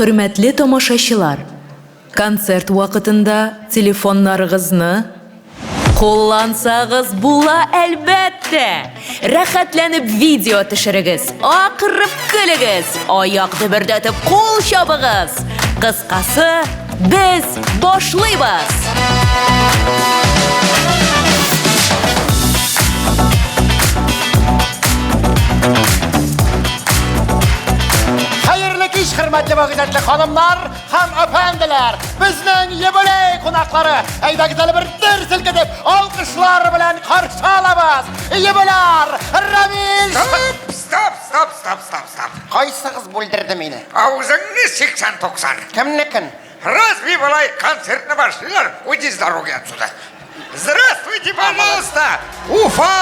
Hürmetli tomoshachilar, konsert vaqtida telefonlaringizni qo'llansag'iz bo'la albatta. Rahatlanib video tushirig'iz, oqirib kuligiz, oyoqni birdatib qo'l chopig'iz. Qisqasi, biz boshlaymiz. Hürmetli ve güzelli hanımlar, hem efendiler, bizden yebeley konakları, eyda güzel bir ders edip, alkışlar bilen karşı alamaz. Yebeler, Ramil... Stop. Kaysınız buldurdu beni? Ağzını 80-90. Kimnikin? Разве былай концертны başlaylar, уйди с дороги отсюда. Здравствуйте, пожалуйста, Уфа!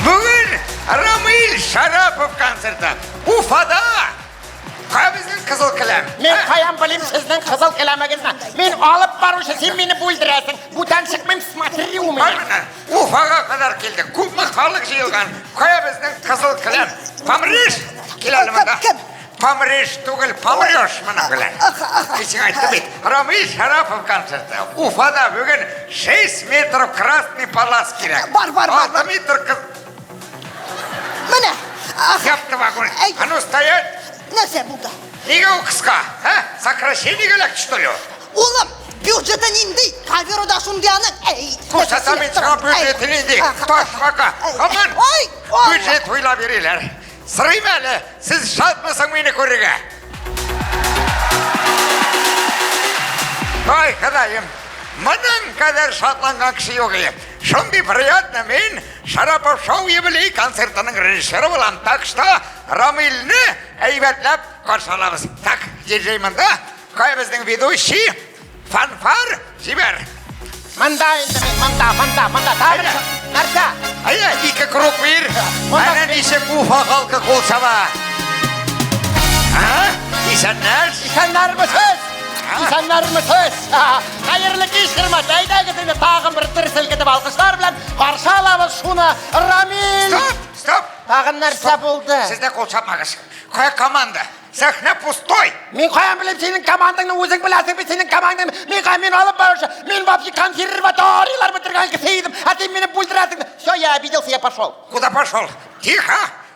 Bugün Ramil Şarapov konserti Ufa'da. Koy bizden kızıl kalem. Men kayam bileyim sizden kızıl kalameginizden. Men alıp baruşa sen beni buldurasın. Bu tanışık men smatriyum ya. Ufa'ga kadar geldik. Kulma kalık jıyılgan. Koy bizden kızıl kalem. Pamriş. Gelelim da. Pamriş tugul pamriyoş bana kalem. İçin ayttı bit. Ramil Şarapov konserti Ufa'da bugün 6 metre krasный palas kirek. Var. 6 metre kız. Mene? Yaptı vagon. А ну стоять. Nasıl burada? Неге у кыска? Сокращение келек, что ли? Oğlum, bюджеттен инди. Каверода шундияның. Курсатамен шыға бюджетін инди. Тош бака. Аман. Бюджет ойла берелер. Сырайым әлі. Сіз шатмысың мені көреге. Ой, қадайым. Мұның қадар шатланған кіші еуге. Шумби приятно, мен Шарапов шоу ебілей концертінің режиссері болам. Так что Рамилні әйбәтләп қарсы аламыз. Так, ержеймін да. Қай біздің ведущий фанфар жібер. Мында енді мен, мында. Нәрді? Ая, 2 круг бер. Ана нешек Уфа халқы қол шаба. İnsanlar mısınız? Hayırlı iş kırmat. Eyda gidin tağın bir tır silgidip alkışlar bilen karşı alamız şunu. Ramil. Стоп. Tağın nerse buldu. Siz de kol çapmağız. Koya komanda. Sahne пустой. Men koyam bilip senin komandını uzun bilasın bir senin komandını. Men koyam men alıp barışı. Men vapsi konservatoriyalar bitirgen keseydim. Hatta beni buldurasın. Все, я обиделся, я пошел. Куда пошел? Тихо.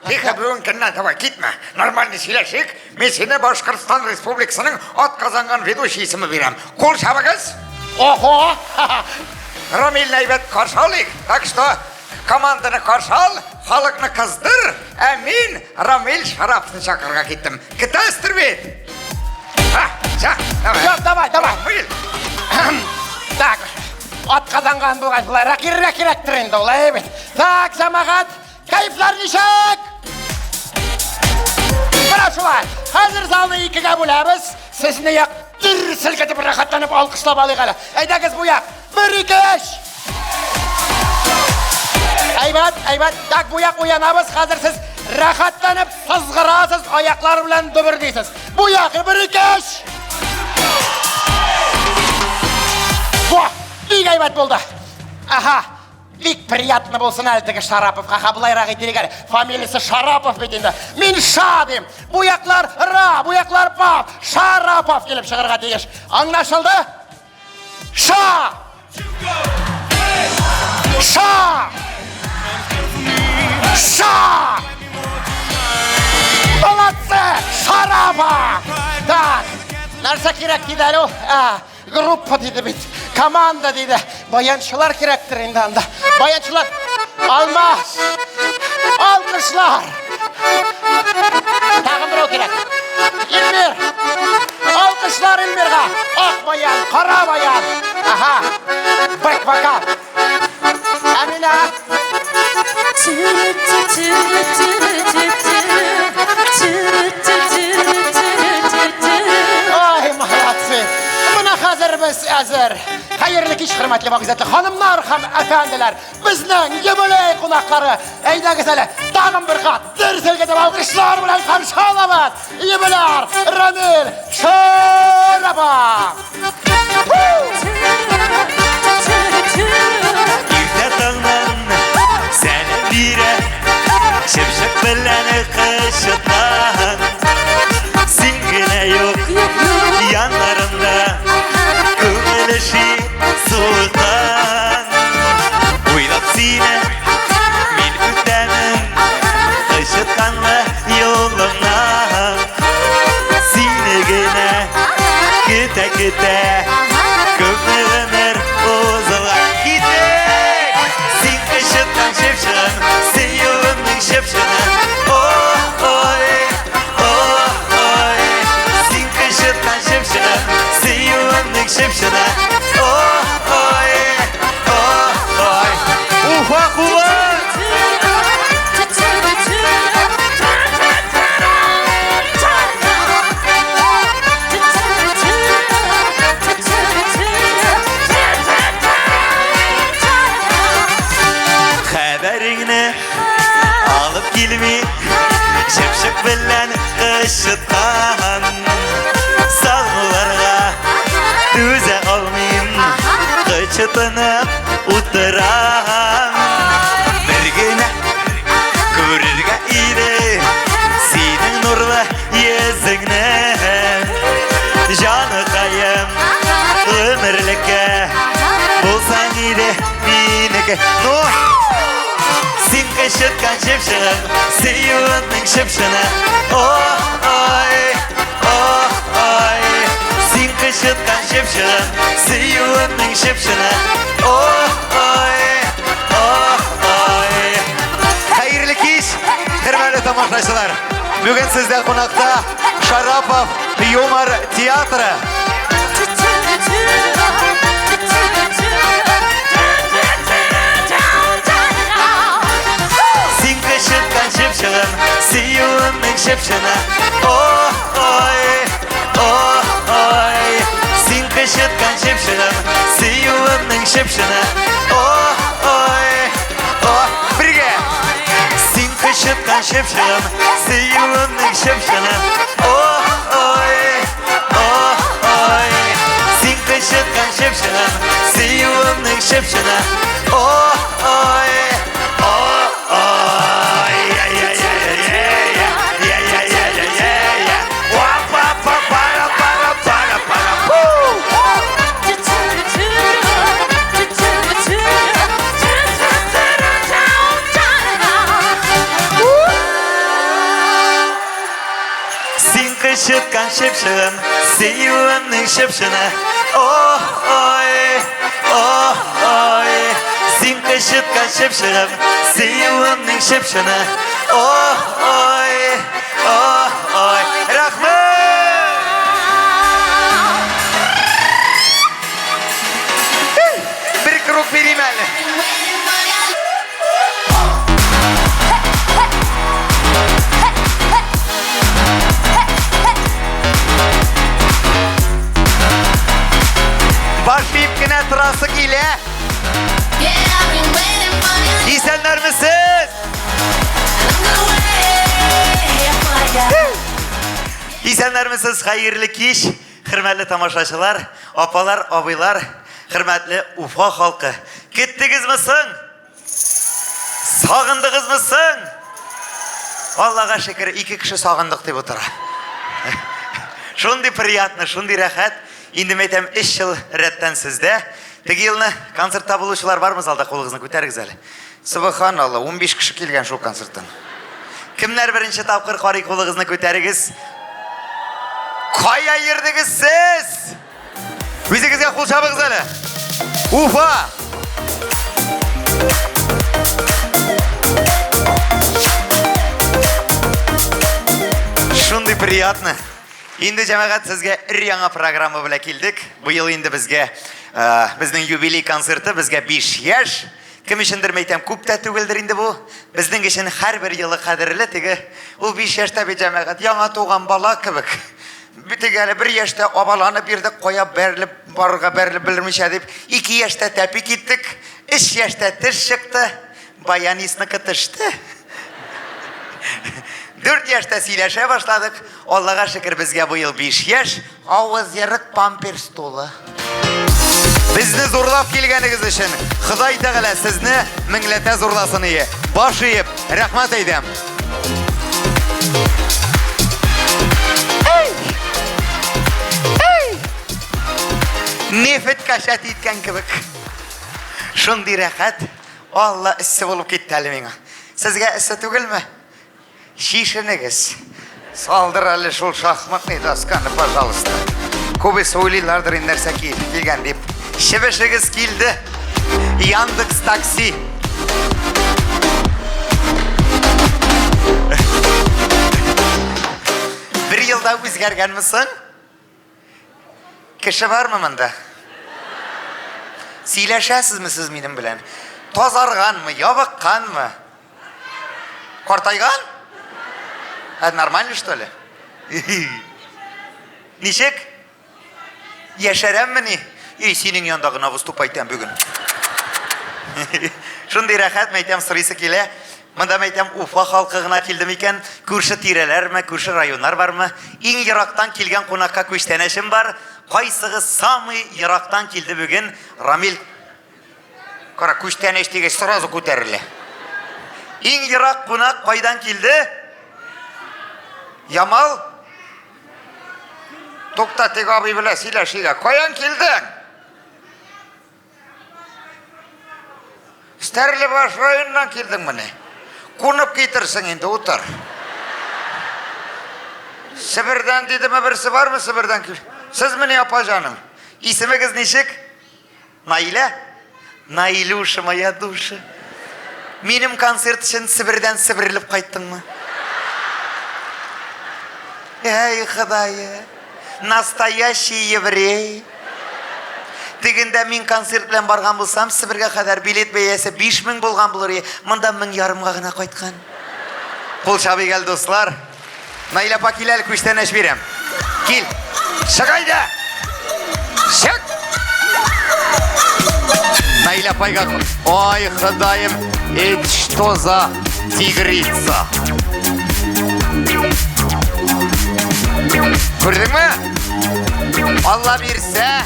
Тихо, бүгін кінна, давай, кетме. Нормальный сөйлешек. Мен сені Башқұртстан Республикасының отказанған ведущийсімі берем. Қол шабығыз. Ого! Рамил'n әйбет қарсы алайық. Так что команданы қарсы ал, халықны қыздыр. Мен Рамил Шараповны шақырға кеттім. Кітастыр бет. Давай. Рамил. Так, отказанған болған бұлай. Ракир-рактыр енді олай бет. Так, жамағат, кайыплар нешек? Бұрашылай, қазір залды 2-ге бөләбіз. Сізіне яқ дүр сілкетіп рахаттанып алқышлап алайық әлі. Әйдәгіз бұяқ, 1-2-3. Әйбат, так бұяқ ұянабыз. Қазір сіз рахаттанып сызғырасыз, аяқлар білән дүбір дейсіз. Бұяқ, 1-2-3. Бұ, бик әйбат болды. Аха. Бик приятно болсын әлдігі Шараповқа қабылайрақ етерек әлі. Фамилиясы Шарапов бетінде. Мен Ша дейм. Бұяқлар Ра, бұяқлар Пап. Шарапов келіп шығырға дегеш. Аңлашылды? Ша! Молодцы! Шарапов! Так, нәрсе керек дейді әлі? Группа дейді бит. Команда дейді. Bayançılar керектір енді анда. Bayançılar. Almaz. Alkışlar. Tağın bir o керек. İlmir. Alkışlar İlmir'ға. Ak bayan, kara bayan. Aha. Bak bakalım. Emine. Ay malatsı. Buna hazır biz hazır. Hayırlı iş hürmetli ve güzelli hanımlar, efendiler, bizden yebeley konakları, eyda güzeli, dağın bir kat, dırsil gidip alkışlar bilen karşı alamaz. Yebeler, Ramil Şarapov. İrte dağın seni bire, şıpşık bilen kışıtlan. килми, шыпшык белән кычыткан. Салгыларга түзә алмыйм, кычытынып утырам. Бер генә күрергә иде синең нурлы йөзеңне. Җаныкаем гомерлеккә булсаң иде минеке. Ну, син кычыткан шыпшыгым, сөюеңнең шыпшыны. Ой, син кычыткан шыпшыгым, сөюеңнең шыпшыны. Ой. Хәерле кич, хөрмәтле тамашачылар. Бүген сездә кунакта Шарапов юмор театры. Син кычыткан шыпшыгым, сөюеңнең шыпшыны. Ой. Син кычыткан шыпшыгым, сөюеңнең шыпшыны. Ой. Бергә. Син кычыткан шыпшыгым, сөюеңнең шыпшыны. Ой. Син кычыткан шыпшыгым, сөюеңнең шыпшыны. Ой. Кычыткан шыпшыгым, сөюеңнең шыпшыны. Ой. Син кычыткан шыпшыгым, сөюеңнең шыпшыны. Ой. Рахмет! Бір круг берейім әлі. Başlayıp yine tırası ile. İyisenler misiniz? İyisenler misiniz? Hayırlı kiş. Hürmetli tamaşaçılar, apalar, abiler, hürmetli Ufa halkı. Gittiniz misin? Sağındınız mısın? Allah'a şükür 2 kişi sağındık diye otura. Şundi приятно, şundi rahat. Енді мәйтем 3 жыл рәттен сізде. Теге елні концертта болушылар бар ма залда? Қолыңызны көтеріңіз әлі. Субханалла, 15 кіші келген шоу концерттан. Кімлер бірінші тапқыр қари қолыңызны көтеріңіз? Қая ердіңіз сіз? Өзіңізге қол шабыңыз әлі. Уфа! Шундай приятно. Енді жамағат сізге жаңа программа біле келдік. Бұл енді бізге біздің юбилей концерті бізге 5 яш. Кім үшіндір мәйтем көп тәтті көлдір енді бұл. Біздің үшін әр бір елі қадірлі тегі. Ол 5 яшта бе жамағат яңа туған бала кібік. Бүтігі әлі 1 яшта абаланы бердік, қоя бәріліп, барыға бәріліп білірмеше деп. 2 яшта тәпі кеттік, 3 яшта тіш шықты, баянисінікі тішті. 4 yaşta сөйләшә башладык. Аллага шөкер безгә бу ел 5 яшь, авыз ярык памперс толы. Безне зурлап килгәнегез өчен Ходай Тәгалә сезне меңләтә зурласын ие. Баш иеп, рәхмәт әйтәм. Нефет кашат иткән кебек. Шундый рәхәт, Алла эссе булып китте әле миңа. Сезгә эссе түгелме? Шишенегіз. Салдыр әлі шул шахматный досканы, пожалуйста. Көбесі ойлайлардыр нәрсе келген деп. Шебешегіз келді. Яндекс такси. Бір елда өзгерген мүсін? Кіші бар ма мұнда? Сөйләшәсіз мі сіз менің білән? Тазарған мы, ябыққан мы? Қартайған? Это нормально, что ли? Нишек? Яшәрәм мені? Сенің яндағына выступайтам бүгін. Шундай рәхәт мәйтем сұрысы келе. Мында мәйтәм Уфа халкы гына килдем икән, күрше тирәләрме, күрше районнар бармы? Иң ерактан килгән кунакка күчтәнәшем бар. Кайсыгыз самый ерактан килде бүген? Рамил. Кара, күчтәнәш дигәч сразу күтәрелә. Иң ерак кунак кайдан килде? Ямал. Тукта, тик абый белән сөйләшергә. Каян килдең? Стәрлебаш районнан килдең менә. Кунып китерсең инде, утыр. Себердән дидеме, берсе бармы Себердән? Сез менә апа җаным. Исемегез ничек? Наилә? Наилуша, моя душа. Минем концерт өчен Себердән себерелеп кайттыңмы? Эй, Худая, настоящий еврей. Тегендә мин концерт белән барган булсам, Себергә кадәр билет бәясе 5000 булган булыр. Монда 1500 гына кайткан. Кул чабый гел, дуслар. Наилә апа, кил әле, күчтәнәш бирәм. Кил. Чык айда. Чык. Наилә апайга, ой, Худаем, это что за тигрица? Күрдеңме? Алла бирсә,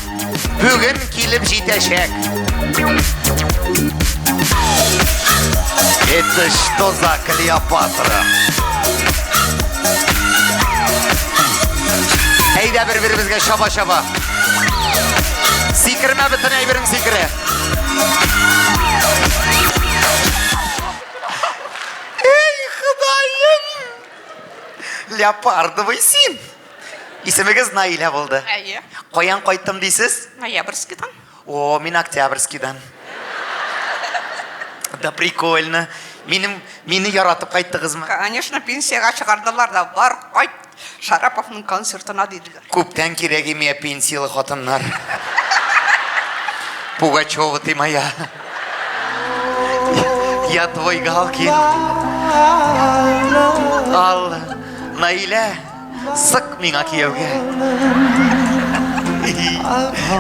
бүген килеп җитәчәк. Это что за Клеопатра? Әйдә бер-беребезгә шаба-шаба. Сикермә, бөтен әйберең сикере. Эй, Худаем! Леопардовый син. Исемегез Наилә булды. Әйе. Каян кайттым дисез? Ноябрьскийдан. О, мин Октябрьскийдан. Да прикольно. Мине яратып кайттыгызмы? Конечно, пенсияга чыгардылар да, бар, кайт. Шараповның концертына диделәр. Күптән кирәк имия пенсиялы хатыннар. Пугачева, ты моя. Я твой Галкин. Алла, Наилә, сык миңа кияүгә.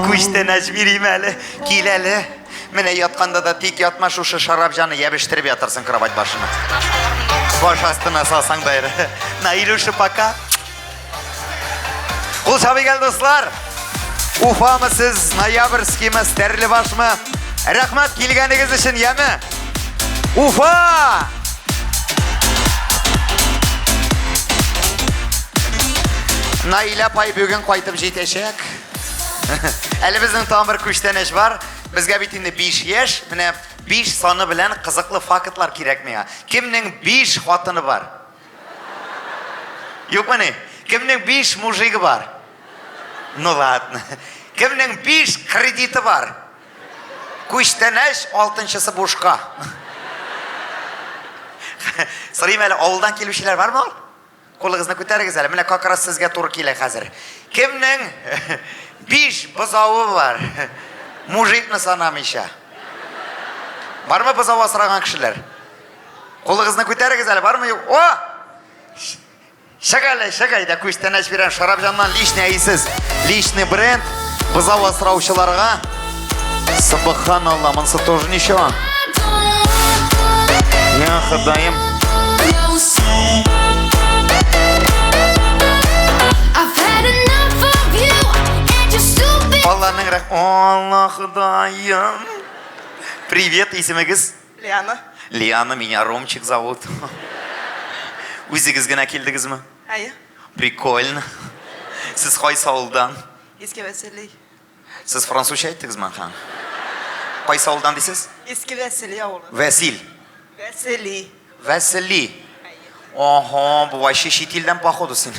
Күчтәнәш бирим әле, кил әле. Менә ятканда да тик ятма, шушы шарап җаны ябештырып ятырсың кровать башына. Баш астына салсаң да ире. Наилуша, пока. Кул чабый гел, дуслар. Уфамы сез, Ноябрьскиймы, Стәрлебашмы? Рәхмәт килгәнегез өчен, яме? Уфа! Наилә апай бүген кайтып җитәчәк. Әле безнең тагын бер күчтәнәш бар. Безгә бит инде 5 яшь, менә 5 саны белән кызыклы фактлар кирәк миңа. Кемнең 5 хатыны бар? Юкмы? Кемнең 5 мужигы бар? Ну ладно. Кемнең 5 кредиты бар? Күчтәнәш 6-нчысы бушка. Сорыйм әле, авылдан килүчеләр бармы? Кулыгызны күтәрегез әле. Менә как раз сезгә туры килә хәзер. Кемнең 5 бозавы бар? Мужикны санамыйча. Бармы бозау асраган кешеләр? Кулыгызны күтәрегез әле, бармы? О! Шагайда күчтәнәш бирәм Шарапҗаннан личный әйсез. Личный бренд бозау асраучыларга. Субханалла, монсы тоже ничего. Я Худаем. Алла, Худаем. Привет, исемегез? Лиана. Лиана, меня Ромчик зовут. Үзегез генә килдегезме? Әйе. Прикольно. Сез кайсы авылдан? Иске Василий. Сез французча әйттегезме? Кайсы авылдан дисез? Иске Василий авылы. Василь. Василий. Василий. Ага, бу вообще чит илдән походу син.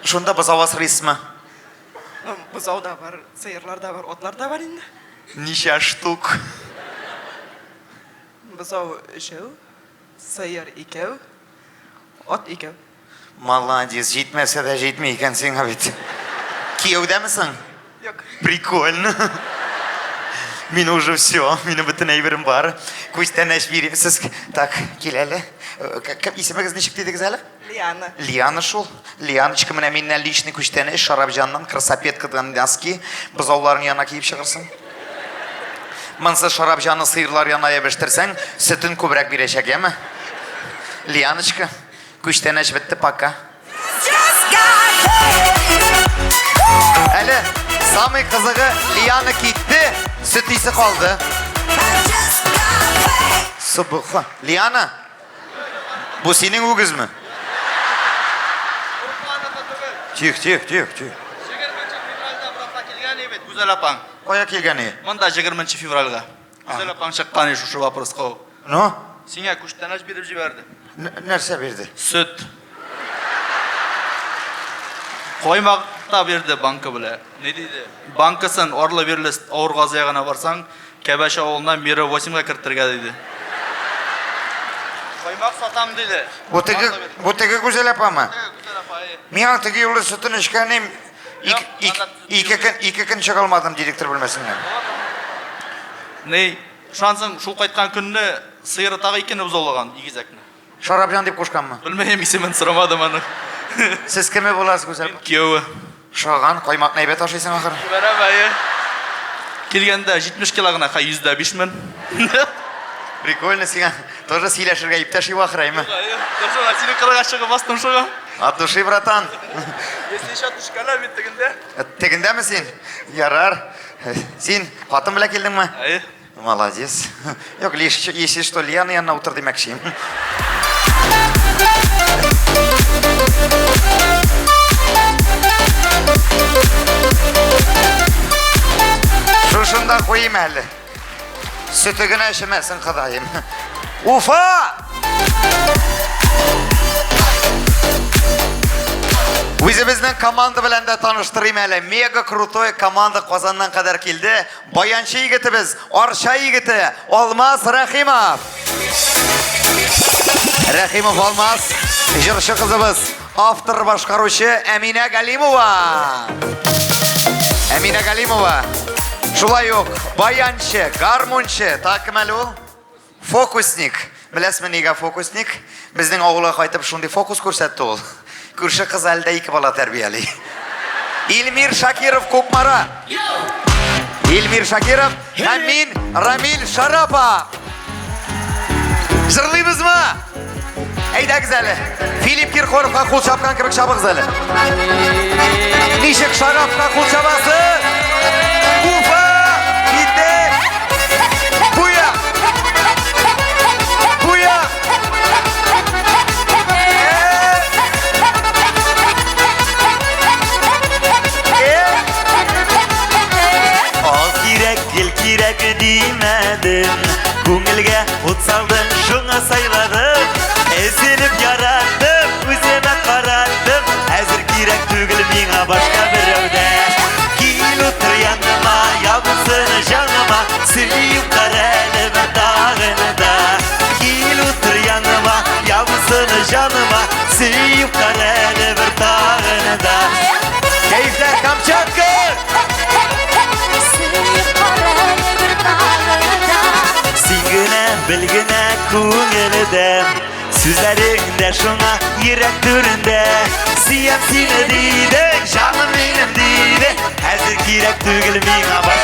Шунда бозау асрыйсызмы? Бозау да бар, сыерлар да бар, отлар да бар инде. Ничә штук? Бозау 3, сыер 2, от 2. Молодец, җитмәсә дә җитми икән сиңа бит. Кияүдәмесең? Юк. Прикольно. Мин уже все, минем бөтен әйберем бар. Күчтәнәш бирим. Сез так, кил әле. Исемегез ничек дидегез әле? Лиана. Лиана шул. Лианочка, менә миннән личный күчтәнәш Шарапҗаннан красапеткадан носки. Бозауларның янына киеп чыгырсың. Мынсы шарапжаны сыйырлар янaya бештерсәң, сөтін көбірек берешек, еме? Лияночка, күштәнәш бітті пока. Әлі, самый қызығы Лияна кетті, süt isi қалды. Sıbıqa. Liyana, bu senin ögüz mü? Tüyük. Жигерменчи февральда бұраққа келген ебет, Гүзел апаң. Қоя келген е? Мында 20 февральға. Гүзел апаң шыққан еш ұшы вапырыс қау. No? Сеңе күштәнәш беріп жіберді. Нәрсе берді? Süt. Қоймақта берді банкы біле. Не дейді? Банкысын орлы берліс ауырға заяғына барсаң, Кәбәш ауылына мері 8-ға кірттірге дейді. Қоймақ сатам дейді. Bu teki güzel yapama. Гүзел апай. Мен teki yolu sütünü işkenim. İki gün çıkalmadım direktör bilmesinler. Не, шансың шул қайтқан күнні сиыры тағы екені бұзолған, егізәкні. Şarapcan deyip koşkan mı? Білмейм, есемен сұрамадым аны. Siz kime bulasız güzel? Күйеуі. Şağan koymak neybet taşıysın ahır. Бәрі бәйі. Келгенде 70 килогына қай 105 мін. Прикольно сиңа. Тоже силәшірге иптәші вақыраймы? Дұржыға, сені қырға шығып бастым шыға. От души, братан. Если еще түшкәлі мен тігінде. Тегінде ме сен? Ярар. Сен қатын біле келдің ме? Айы. Молодец. Yok, если что, Лияна yanına otur demekшiyim. Şuşunda koyayım әлі. Sütügüne eşemesin kadayım. Ufa! Өзіміздің команда білән де таныштырайым әлі. Мега крутой команда Қазаннан қадар келді. Баяншы егіті біз, Арша егіті, Алмаз Рахимов. Рахимов Алмаз, жыршы қызыбыз, автор башқарушы Әмина Галимова. Әмина Галимова. Шулай оқ, баяншы, гармоншы, такым әлі ол? Фокусник. Білесің неге фокусник? Біздің ауылға қайтып шундай фокус көрсетті ол. Күрші қыз әлді 2 бала тәрбиялы. Илмир Шакиров Көкмара. Илмир Шакиров, Әмин Рамил Шарапа. Жырлаймыз ма? Әйдәгіз әлі. Филипп Киркоровқа қол шапқан кірік шабығыз әлі. Нишек Шарапқа қол шабасы? Уфа! Киттек! Буя! Буя! Kirek demedim, көңілге от салдың, шыңа сайладым, әзіліп ярадым, өзіме қарадым, әзір керек түгіл меңа башқа бір әуді. Кел отыр яныма, ябылсыны жаныма, сүйіп қарәлі бір тағыны да. Кел отыр яныма, ябылсыны жаныма, сүйіп қарәлі бір тағыны да. Keyifler Kamçatka! Сүйгіне, білгіне, көңілідім, сөздеріңде шуңа ерек түрінде. Сүйем сені дейді, жаным менім дейді, әзір керек түгіл меңа баш.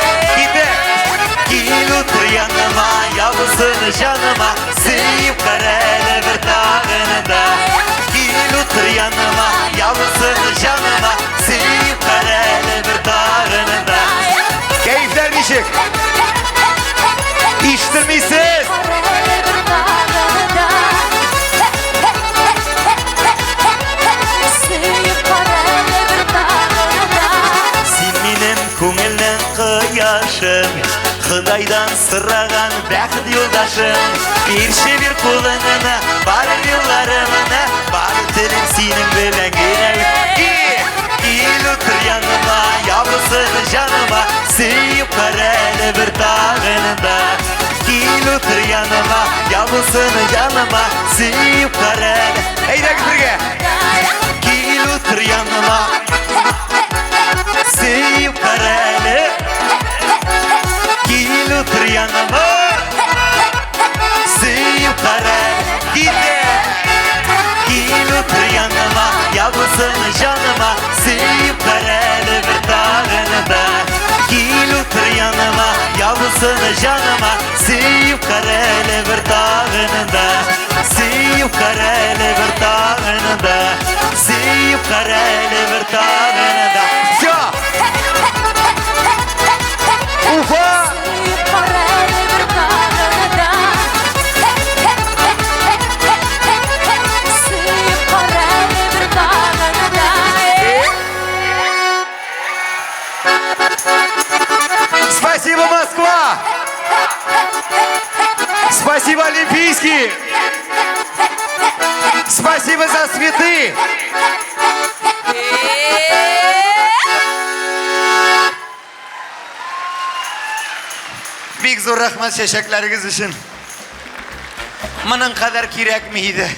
Кел отыр яныма, ябылсыны жаныма, сүйіп қарәлі бір тағыны да. Кел отыр яныма, ябылсыны жаныма, сүйіп қарәлі бір тағыны да. Keyifler nişik? İştirmişsiz. Sen benim көңілнің қияшым, Құдайдан сұраған бәқіт yoldaşım. Берші бір қолыңына, бар yollarımına, бар тілім сенің білен келәуі. Кел отыр яныма, ябылсыны жаныма, сүйіп қарәлі бір тағынында. Кел отыр яныма, ябылсыны жаныма, сүйіп қарәлі. Әйдәгіз бірге. Кел отыр яныма, сүйіп қарәлі. Кел отыр яныма, сүйіп қарәлі. Кел отыр яныма, ябылсыны жаныма, сүйіп қарәлі бір тағыны да. Кел отыр яныма, ябылсыны Yavuzunu canıma Sıyıp kareli bir dağınında Sıyıp kareli bir dağınında Sıyıp kareli bir dağınında Все! Уфа! Спасибо, Москва! Спасибо, Олимпийский! Спасибо за цветы! Bek zo'r rahmat shashaklaringiz uchun. Mening qadar kerakmidi?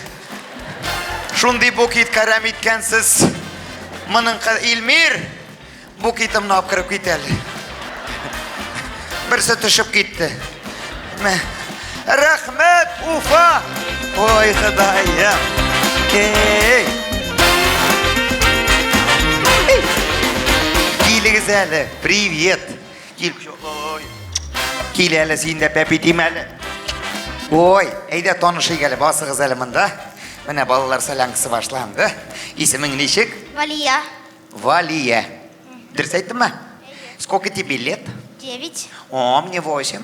Shunday buket karam etgansiz. Mening Ilmir buketimni olib kirib ketadi. Birsi tushib ketdi. Rahmat, Ufa. Voy Xudoyim. Ey. Kelingizali. Привет. Ой. Kelali senda papitimali. Voy, ayda tanishinglar bosig'iz alimda. Mana bolalar salangisi boshlandi. Isming nechik? Валия. Валия. Дұрыс айттым ма? Сколько тебе лет? 9. О, мне 8.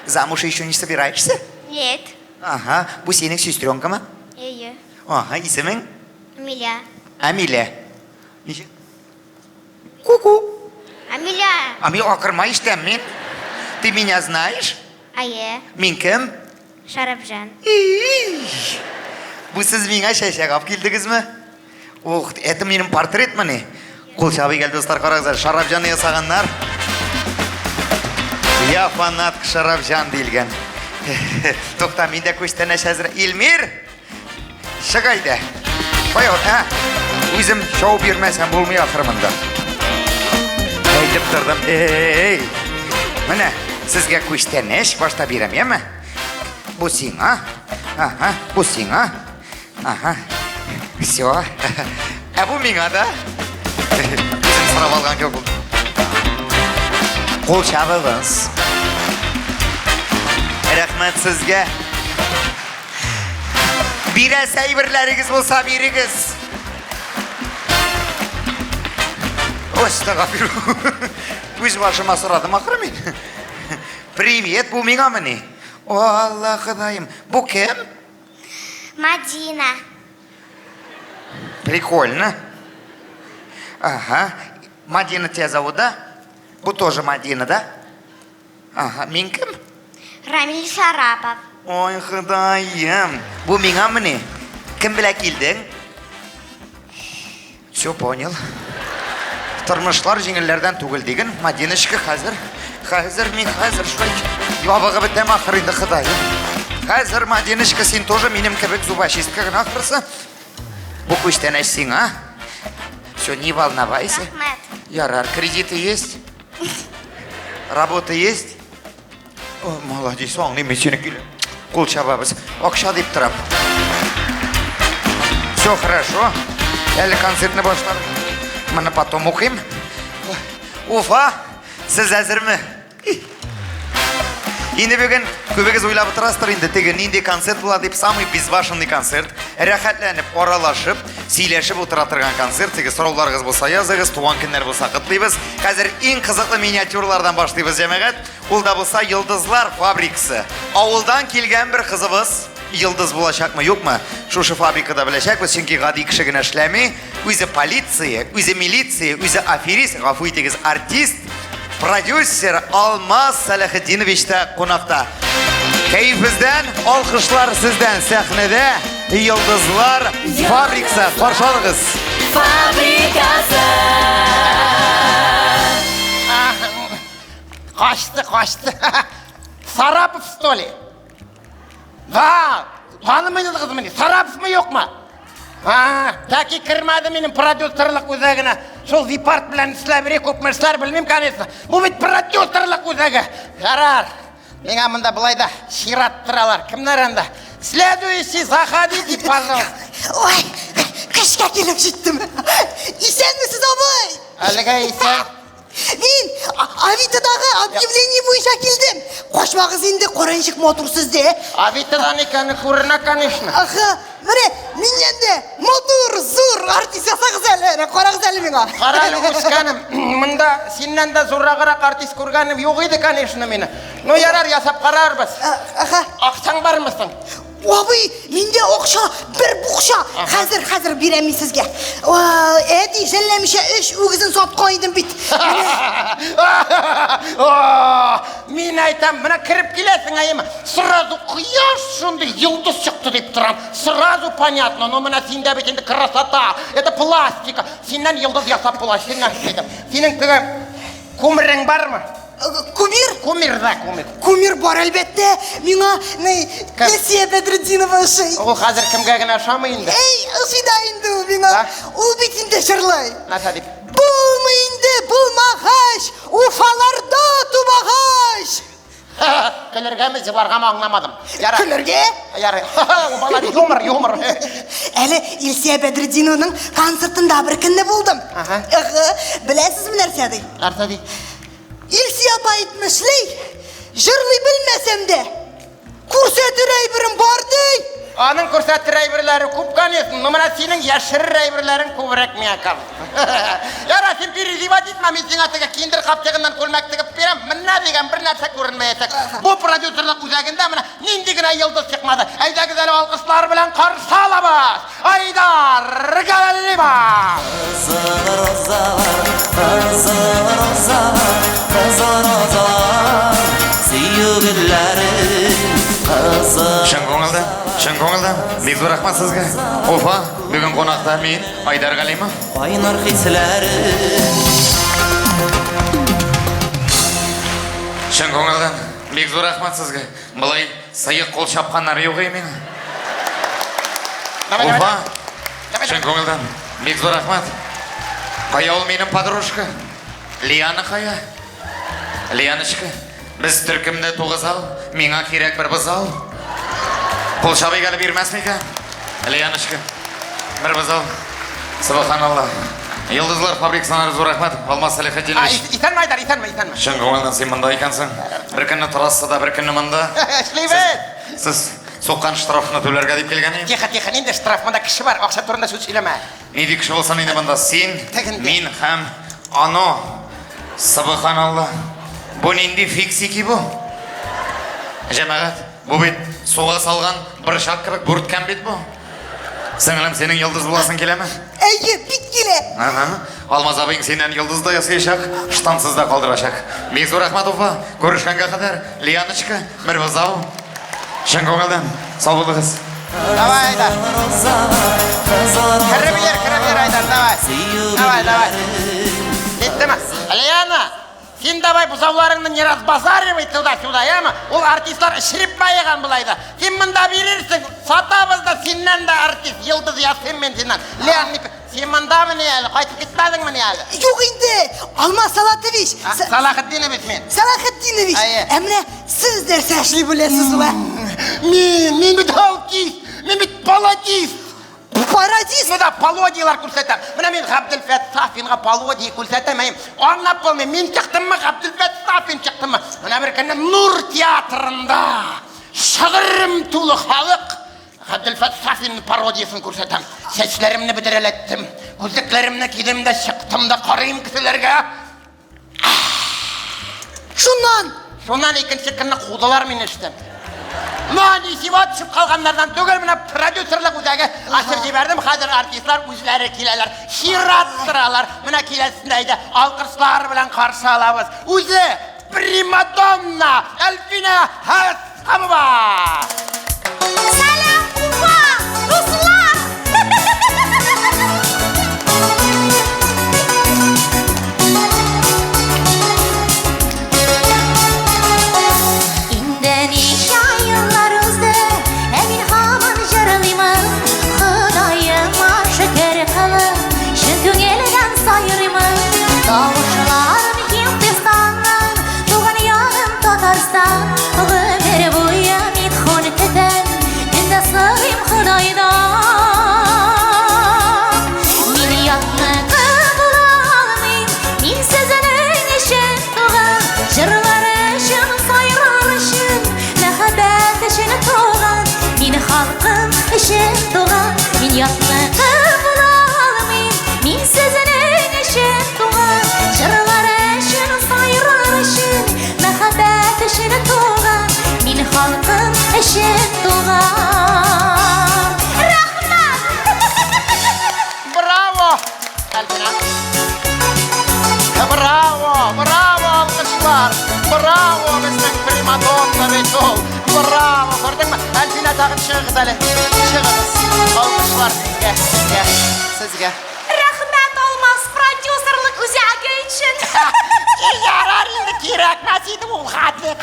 Замуж еще не собираешься? Нет. Ага, bu senin сестренка mı? Ее. Ага, ismin? Амиля. Амиля. Nechik? Ку-ку. Амиля. Амиля, akırma işte men. Ты меня знаешь? Ае. Men kim? Шарапжан. Bu siz menga shashak olib keldingizmi? Oh, это mening portret mini. Qo'l chabiga do'stlar qarangizlar, Sharafjonni yasaganlar. Ya fanat Sharafjon deyilgan. To'xta, menda ko'stanash hozir Ilmir. Shagayda. Qo'y, ha. O'zim shov bermasam bo'lmay oxirimda. Aytib turdim. Ey. Mana sizga ko'stanash boshlab beramanmi? Bu sen, ha? Aha, bu sen, ha? Aha. Все. А bu menga da. O'zim so'rab olgan ko'p. Qo'l chabig'ingiz. Rahmat sizga. Biraz aybirlaringiz bo'lsa berigiz. Ostag'fir. O'z boshimga so'radim axir men. Привет, bu menga mini? O Allah Xudoyim. Bu kim? Мадина. Прикольно. Ага. Мадина тебя зовут, да? Bu тоже Мадина, да? Ага. Мен кім? Рамиль Шарапов. Ой, Xudoyim. Bu menga mini? Kim bilan kelding? Все понял. Turmushlar jingillardan tugil degan Madinashga hozir men shulay yobig'i bitam axir endi Xudoyim. Hozir Madinashga sen тоже menim kibik zubashistka axirsa. Bu ko'stanash sen, a? Все, не волновайся. Рахмат. Ярар, кредиты есть? Работа есть? О, молодец, оңли мен сені келем. Қол шабабыз. Ақша деп тұрам. Все хорошо. Әлі концертны башлар. Мұны потом оқим. Уфа, сіз әзірмі? Енді бүгін көбегіз ойлап тұрастыр енді тегі ненде концерт болады деп самый безбашенный концерт. Рахатланып, оралашып, сөйлешіп отыра тұрған концерт. Тегі сұрауларыңыз болса языңыз, туған күндер болса құттықтаймыз. Қазір ең қызықты миниатюралардан башлаймыз жамағат. Ол да болса Йылдызлар фабрикасы. Ауылдан келген бір қызыбыз. Йылдыз болашақ ма, жоқ ма? Шушы фабрикада білешек, біз шынки ғади кішігін әшләмей. Өзі полиция, өзі милиция, өзі аферист, ғафу етегіз артист. Продюсер Алмаз Салахиддинович'te konakta. Keyfizden, alkışlar sizden sahnede. Yıldızlar Fabrikası. Karşılarınız. Fabrikası. Kaçtı. Sarapov, что ли? Да, tanımayınız kızım beni. Sarapov mu yok mu? Ha, taki kırmadı benim prodüserlik uzağına. Şol Zipart bilen işler biri kopmuşlar bilmem kanısı. Bu bir prodüserlik uzağı. Yarar. Bana mında bulayda şirattırarlar. Kimler anda? Следующий заходите, пожалуйста. Ой, қышқа келіп жеттім. Исен місіз абай? Әлігі isen. Мен Авитадағы объявление бойынша келдім. Қошмағыз енді қораншық моторсыз де. Авитадан екені көріна, конечно. Аха, міне, мен енді мотор, зур, артист жасағыз әлі, қарағыз әлі меңа. Қаралы өскенім, мұнда сенен де зұрағырақ артист көргенім жоқ еді, конечно, мені. Но ярар, ясап қарарбыз. Аха. Ақсаң бар мısың? Абый, менде оқша, бір бұқша. Қазір беремін сізге. Әді, жәлемеше 3 өгізін сап қойдым бит. Мен айтам, мына кіріп келесің айым. Сразу қияш шынды йылдыз шықты деп тұрам. Сразу понятно, но мына сенде бет енді красота. Это пластика. Сенен йылдыз ясап болайын. Сенің түгі көмірің бар ма? Кумир? Кумир, да, кумир. Кумир бар әлбетте. Мина, Елсия Бедридинова шей. Ол қазір кімге гіне шамайынды? Ей, ұшидайынды мина. Ол бетінде шырлай. Наса деп? Бұлмайынды, бұлмағаш, уфаларда тумағаш. Күлірге ме зиларға ма аңламадым. Күлірге? Яры, бала юмор. Әлі Елсия Бедридинованың концертында бір күнде болдым. Білесіз mi нәрседей? Нәрседей? Елсия айтмышлей, жырлай білмесем де, көрсетір әйбірім бар дей. Аның көрсетір әйбірлері көп қанесің, номына сенің яшырыр әйбірлерін көбірек мен қал. Яра, сен переживать етма, мен сен атыға кендір қаптығынан көлмәк тігіп берем, мына деген бір нәрсе көрінмейетік. Бұл продюсерлік үзәгінде мына нендігіне елді шықмады. Әйдәгі зәлі алқышлар білән қарсы аламыз. Айдар Галима! Шын көңілді, бекзу рахмат сізге. Опа, бүгін қонақта мен Айдар Галима. Айнар хисләре. Шын көңілді, бекзу рахмат сізге. Бұлай сайық қол шапқандар жоқ емен. Опа, шын көңілді, бекзу рахмат. Қая ол менің подружка. Лияны қая? Лиянышка, біз түркімді тоғызал, меңа керек бір бұзал. Бұл шабайғалы бермәс мекен? Лиянышка, бір бұзал. Субханалла. Йылдызлар фабрикасынан зор рахмат. Алмас Салихатдинович. Итанма, Айдар, итанма. Шын көңілден сен мұнда екенсің. Бір күні трассада, бір күні мұнда. Шлейбет! Сіз соққан штрафына төлерге деп келген ең? Тихо, енді штраф, мұнда кіші бар, ақша турында сөз сөйлеме. Неде кіші болсан енді мұнда сен, мен һәм ано. Субханалла. Бұл ненде фиксики бұл? Жәмағат, бұл бет суға салған бір шаққырық бүрткен бет бұл? Сіңілім, сенің йылдыз боласың келе ме? Әйе, бит келе. Алмаз абың сенен йылдызда ясайшақ, штансызда қалдырашақ. Бекзу рахматова, көрішкенге қадар, Лиянычка, Мірбазау. Шын көңілден, сау болдығыз. Давай, Айдар. Кірі бер, Айдар, давай. Кетті ма? Лияна, сен давай бұзауларыңды не разбазаривай туда-сюда, яма? Ол артистлар ішіріп байыған бұлайды. Сен мұнда берерсің, сатабыз да сеннен да артист, йылдыз ясен мен сеннен. Лиян, сен мұнда міне әлі, қайтып кетпәдің міне әлі? Жоқ енді, Алмас Салатович. Салахатдинович мен. Салахатдинович, әміне сіздер сәшілі білесіз ба? Мен бит алтист, мен бит паладист. Парадист? Ну да, палодиялар көрсетем. Мына мен Ғабділфәт Сафинға палодия көрсетем. Аңлап болмай, мен шықтым ма, Ғабділфәт Сафин шықтым ма. Мына бір күні Нұр театрында шығырым тұлы халық Ғабділфәт Сафинның пародиясын көрсетем. Сәчлерімні бідірелеттім, көздіклерімні кидім де шықтым да қарайым кісілерге. Шунан екінші күні қудалар мен іштім. Маған есеват түсіп қалғандардан түгел мына продюсерлік үзәгі ашып жібердім. Қазір артистлар өзлері келелер, шират сұралар. Мына келесіндейді алқыршылар білән қарсы алабыз. Өзі примадонна Әлфина Хасқамова. Сәлем, Уфа, Руслан! Ömür boyu mit eşin doğan Min yatma kabul almayın Min sözünün eşin doğan Jırlar eşin sayrar eşin Mehabbet eşin doğan Min halkın eşin doğan Rahmat Bravo. Elbina. Bravo, bravo alkışlar. Bravo bizim primadonna Betol. Bravo, gördün mü? Elbina tağın çıkız hele. Çıkız. Alkışlar sizge. Sizge. Rahmet olmaz prodüserlik üzəgi için. Yarar indi kirakmaz idi bu xatlık.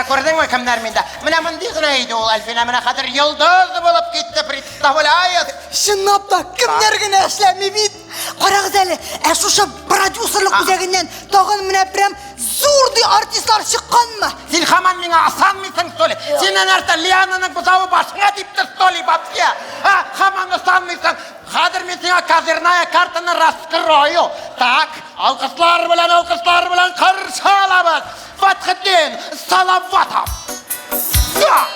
Gördün mü kimler minde? Mine mındıqına idi ol Elbina. Mine kadar yıldız bulup gitti. Представляет? Şınlap da kimlergine eşlemi bit. Qarağız әлі, әшуша продюсерлік үзәгінен тағын міне прям зурды артистлар шыққан mı? Sen hemen bana asanmısın stoli. Senin artık Liyana'nın buzağı başına dipti stoli babsiye. Ha, hemen asanmısın. Kadir mi sana kazirnaya kartını raskırıyor. Tak, alkışlar bilen karşı alamaz. Fathiddin Salavatov. Ya!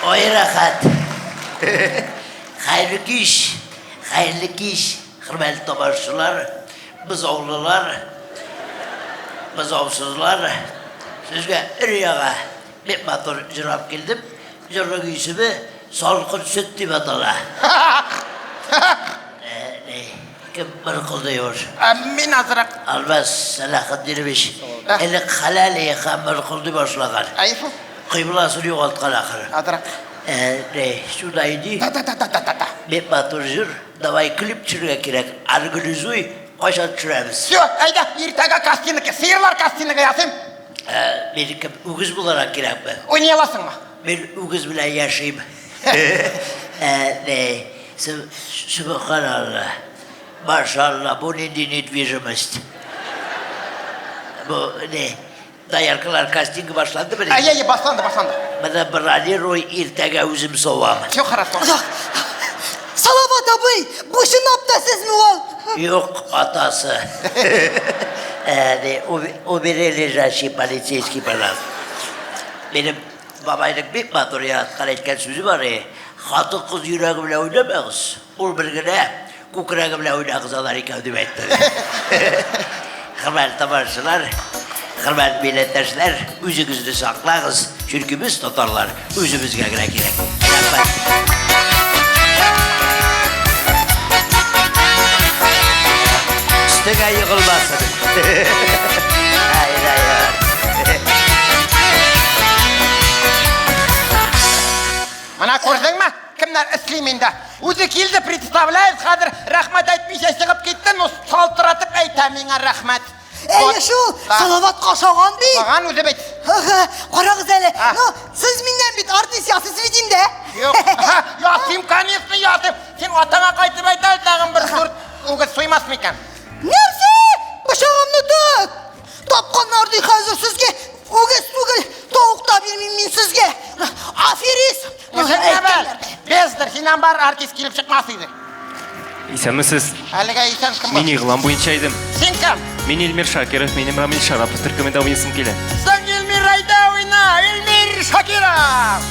Oy rahat. Hayırlı iş. Hürmetli tobaşçılar, buzovlular, buzovsuzlar. Sizge Riyaga bir motor jırap geldim. Jırlık ismi Salkın Süt diye atala. Kim mırkıldıyor? Min azrak. Almaz Selahaddin'miş. Eli halal yıkan mırkıldı başlagan. Ayıfı. Kıybulasını yoğaltkan akır. Azrak. Şuradaydı. Da. Bir motorcur davay klip çürüye gerek. Argülüzüy koşan çüremiz. Şu, ayda irtaga kastinlik, sıyırlar kastinlik yasın. Bir uğuz bularak gerek ben. Oynayalasın mı? Ben uğuz bile yaşayayım. Subhanallah. Maşallah bu ne недвижимость. Bu ne? Dayarkılar castingi başlandı mı? Ay, başlandı. Bana braniroy irtega üzüm soğam. Çok хорошо. Salavat abi, bu şınlap da siz mi ol? Yok atası. O bir lejaşı полицейский falan. Benim babaylık bir motorya etken sözü var ya. Hatı kız yüreğimle oynamaz. Ol birgine kukureğimle oynağız aları kavdim etti. Hürmetli tabaşçılar, hürmetli millettaşlar, üzünüzü saklayınız. Çünkü biz tutarlar, üzümüzge gerek. Üstüne yıkılmasın. Hayır. Mana gördün mü? Kimler isliminde? Özü kildi представляет, Kadir rahmet etmişe çıkıp gittin, o saltıratıp eytemine rahmet. Şu salavat kaşağın değil. Bağan özü bit. Qarağız әлі, siz minden bit artist yasız vidin de. Yok, yasayım kaniyasını yasayım. Sen atana kaytıp eytaldağın bir surt, oğuz suymaz mıken? Nersi? Bıçağımını tut. Tapqanlar değil hazır sizge. Oğuz, tavukta bilmeyeyim sizge. Aferiz. Özün ne bel? Bezdir, sinan bar artist kilip çıkmasıydı. Исәнмесез? Әліге isen kim bu? Мен иғлан бойынша едім. Sen kim? Мен Эльмир Шакиров, менің Рамил Шарапов түркіменде ойнасым келі. Sen Elmir Ayda oyna, Elmir Şakirov.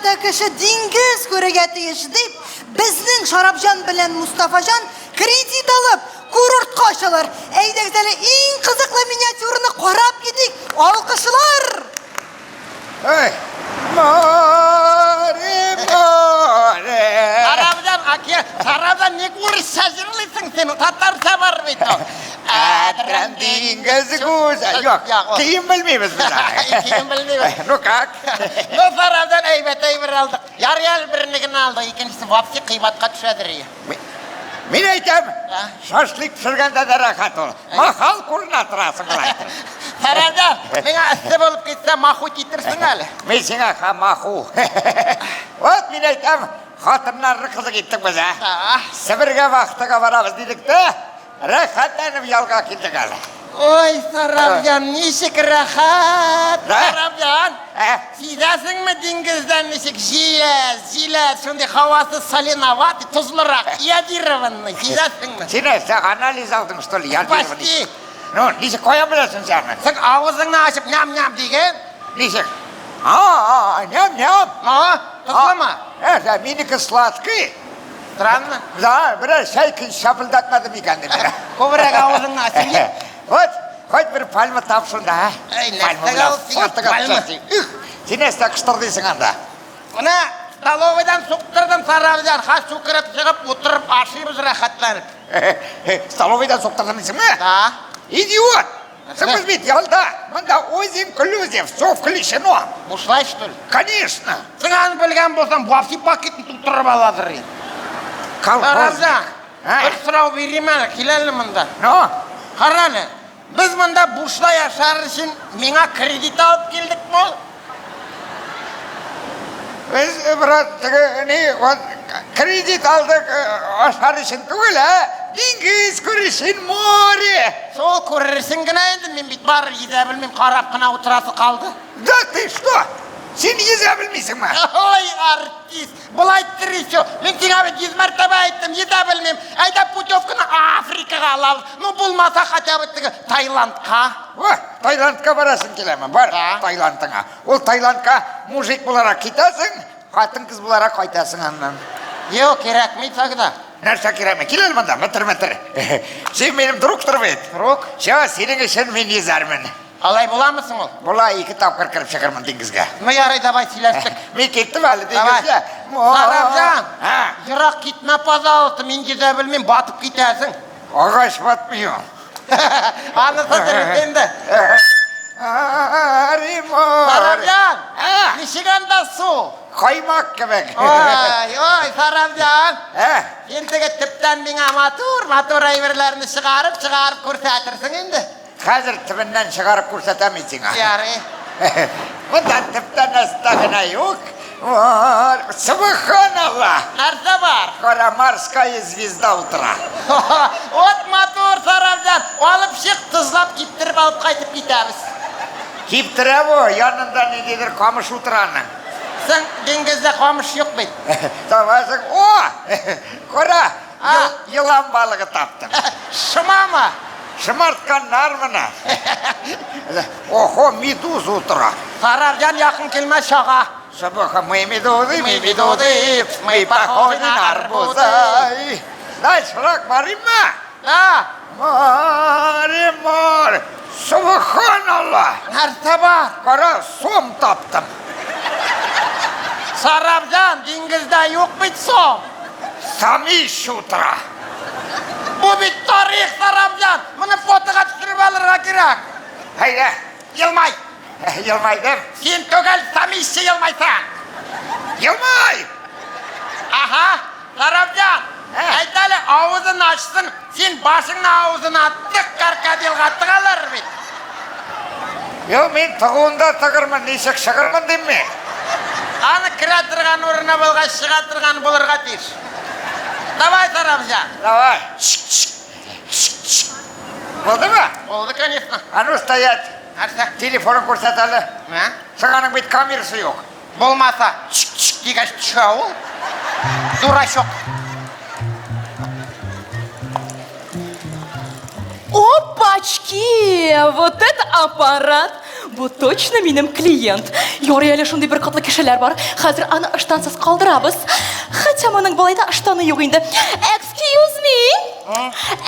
заманда кеше диңгез күрегә тиеш дип, безнең Шарапҗан белән Мустафаҗан кредит алып, курортка очалар. Әйдәгез әле иң кызыклы миниатюраны карап китик. Алкышлар! Ой, море, море. Sarabjan, aka, Sarabjan ne kursa jırlısın sen? Tatarsa var bit o. Adran dingiz güzel. Yok, kıyım bilmiyoruz biz. Kıyım bilmiyoruz. Ну как? No Sarabjan eyber aldık. Yarı birini aldık. İkincisi vapsi kıymatga düşedir ya. Мен айтам, шашлык пішіргенде де рахат ол. Махал құрына тұрасың қалайтыр. Sarabjan, mena ісі болып кетсе маху титерсің әлі. Мен сеңа ха маху. Вот мен айтам, қатырнары қызы кеттік біз, Сібірге вақтыға барамыз дедік те, рахаттанып ялға келдік әлі. Oy Sarabjan, nişik rahat. Da? Sarabjan, sizasın mı dingizden nişik jile, şimdi havası salinavat, tuzlurak, ядированный, sizasın mı? Сен анализ алдың, что ли? Почти. Ну, нешік қоя білесің сені? Sen ağzını açıp nyam degen. Нешік? Ням. Tuzlu mu? Менікі сладкий. Странно. Да, біраз шай шапылдатмады мекенді мені. Kovurak ağzını açın gel. Вот, хоть бір пальма тапшын да. Ey, нәрсе қалсың, пальма. Сен әсті қыштыр дейсің анда. Buna столовыйдан соқтырдым Sarabjan, ха сукырып шығып, отырып, ашибыз рахаттанып. Столовыйдан соқтырдым дейсің ме? Да. Идиот! Сымыз бет, ялда. Мында озим клюзия, все включено. Бушлай, что ли? Конечно. Сыңаны білген болсам, вапси пакетін тұттырып аладыр. Sarabjan, bir сұрау берейін әлі, келелі мұнда. Ну? Қараны, біз мұнда Бушлай ашар үшін меңа кредит алып келдік мол. Біз, брат, кредит алдық ашар үшін түгіл, Диңгіз көрішін море. Сол көрерсің гіне енді, мен бит бар езі білмейм, қарап қына отырасы қалды. Да ты что? Сен езі білмейсің ма? Ой, артист, бұл айттыр еще. Мен сен абет 100 мәртебе айттым, езі білмейм. Айда путевканы Африкаға алал. Ну, болмаса хотя бы Таиландқа. Таиландқа барасың келемін, бар Таиландыңа. Ол Таиландқа мужик болара кетасың, қатын қыз болара қайтасың аннан. Yok, керекмей тогда. Нәрсе кереме, келел мұнда, мүтір. Сен менің друг тұрып ед. Друг? Сенің үшін мен езәрмін. Алай боламысың ол? Бола 2 тапқыр кіріп шығырмын деңгізге. Ну, ярай, давай сөйлестік. Мен кеттім әлі деңгізге. Sarabjan, жырақ кетме, пожалуйста, мен езі білмейм, батып кетесің. Ағаш батмайым. Анысы дұрыс енді. Sarabjan, нешіганда су? Қаймақ кебек. Ой, Sarabjan. Ендігі тіптен меңа мотор айверлеріні шығарып көрсәтірсің енді. Қазір түбінден шығарып көрсетемейсің. Яры. Бұндан тіптен әстағына yok. Субханаллах. Нәрсе бар? Қара морская звезда утра. От мотор, Sarabjan. Алып шық, тұзлап, кептіріп алып қайтып кетеміз. Кептіріп о, янында не дедір қамыш утраның. Сен деңгізде қамыш жоқ бет. Табасың, қора, йылан балығы таптым. Шыма ма? Шымартқан нармына. Охо, медуз утра. Sarabjan, яқын келме шаға. Собака, мы медузы, мы похожи на арбузы. Дальше, рак, барим ма? Да. Море. Субханаллах. Нәрсе бар? Қара, сом таптым. Sarabjan, деңгізде жоқ бет сом. Самиш утра. Бұл бет тарих, Sarabjan. Мұны фотоға түсіріп алырға керек. Hayda. Yılmay. Yılmaydım. Sen tögel samişçi yılmaysan. Yılmay. Aha, Sarabjan. Aytalı ağzını açsın. Sen başını ağzına attık, karkadilға tıqalır bit. Yo, men tığuında tığırmın, neyсек шығырмын дейм ме? Аны кіре тұрған орына болға, шыға тұрған болырға тиіш. Давай, Sarabjan. Давай. Болды ма? Болды, конечно. А ну стоять. Нәрсе? Телефонын көрсетәлі. Сығаның бет камерасы жоқ. Болмаса, дегаш түшауыл. Дурашок. Опачки! Вот это аппарат! Бу точно минем клиент. Юрий әле шундый бер кытлы кешеләр бар. Хәзер аны ыштансыз калдырабыз. Хотя моның балайда ыштаны юк инде. Excuse me.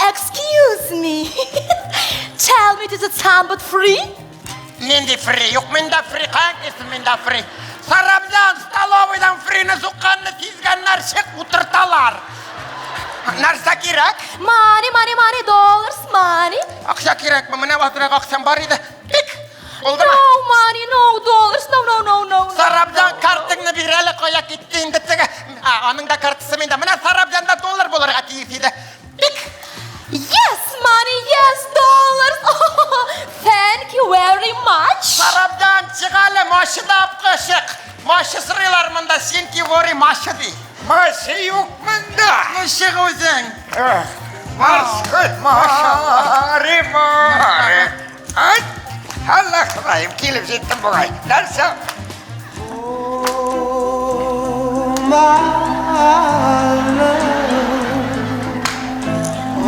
Excuse me. Tell me, is it time but free? Менде фри, yok менде фри, қаңкесі менде фри. Сарабжан, столовыйдан фрини зұққанны тизген нәрсек ұтырталар. Нәрсе керек? Money, dollars, money. Ақша керек ме? Міне батырақ ақшам бар еді. Пик! Oldu No mu? money, no dollars, no. Сарабжан картыңны бирәлі қоя кетті енді тігі. Аның да картысы менде. Міне Сарабжанда доллар боларға тиісейді. Пик! Yes, money, yes, dollars. Thank you very much. Сарабжан çıqalı maşı da apqışıq. Maşı sırılar mında sen ki vori maşı di. Maşı yok mında. Nuşıq özün. Maşı, mari. Ay, Allah kılayım, kelip jettim buğay. Derse.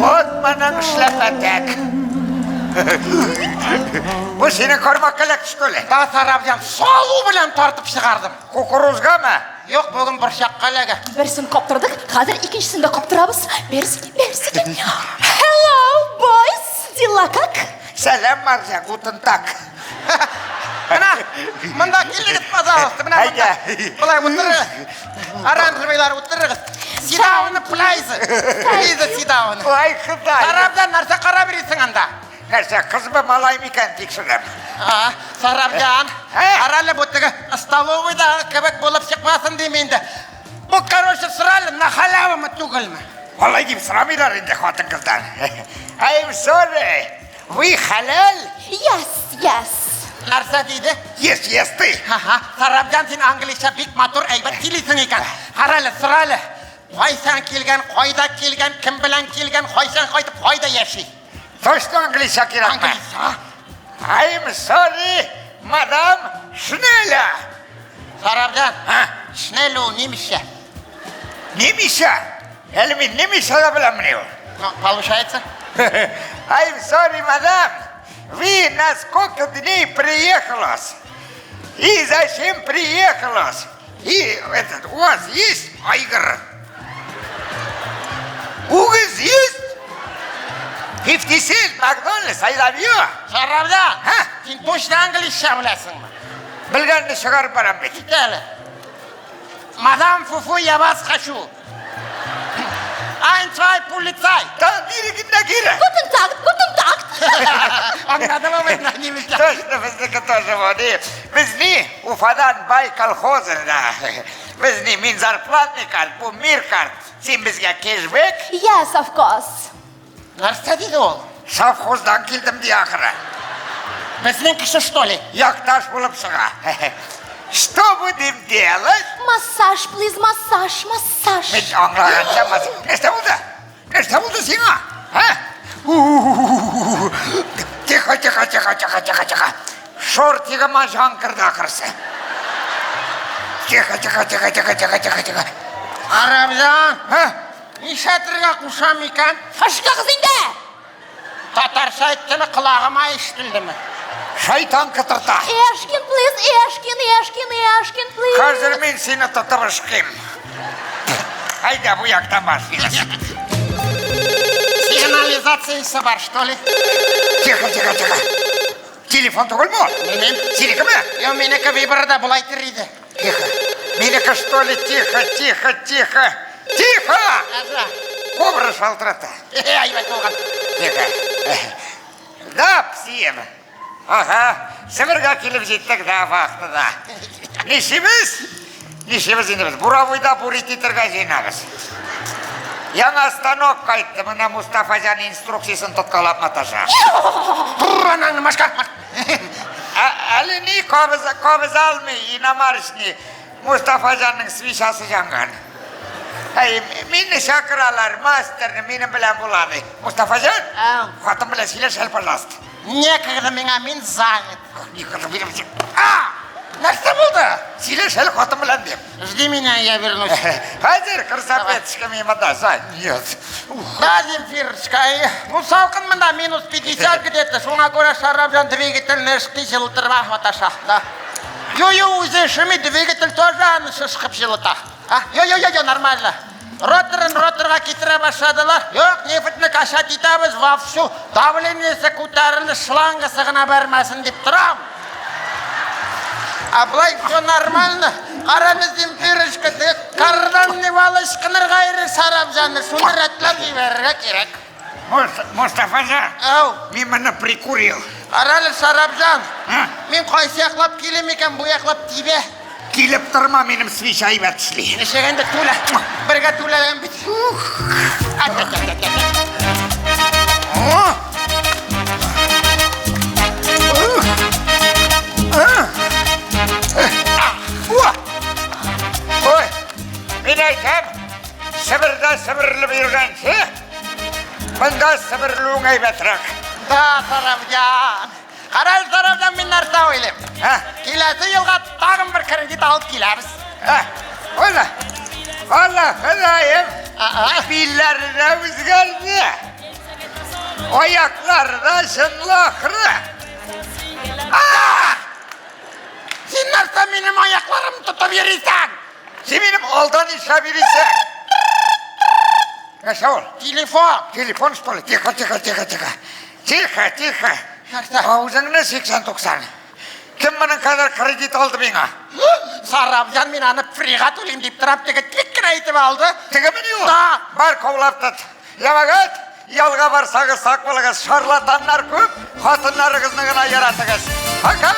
Вот манан шлепетек. Bu seni korumak kelek şöyle. Da Sarabjan solu bilen tartıp çıkardım. Kukuruzga mı? Yok bugün bir şakkalega. Birisini kaptırdık. Hadi ikincisini de kaptırabız. Berisi. Hello boys. Dilakak. Selam Marja, guten Tag. Mana, mında kelli git pazarlıktı. Mana Haydi. Bulay otururuz. Aranjırmaylar otururuz. Sidavını playzi. Playzi sidavını. Vay kızay. Sarabjan narsa kara birisin anda. Neyse kız mı malay mı kendik şuraya? Sarabjan. He? Aralı bu tıgı stalovoyda köpek bulup çıkmasın demeyinde. Bu karoşı sıralı nahalava mı tugul mu? Vallahi gibi sıramıyorlar indi hatun kızdan. I'm sorry. We halal? Yes. Narsa dedi? Yes, dey. Sarabjan sen Anglişe big matur eybet dilisin iken. Aralı sıralı. Koysan kelgen, koyda kelgen, kim bilen kelgen, koysan koydup koyda yaşay. Точно английский кирак. I'm sorry, madam Schnella. Sarabjan. Schnellu neymiş ya? Немиша. Elmi Немиша da bilemmiyor. Получается? I'm sorry, madam. Вы на сколько дней приехалось? И зачем приехалось? И этот, у вас есть айгр? У вас есть? 50 cent McDonald's, I love you. Sarabjan. Sen точно Anglişe bilesin mi? Bilganni çıkarıp baram bek. Gel. Madame Fufu yabaz kaşu. Ein, zwei, Polizei. Там директно кира. Guten Tag. Anladın mı ben neymiş ya? Точно, bizdeki тоже вот. И Bizni Ufadan Bay Kolxozunda. Bizni min zarplatni kart, bu mir kart. Sen bizge cashback. Yes, of course. Narsa dedi ol? Совхоздан келдім де ақыры. Bizning kishi что ли? Яқташ болып шыға. Что будем делать? Massage, please, massage. Мен аңырағанша мазы. Нешті болды? Нешті болды сеңа? Тихо. Шортигіма жан кірді ақырысы. Тихо. Arabjan. Nişatırga kuşam iken. Aşka kız indi. Tatarша etkeni kulağıma işitildi mi? Шайтан кытырта. Эшкин, please, Эшкин, please. Қазір мен сені тұтып шыққым. Айда bu яқтан başlayalım. Сигнализациясы бар, что ли? Тихо. Телефон түгіл ме ол? Білмейм. Сенікі ме? Yo, meniki виборда бұлай тірейді. Тихо. Менікі что ли? Тихо. Аза. Кобра шалтырата. Айбат болған. Тихо. Да, всем. Ага. Сібірге келіп жеттік да вақтыда. Нешеміз енді біз. Буравойда бурититерға жинамыз. Яңа станок қайтты. Мына Мустафажан инструкциясын тұтқалап маташа. Анаңны машқа. Әлі не қобыз алмай, инамарышны Мустафажанның свишасы жанған. Мені шақыралар, мастерні мені білен болады. Мустафажан? Хатын білен сөйлер шәл, пожалуйста. Некогда меня, мен занят. Никогда білемсің. Нәрсе болды? Сөйлешелік отым білен деп. Жди меня, я вернусь. Қазір красавецка мимада, нет. Да, Земфирочка, ну салқын мында минус 50 где-то, шуна көре Шарапжан двигательный шықты жылытыр Ахматаша, да. Ё-ё, үзешіме двигатель тоже аны шышқып жылыта. Ё-ё-ё, нормально. Роторға кетіре башадылар. Yok, нефтіні кашат етабыз, вовсю. Давлениесі көтерілі шлангысы ғына бәрмәсін деп тұрам. А былай все нормально. Қараңыз, Земфирочка, қардан не балышқыныр ғайры Шарапжанды. Шуны рәтләп жіберге керек. Мұстафажан, Ау, мен мұны прикурил. қаралы Шарапжан. Мен қойсы яқлап келем екен, бұл яқлап тибе. Келіп тұрма менім свиш айбәтшілі. Нешегенде тула, бірге туладан біт. Ой, мен айтам, Сібірді сібірлі бүйіргенше, мұнда сібірлуің айбәтірақ. Да, Шарапжан. Қаралы Шарапжан, мен нарта ойлем. Келесі жылға тағын бір кредит алып келеміз. Ола, Құдайым, биллері де өзгерді. Oyakları da şınlakırı. Sen narsa benim ayaklarımı tutabilirsen. Sen benim oldan işe bilirsen. Ne ol? Telefon. Telefon что ли? Тихо. Тихо. Narsa? Ağzını 80-90. Kim bunun kadar kredit aldı bana? Sarabcan ben anı frigat olayım deyip durup tek kreditim aldı. Tege mi diyor? Da. Var kovlap tut. Yamagat. Yalga barsağız, sakmalığız, şarlatanlar köp, hatınlarınızın gına yaratığız. Haka!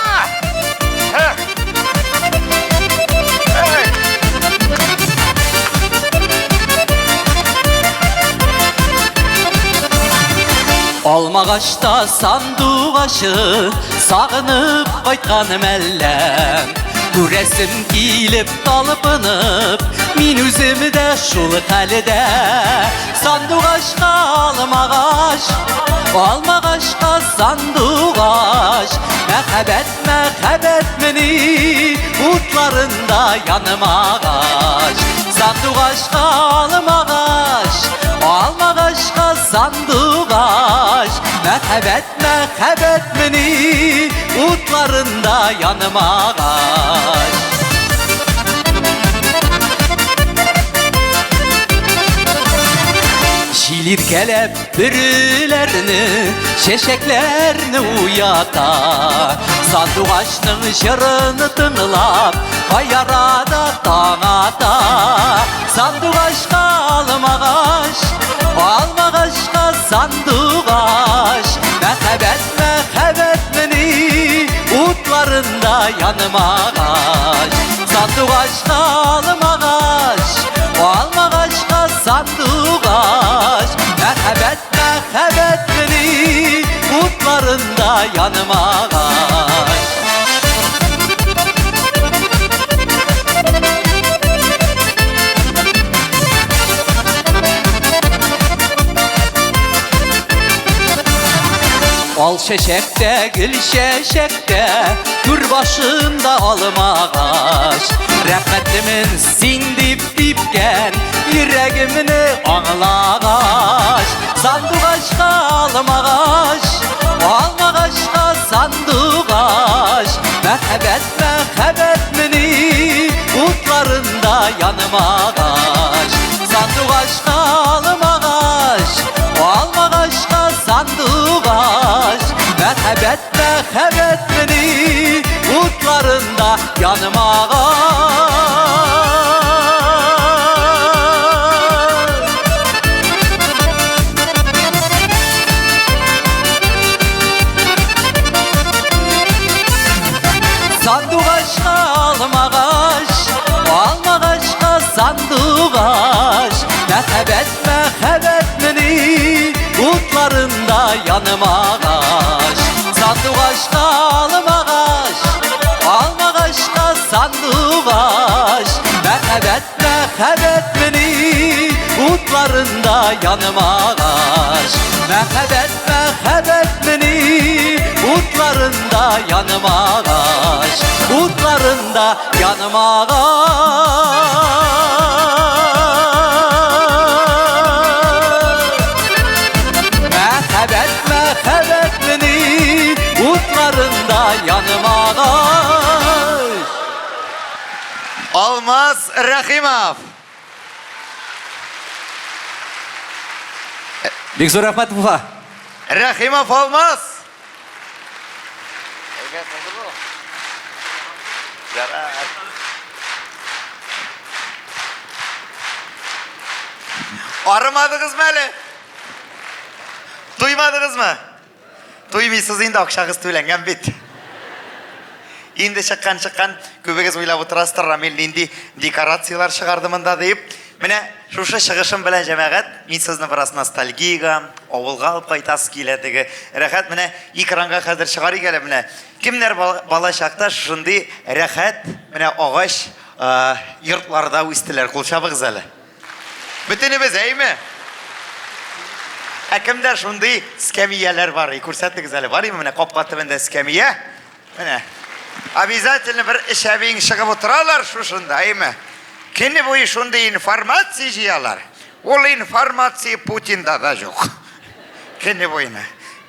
Almağaçta sandık aşı, sağınıp qaytqanım əlləm. Güresim kilip talpınıp, min üzümdə şul xəlidə. Sandık aşqa almağaçqa sandık aş. Məhəbbət məni, utlarında yanım ağaç. Sandık aşqa almağaçqa sandık aş. Məhəbbət məni, utlarında yanım ağaç. Şilirkelep bürülerini, şeşeklerini uyata. Sandık aşının şırını tınlap, kayarada tanata. Sandık aşka almağaçka sandık aş. Məhəbbət məni, utlarında yanım ağaç. Sandık aşka almağaçka sandık aş. Məhəbbət məni, utlarında yanım ağaç. Al şeşekte, gül şeşekte, gür başında alım ağaç. Rəhmətlimin sindip dipken, yüreğimini ağlaç. Sandık aşka almağaçka sandık aş. Məhəbbət məni, utlarında yanım ağaç. Sandık aşka almağaçka sandık aş. Məhəbbət məni, utlarında yanım ağaç. Sandık aşka almağaçka sandık aş. Məhəbbət məni, utlarında yanım ağaç. Sandık aşka almağaçka sandık aş. Məhəbbət məni, utlarında yanım ağaç. Məhəbbət məni, utlarında yanım ağaç. Utlarında Utlarında yanım Mehebet meni Utlarında yanım Almaz Rahimov. Bek zo'r rahmat bufa. Rahimov Almaz. Aramadınız mı hele? Duymadınız mı? Duymuyorsunuz indi akşağız tüylengen bit. İndi çıkan köbegez oylap oturasızlar Ramil indi dekorasiyalar çıgardımında deyip mine şuşa çıgışım bilen cemaat men sizni biraz nostalgiyaga avulga alıp qaytası keladi. Рахат mine ekranга hazır çıgarı gele mine kimler bala şakta şunday рахат mine ağaç yurtlarda üstüler kulçabıgız hele. Bütünübüz eymi? Kimler şunday skemiyeler var, ko'rsatdingiz hele. Var mı mine qopqatı bende skemiye? Mine Обязательно bir işevin çıkıp oturarlar şu şundayım. Kendi bu şunda informatsiya jiyalar. O informatsiya Putin'da da yok. Kendi boyuna.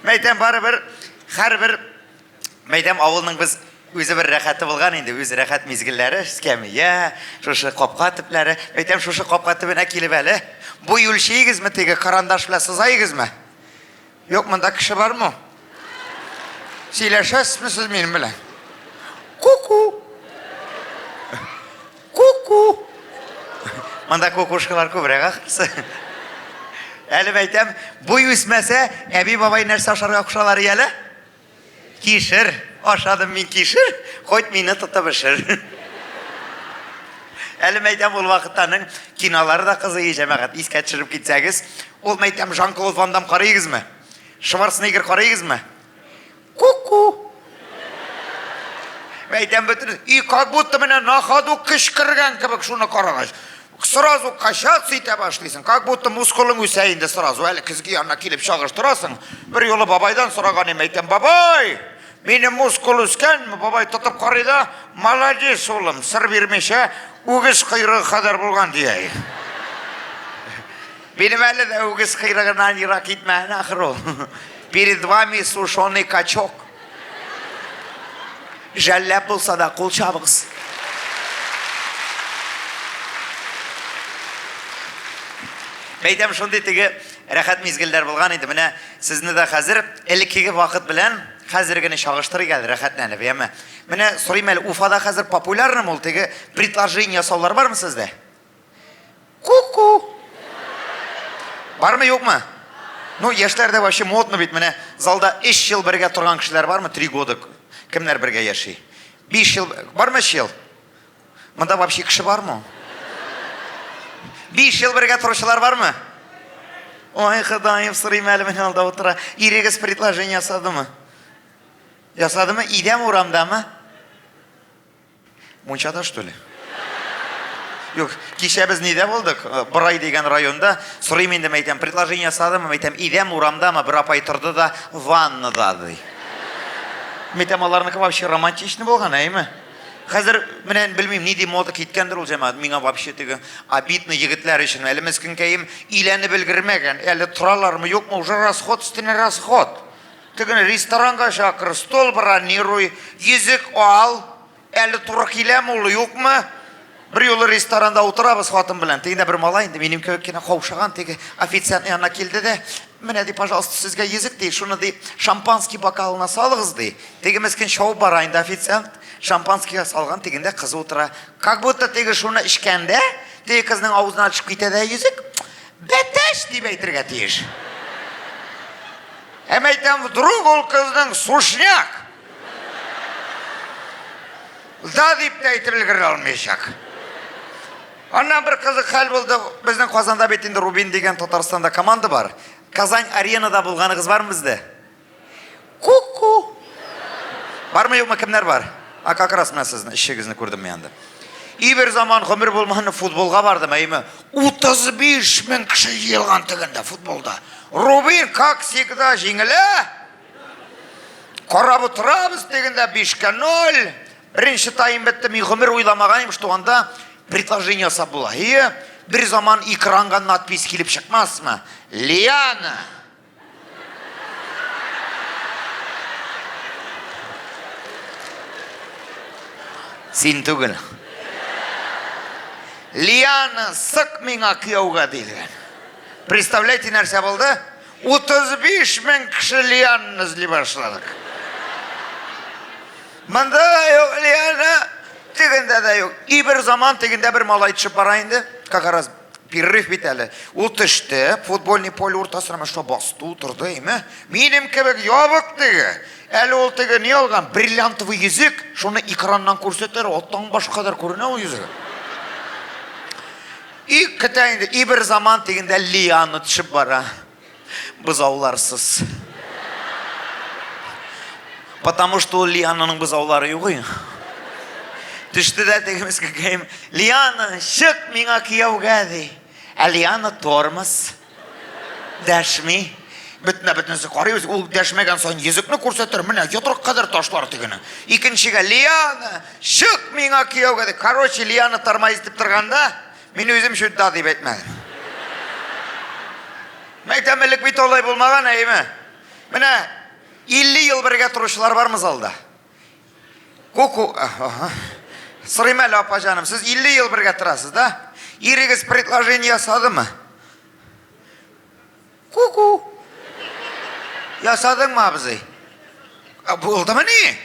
Meytem baribir, her bir meytem avulning biz o'zi bir rahati bo'lgan endi, o'zi rahat mezgillari, skamiya, şu qopqa tiplari, meytem şu qopqa tibine kelib hali. Bu yulshingizmi tegi qarandosh bilan sizaygizmi? Yo'q, bunda kishi bormi? Siylashasizmi men bilan? Kuku. Kuku. Manda kukuşkalar ko'proq axirsi. Hali aytam, bu o'smasa, abi babay narsa osharga o'xshalar yali. Kishir, oshadim men kishir, qo'yt meni tutabishir. Hali aytam ul vaqtlarning kinolari da qiziq jamaat esga tushirib ketsangiz, ul aytam Jean-Claude Van Damme qaraysizmi? Schwarzenegger qaraysizmi? Kuku. Aytam bütün, как будто меня на ходу кышкырган кебек шуны карагыз. Сразу качать сөйте башлыйсың, как будто мускулың үсәйинде сразу. Әле кызга янына килеп чагыштырасың. Бер юлы бабайдан сораган эм, әйтәм, бабай, минем мускул үскәнме? Бабай тотып карый да, молодец улым, сыр бирмешә, үгез кыйрыгы кадәр булган дия. Минем әле дә үгез кыйрыгыннан ерак китмәгән ахыр ул. Перед вами сушеный качок. Жәлләп болса да қол чабығыз. Бәйтем шондай тегі рахат мезгілдер болған еді. Міне сізні де қазір әліккегі вақыт білән қазіргіні шағыштыры келді рахатнәні бейемі. Міне сұрайым әлі Уфада қазір популярным ол тегі предложение саулар бар ма сізде? Ку-ку. Бар ма, yok mu? Ну, яшьләрдә вообще модно бит. Міне залда 3 жыл бірге тұрған кішілер бар ма? 3 годы. Kimler birge yaşay? 5 yıl, var mı 5 yıl? Mında вообще kişi var mı? 5 yıl birge turuşular var mı? Oy Xudayım, sırayım elimin alda otura. İregiz предложение yasadı mı? Yasadı mı? İde mi uğramda mı? Munçada что ли? Yok, kişi biz neyde bulduk? Buray degen rayonda. Sırayım indim eytem, предложение yasadı mı? Eytem, İde mi uğramda mı? Bir apay turdu da vannadadı. Метамаларныкы вообще романтичный болған, әйме? Қазір, менен білмейм, не дейм, оды кеткендір ол жамаат. Меңа вообще тегі обидный егітлер үшін. Әлі мізкін кәйім ийләні білгірмеген. Әлі тұралар мы, yok mu? Уже расход, үстіне расход. Тегін ресторанға шақыр, стол бронируй, езік ал. Әлі тұры келем олы, yok mu? Bir yolu restoranda oturabız xatım bilen. Teginde bir malay indi. Benim kökkene qovşagan tegi официант yanına keldi de, mene dey, пожалуйста, sizge yezik dey, şunu dey, şampanski bakalına salığız dey. Tegi meskin şov barayında официант şampanskiga salgan teginde kızı otura. Как будто tegi şunu işkende, tegi kızның ağzından çıkıp ketedi yezik. Beteş deyip eytirge teyiş. Hem eytem vdruг ol kızның suşnyak. Da deyip de eytirilgir almayacak. Ondan bir kızık hal buldu. Bizden Kazan'da betinde Rubin degen Tatarstan'da komanda var. Kazan Arena'da bulganınız var mı bizde? Kuku. Var mı yok mu, kimler var? Как раз ben sizin işinizni gördüm yanında. İyi bir zaman ömür bulmanı futbolga vardım eymi. 35 bin kişi yığılgan tiginde futbolda. Rubin как всегда жеңілі. Qarab oturabız deginde 5-0. Бірінші тайым бітті, мен ғұмыр ойламағайым, что анда предложение жасап бола. Bir zaman ekranға надпись келіп шықмас ма? Лиана. Сен түгіл. Лиана сық меңа күйеуға делген. Представляете, нәрсе болды? 35 мың кіші Лиананы іздей башладық. Мында yok Лиана дегенде де yok. И бір заман дегенде бір малай түсіп барайынды. Как раз перерыв бит әлі. Ол түсті, футбольный поле ортасына что басты отырды, еме? Менің кебек ябық деге. Әлі ол теге не алған? Бриллиантовый язык. Шоны экраннан көрсетер, оттан башқадар көріне ол язык. И кітайынды, и бір заман дегенде Лиана түсіп бара. Бұзауларсыз. Потому что Лиананың бұзаулары yok. Düştü de degimiz kakayım. Liana şık mina kıyavga de. Liana tormaz. Dəşmi. Bütünüzü qarıyoruz. O dəşmegen son yüzükünü kursetir. Mine yatırık kadar taşlar tıgını. İkinciga Liana şık mina kıyavga de. Короче, Liana tarmayız deyip тұрғанда, мен өзім şüdda deyip etmedim. Mektemelik bir olay bulmağın eymi. Mine 50 yıl birge turuşlar var mı zalda? Kuku. Сырымәлі апа жаным, сіз 50 yıl бірге тұрасыз, да? Ерегіз предложение ясады ма? Ку-ку. Ясадың ма бізі? Болды ма не?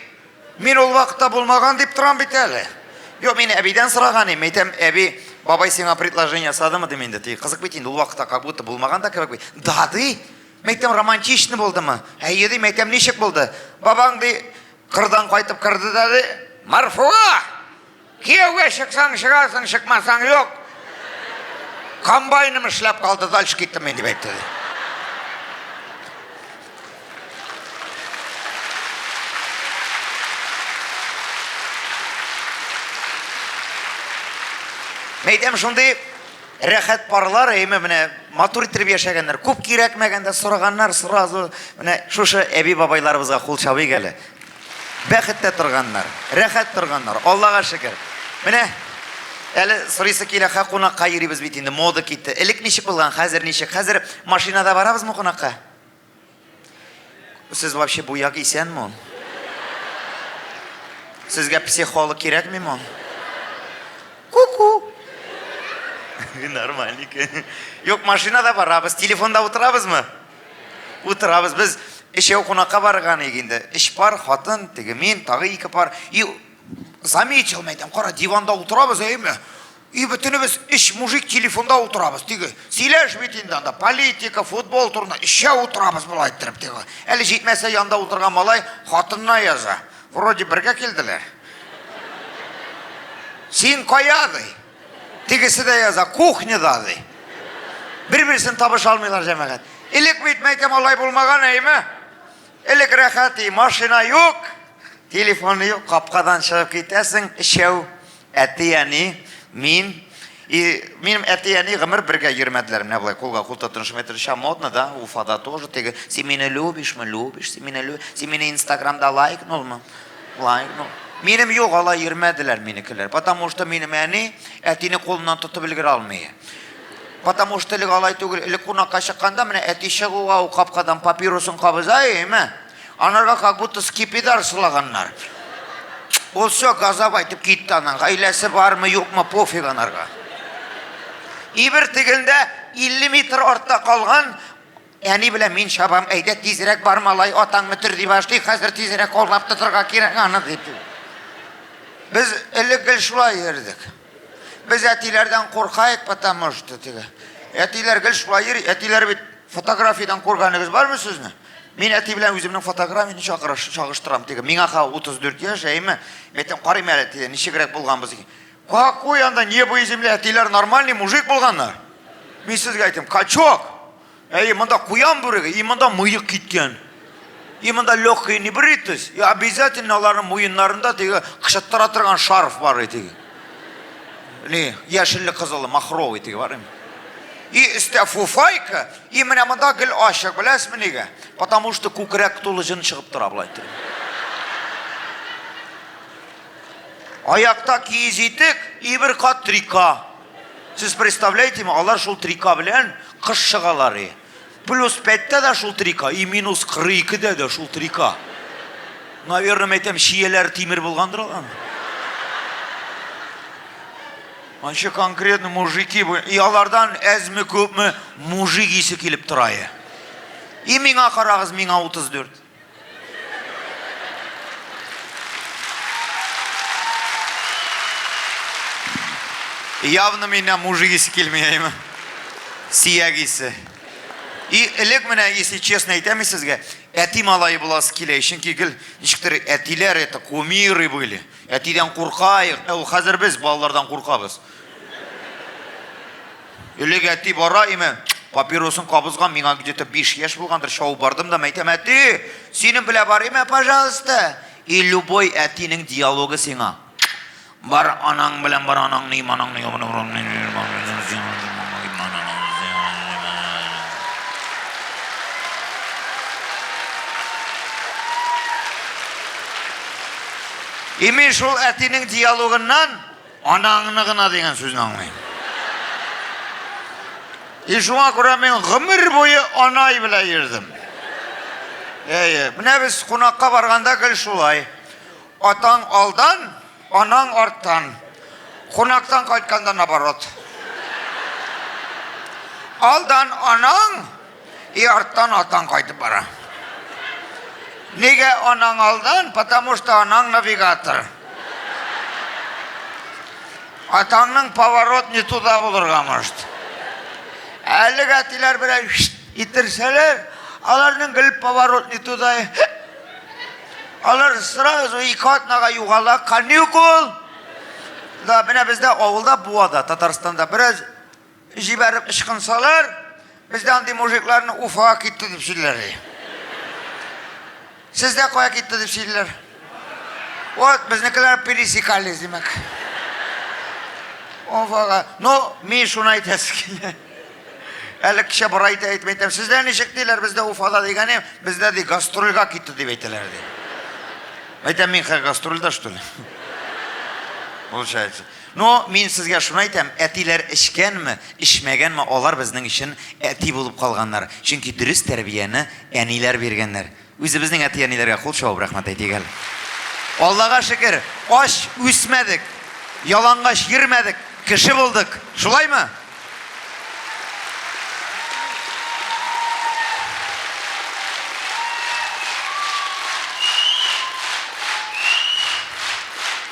Мен ол вақытта болмаған деп тұрам бит әлі. Жоқ, мен әбейден сұраған ем. Айтам, әбей, бабай сеңа предложение ясады ма деменді. Қызық бит енді, ол вақытта как будто болмаған да кебек бит. Дады? Мәйтем романтичны болды ма? Әйеді, мәйтем нешік болды? Бабаңды қырдан қайтып кірді дады. Марфуға! Күйеуге шықсаң шығасың, шықмасаң жоқ. Комбайным ішлеп қалды, дальше кеттім мен деп айтты. Мәйтем шындай рәхәт парлар, әйме міне матур иттеріп яшәгәннәр. Көп кирәкмәгәндә сұрағаннар, сразу міне шушы әби бабайларыбызға қол чабый келі. Бәхетте тұрғаннар, рәхәт тұрғаннар, Аллаға шүкір. Міне, әлі сұрысы келеқа қонаққа еребіз бит енді, мода кетті. Әлік нешік болған, қазір нешік? Қазір машинада барабыз мұ қонаққа? Сіз вообще бұяқ исен мұн? Сізге психолог керек ме мұн? Ку-ку. Нормальник. Yok, машинада барабыз, телефонда отырабыз мұ? Отырабыз, біз Ишеу қонаққа барған егенде. Іш бар, қатын, теге мен, тағы екі пар. Заметил мәйтем, қара диванда отырабыз, әйме. Бүтіні біз іш мужик телефонда отырабыз. Теге, сейләш бетінде анда, политика, футбол тұрында, іше отырабыз бұл айттырып. Теге, әлі жетмәсе янда отырған малай, қатынна яза. Вроде бірге келділер. Сен қояды. Тегесі де яза, кухнедады. Бір-бірсін табыш алмайлар жәмәғат. Елік бетмәйтем олай болмаған, әйме. Элек рәхәти, машина yok, телефоны yok, қапқадан шығып кетесің, ішеу, әті яни, менің әті яни ғымыр бірге ермәділер, міне бұлай қолға қолта тұрышым әтір ша модно, да, Уфада тоже, теге, сен мені любишь, сен мені инстаграмда лайкнул ма? Лайкнул. Менің yok, алай ермәділер менікілер, потому что менің әні әтіні қолынан тұтып білгір алмайы. Потому что лиг алай түгел, лиг қонаққа шыққанда, міне әти шығуға о қапқадан папирусын қабызай, еме? Анарға как будто скипидар сылағаннар. Ол все газап айтып кетті ананға, айләсі бар ма, yok ма, пофиг анарға. Ибір тегінде 50 метр артта қалған, әні біле мен шабам, әйді тезірек бармалай, атаң мүтір деп ашты, қазір тезірек қолап тұтырға керек аны дейді. Біз ілік гіл шулай ердік. Біз әтилерден қорқайық, потому что теге. Әтилер гіл шулай ер, әтилер бет фотографиядан қорғаныңыз бар ма сөзіне? Мен әти білен өзімнің фотографияны шағыштырам теге. Мен ақа 34 яш, әйме, мәтем қарым әлі теге, неше керек болған біз екен. Какой анда не бой земле, әтилер нормальный мужик болғандар. Мен сізге айтым, качок. Мында қуян бүрігі, мында мүйік кеткен. Мында легкий не бритіз. Обязательно олардың мойынларында теге қышаттыра тұрған шарф бар теге. Не, яшілі қызылы, махровый теге бар. И істе фуфайка, и міне мында гіл ашық, біләс мінеге? Потому что көкірек толы жын шығып тұра бұлайды. Аяқта киіз етік, бір қат трика. Сіз представляете ме, алар шул трика білән қыш шығалары. Плюс 5-те да шул трика, и минус 42-де да шул трика. Наверное, мәйтем, шиелер тимір болғандыр алған. Анша конкретно мужики, и алардан әзмі көпмі мужик есі келіп тұрайы. И миңа қарағыз, миңа 34. Явно меня мужик есі келмеймі. Сияк есі. И элек менә, если честно әйтәм сезгә, әти малайы буласы килә, чөнки гел ничектер әтиләр это кумиры были. Әтидән куркайык, ул хәзер без балалардан куркабыз. Элек әти бара име, папиросын кабызган, миңа где-то 5 яшь булгандыр, шау бардым да әйтәм, әти, синең белә бар име, пожалуйста. И любой әтинең диалогы сиңа. Бар анаң белән бар анаң ни манаң ни Имен шул әтинең диалогыннан анаңны гына дигән сүзне аңлыйм. И шуңа күрә мин гомер буе анай белән йөрдем. Менә без кунакка барганда гел шулай. Атаң алдан, анаң арттан. Кунактан кайтканда наоборот. Алдан анаң, и арттан атаң кайтып бара. Неге анаң алдан? Потому что анаң навигатор. Атаңның поворот не туда булырга может. Әлег әтиләр белән итерсәләр, аларның гел поворот не туда. Алар сразу икатнага югала, каникул. Да, менә бездә авылда Буада, Татарстанда бераз җибәреп ышкынсалар, бездә андый мужикларны Уфага китте дип сөйләр. Сездә кая китте дип сөйләр? Вот, безнекеләр пересекались, димәк. Уфага. Ну, мин шуны әйтәсе килә. Әле кеше бара әйтмәйтәм. Сездә ничек диләр? Бездә Уфада дигәне, бездә ди гастрольга китте дип әйтәләр ди. Әйтәм, мин гастрольда что ли? Получается. Но мин сезгә шуны әйтәм, әтиләр эчкәнме, ичмәгәнме, алар безнең өчен әти булып калганнар. Чөнки дөрес тәрбияне әниләр биргәннәр. Үзебезнең әти-әниләргә кул шау рәхмәт әйтик әле. Аллага шөкер, аш үсмәдек, ялангач йөрмәдек, кеше булдык. Шулаймы?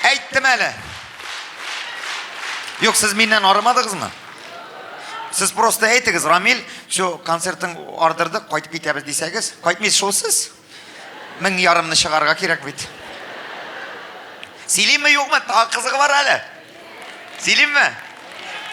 Әйттем әле. Юк, сез миннән арымадыгызмы? Сіз просто әйтегіз, Рамил, şu концертын ардырдық, қайтып кетеміз десеңіз, қайтмайсыз шолсыз? 1000 ярымны шығарға керек бит. Сөйлейм ме, жоқ ма? Тағы қызығы бар әлі. Сөйлейм ме?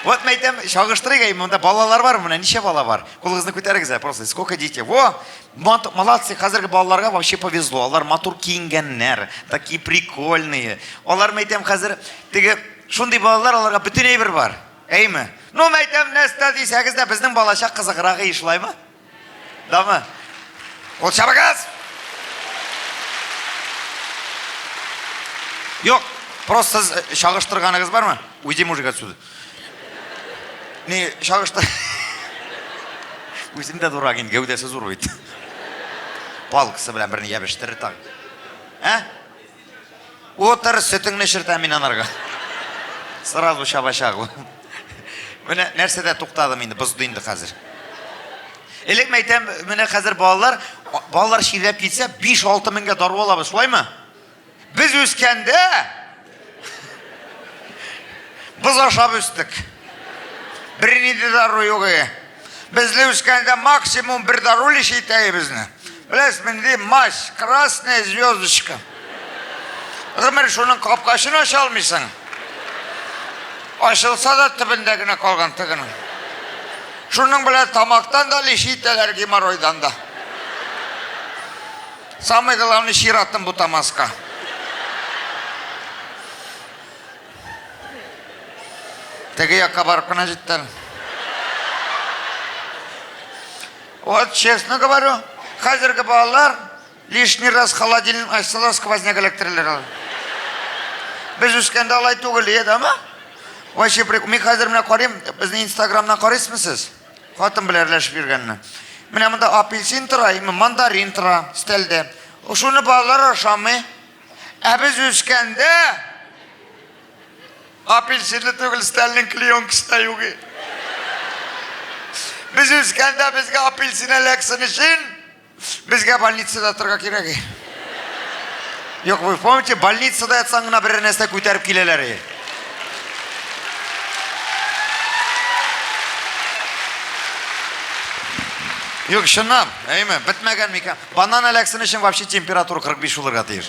Вот мен айтам, шағыштырайық, мұнда балалар бар, мұнда неше бала бар? Қолыңызды көтеріңіз, просто сколько детей? Во, молодцы, қазіргі балаларға вообще повезло. Олар матур киінгеннер, такие прикольные. Олар мен айтам, қазір теге шундай балалар, оларға бүтін әйбір бар. Әйме? Ну, мен айтам, нәсті дейсәгізді біздің балаша қызығырағы ешілай ма? Да ма? Ол шабағыз! Yok, просто şağıştırganınız var mı? Uydu mujik отсюда. Ne şağıştır? Uysun da duragin, gövdesi zor uydu. Palkısı bilen birini yebiştirir tak. He? Otur sütünü şırtan minanarga. Sırası şabaşağı. Mene nersede toxtadım indi, bızdı indi hazır. Elek meytem, mene hazır bağlar şirlep gitse 5-6 minge darbu olabız, solay mı? Biz üskende biz aşağı üstük. Birini de darı yok. Bizle üskende maksimum bir darı işiteyi bizne. Bilesmin de maç, krasne звездочка. Ömer şunun kapkaşını açalmışsın. Açılsa da tübündekine kalgan tıgının. Şunun bile tamaktan da işiteler gimaroydan da. Самый главный şiir attım bu tamaska. Теги якка баркана життен. Вот, честно говорю, қазіргі балалар лишний раз холодильник açsalar сквозняк электрлер алады. Biz üskende alay түгел еді, ama? Вообще прикол. Мен қазір мына қарайым, біздің Инстаграмнан қарайсыз сіз? Қатын білерләшіп жүргенні. Мына мұнда апельсин тұра, мандарин тұра, стелде. Шуны балалар ашамы. Біз үскенде апельсинді түгіл стелдің клеенкісі юғы. Biz üskende bizge apelsin eleksin için bizge больницада тұрға керек. Yok, вы помните, больницада ятсаңына бір нәрсе көтеріп келелер. Yok, шынам, әйме, бітмеген мекен. Банан әлексін үшін вообще температура 45 оларға дейір.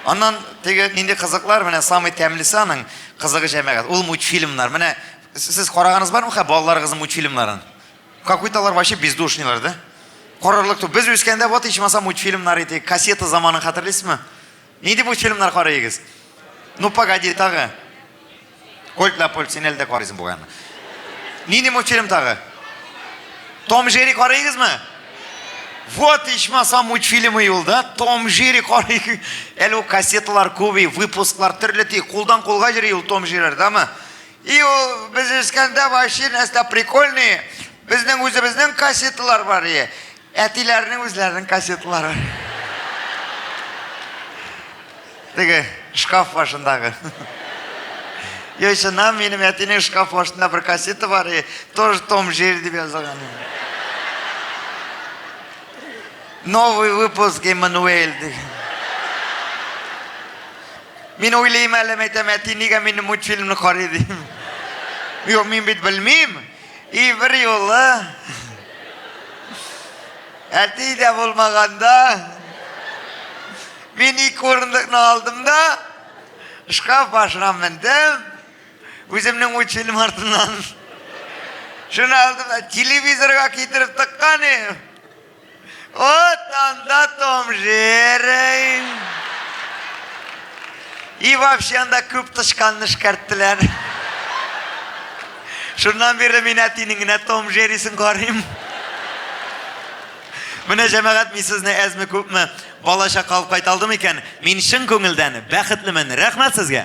Аннан теге ненде қызықлар, міне самый тәмлісі аның қызығы жәмәғат. Ол мультфильмлар. Міне, сіз қарағаныз бар ма, балаларыңыздың мультфильмларын? Какой-талар вообще бездушнилар, да? Қарарлық. Біз өскенде вот ешмаса мультфильмлар ете, кассета заманын қатырлайсыз ма? Ненде мультфильмлар қарайығыз? Ну, погоди, тағы. Кольтла сен әлде қарайсың бұғаны. Ненде мультфильм тағы? Том Жери қарайығыз ма? Вот ешмаса мультфильмы ел, да? Том Жери қарайығы. Әлі о кассеталар көбей, выпусклар түрлі қолдан қолға жері ел Том Жерер, да ма? И біз өскенде вообще нәрсе прикольный. Біздің өзіміздің кассеталар бар, әтилерінің өзлерінің кассеталар бар. Теге шкаф башындағы. Шынам, менің әтінің шкаф башында бір кассета бар, тоже Том Жери деп жазылған. Новый выпуск Эммануэль. Мен ойлайым әлім әйтем, әтінеге менің мультфильмні қарайды. Жоқ, мен бет білмейм. И бір жолы әти де болмағанда мен 2 орындықны алдым да шкаф башына міндім, өзімнің мультфильм артынан шыны алдым да телевизорға кетіріп тыққаны. Вот анда Том Жери. И вообще анда көп тышқанны шкарттылар. Шуннан бері мен әтініңіне Том Жерисін қарайым. Міне жәмәғат, мен сізіне әзімі көпмі балаша қалып қайталдым екен. Мен шын көңілден бәқітлімін. Рахмат сізге.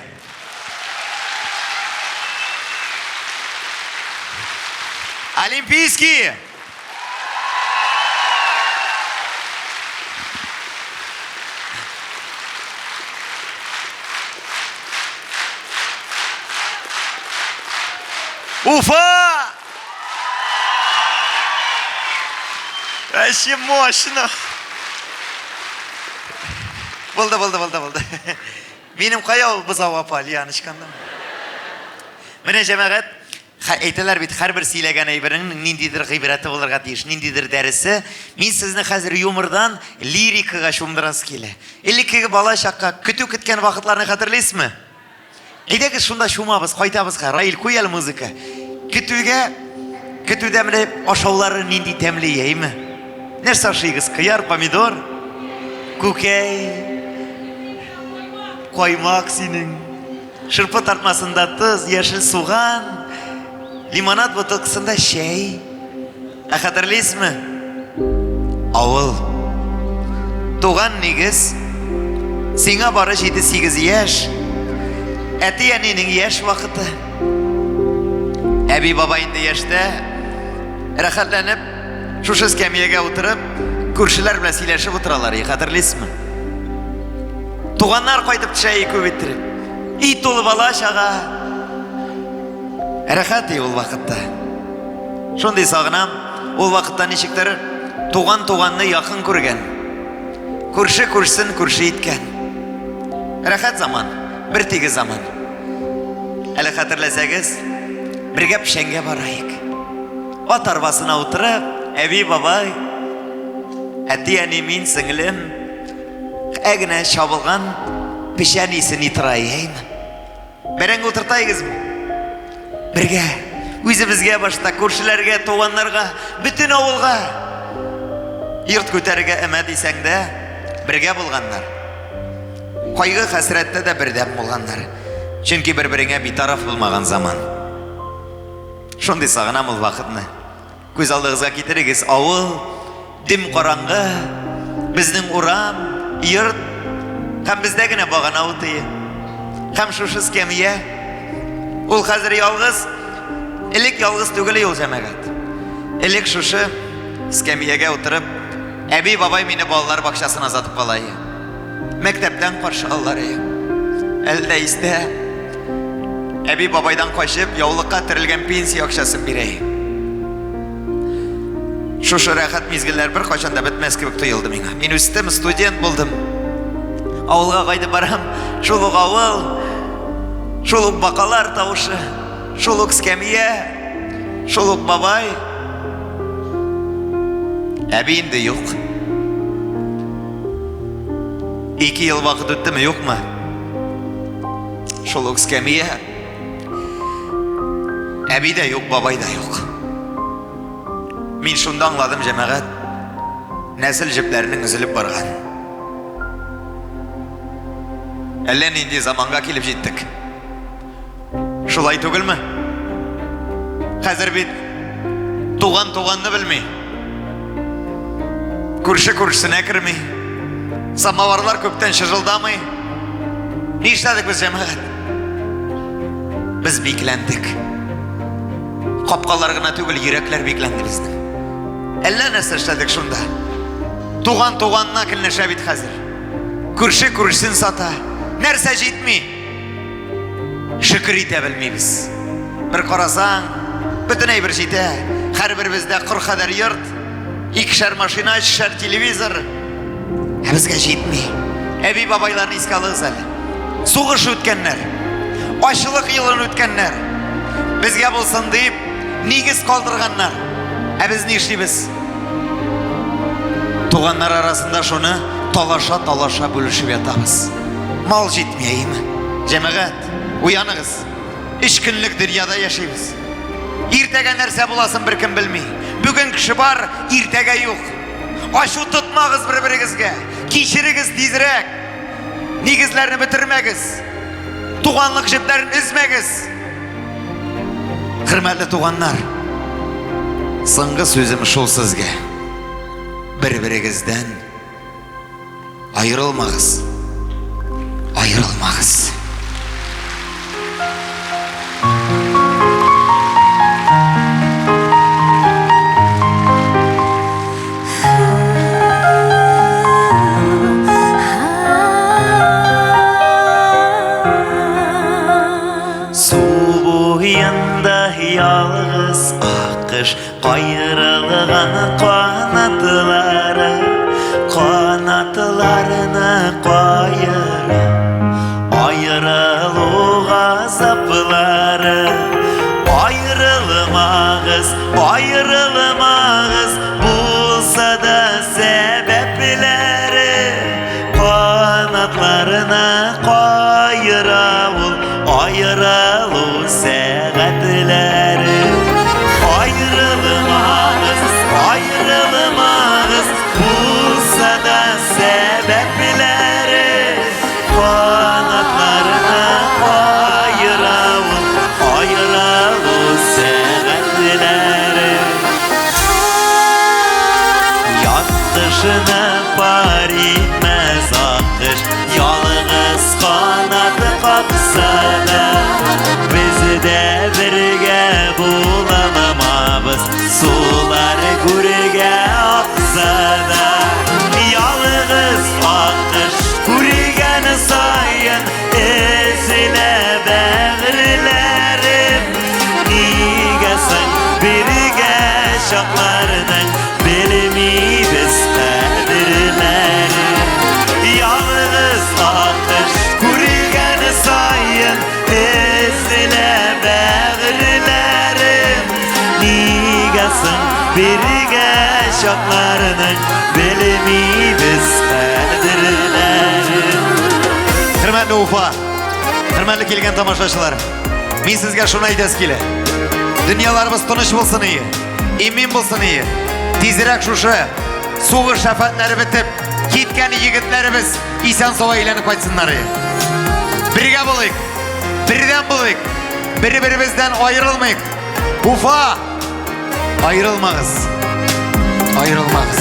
Олимпийский. Уфа! Вообще мощно. Болды. Менің қаяу бұзау апал, янышқандым. Міне жәмәғат, әйтілер бет, қар бір сейлеген әйбірінің нендейдір ғибіраты болырға дейш, нендейдір дәрісі. Мен сізні қазір юмордан лирикаға шумдырасы келі. Лирикаға бала шаққа күту күткен вақытларыны қатырлайсыз ма? Едегі шунда шумабыз, қайтабызға, Раил көйел музыка. Күтуде міне ашаулары нендей тәмлі еймі? Нәрсе ашығыз? Қияр, помидор, көкей, қоймақ сенің, шырпы тартмасында тұз, ешіл суған, лимонад бұтықсында шәй. Қатырлайсыз ма? Ауыл. Туған негіз, сеңа бары 7-8 еш. Әті әненің еш вақыты. Әби бабайынды ешті рахатланып, шушыз кәмиеге отырып, көршілер біле сөйлесіп отыралар, қатырлайсыз ма? Туғаннар қайтып шәйі көбеттіріп, ит толы бала шаға. Рахат ол вақытта. Шондай сағынам, ол вақытта нешіктір туғанны яқын көрген. Көрші көршісін көрші еткен. Рахат заман. Bir tegi zaman. Әлі қатырласаңыз, бірге пішенге барайық. От арбасына отырып, әби бабай, әти әне мен сіңілім, әгіне шабылған пішен исін итірайын. Бәрәңгі отыртайыз мы? Бірге, өзімізге башта, көршілерге, туғанларға, бүтін ауылға. Йырт көтеріге әмәд исәңді, бірге болғандар. Қайғы қасіретті де бірден болғандар. Чүнки бір-біріңе битараф болмаған заман. Шондай сағынам ол вақытны. Көз алдығызға кетірігіз, ауыл, дім қараңғы, біздің ұрам, йырт, һәм біздегіне бағана ұтыйы. Һәм шушы скамья ул хәзер ялгыз, элек ялгыз түгел ул җәмәгать. Элек шушы скамьягә утырып, әби бабай мине балалар бакчасына озатып кала иде. Мәктәптән каршы алалар иде. Әлдә истә әби бабайдан качып, яулыкка терелгән пенсия акчасын бирә. Шушы рәхәт мизгелләр бер качан да бетмәс кебек тоелды миңа. Мин үстем, студент булдым. Авылга кайтып барам, шул ук авыл, шул ук бакалар тавышы, шул ук скамья, шул ук бабай. Әби инде юк. 2 ел вакыт үттеме, юкмы? Шул ук скамья. Әби дә юк, бабай да юк. Мин шунда аңладым, җәмәгать, нәсел җепләренең үзелеп барган. Әллә нинди заманга килеп җиттек. Шулай түгелме? Хәзер бит туган-туганны белми. Күрше-күршесенә керми. Самаварлар күптән шыжылдамый. Нишләдек без, җәмәгать? Без бикләндек. Капкалар гына түгел, йөрәкләр бикләнде безнең. Әллә нәрсә эшләдек шунда. Туган-туганна көнләшә бит хәзер. Күрше-күршесен сата. Нәрсә җитми? Шөкер итә белмибез. Бер карасаң, бөтен әйбер җитә. Һәрбер бездә 40 кадәр йорт, 2 машина, 3 телевизор. Ә безгә җитми. Әби бабайларны искә алыгыз әле. Сугыш үткәннәр, ачлык елын үткәннәр. Безгә булсын дип нигез калдырганнар. Ә без ни эшлибез? Туганнар арасында шуны талаша бүлешеп ятабыз. Мал җитмәйме? Җәмәгать, уяныгыз. 3 көнлек дөньяда яшибез. Иртәгә нәрсә буласын беркем белми. Бүген кеше бар, иртәгә юк. Ачу тотмагыз бер-берегезгә. Кичерегез тизрәк. Нигезләрне бетермәгез. Туганлык җепләрен үзмәгез. Хөрмәтле туганнар, соңгы сүзем шул сезгә. Бер-берегездән айрылмагыз. Айрылмагыз. Yalğız akış ayrılığın kanatlarını koyur ayrılığa zapları ayrılmağız bulsa da sebepleri kanatlarını koyur ayrılığı səğətləri ayrılmağız bulsa da səbəbləri kanatlarına ayrılığı səğətləri yatışını par etməz akış yalğız kanatı qapsa da bizdə birgə bulanamabız sular gürgə aqsa da yalğız akış gürgəni sayın ezilə bəğrilərim nigasan birgə şaqlarının bilmibіз qədirlərim yalğız akış gürgəni sayın ezilə bəğrilərim nigasın birgə şaqlarının bilmibіз qədirlərim. Hürmetli Ufa, hürmetli kelgan tomoshachilar, men sizga shuni aytasi kela. Dunyolarimiz tinch bo'lsin iyi, emin bo'lsin iyi. Tezroq shusha so'g'ish shafatlari bitib, ketgan yigitlarimiz eson-sog' aylanib qaytsinlar. Birga bo'laylik, birdan bo'laylik. Bir-birimizdan ayrılmayık. Ufa, ayrılmağız. Ayrılmağız.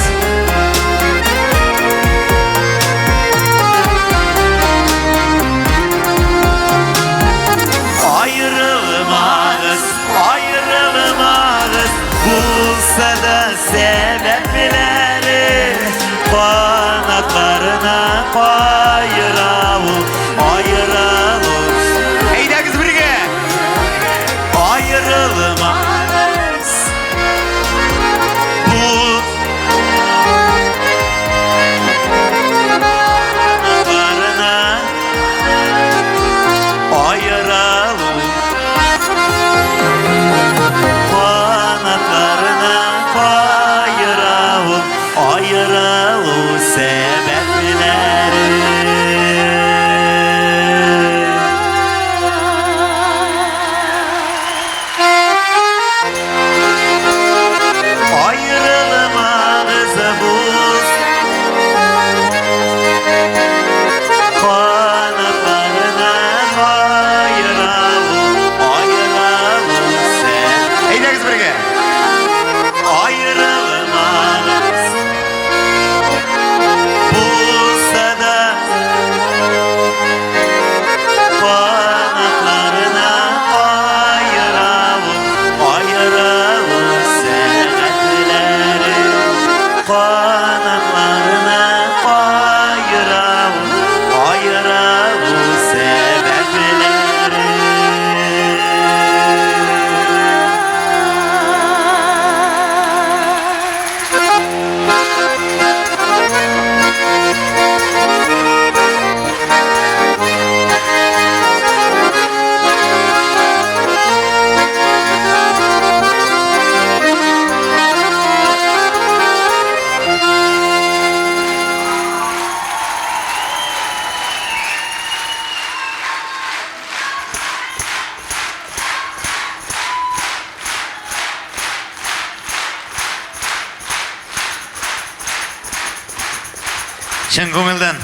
Шын көңілден.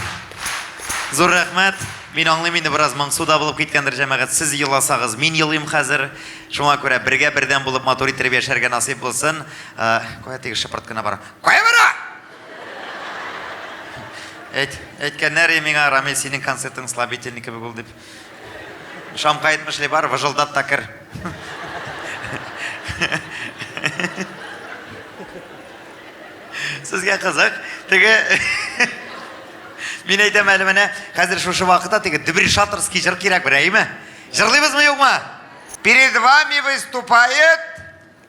Зор рахмет. Мен аңлайм инде біраз маңсуда болып кеткендір жәмәғат. Сіз еласағыз, мен елайым қазір. Шуңа күрә бірге бірден болып мотор иттеріп яшәргә насип болсын. Қоя тегі шыпырткына бара. Қоя бара! Әйткәннәр миңа Рамил синең концертың слабительный кебек булды дип. Шамка әйтмешле бар, выжылдат та кер. Сезгә кызык. Теге Мин әйтәм әле менә, хәзер шушы вакытта теге Дбри Шаторский җыр кирәк бер, әйме? Җырлыйбызмы юкмы? Перед вами выступает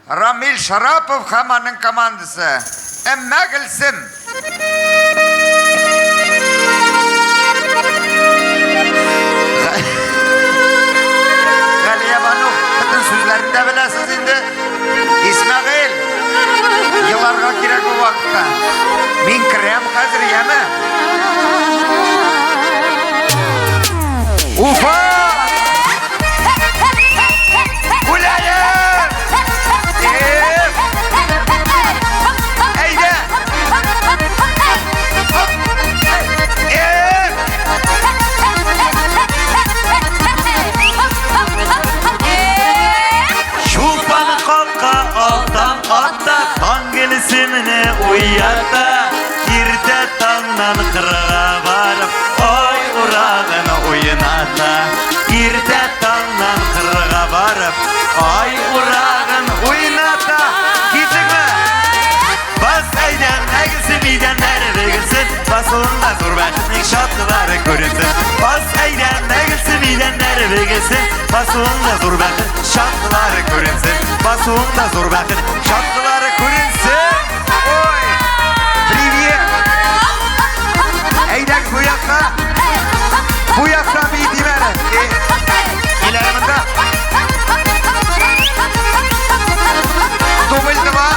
Рамил Шарапов һәм аның командасы. Әмма Гөлсем. Галия Бану, bütün сүзләрен дә беләсез инде. Исмәгыйль, елларга кирәк бу вакытта. Мин керәм хәзер яме. Уфа! Уляйым! Әйдә! Şupan kalka alttan atta Tan gelisimini uyatta Girde tandan kırığa varıp Oy urağını oynata Girde tandan kırığa varıp Oy urağını oynata Gittik mi? Bas aydan negilsin iden nerede gilsin Basılında zurbakının şarkıları görünsün Bas aydan negilsin iden nerede gilsin Basılında zurbakının şarkıları görünsün Basılında zurbakının şarkıları görünsün Oy! Привет! Eyden bu yakta bir dimere İleriminde Dubildima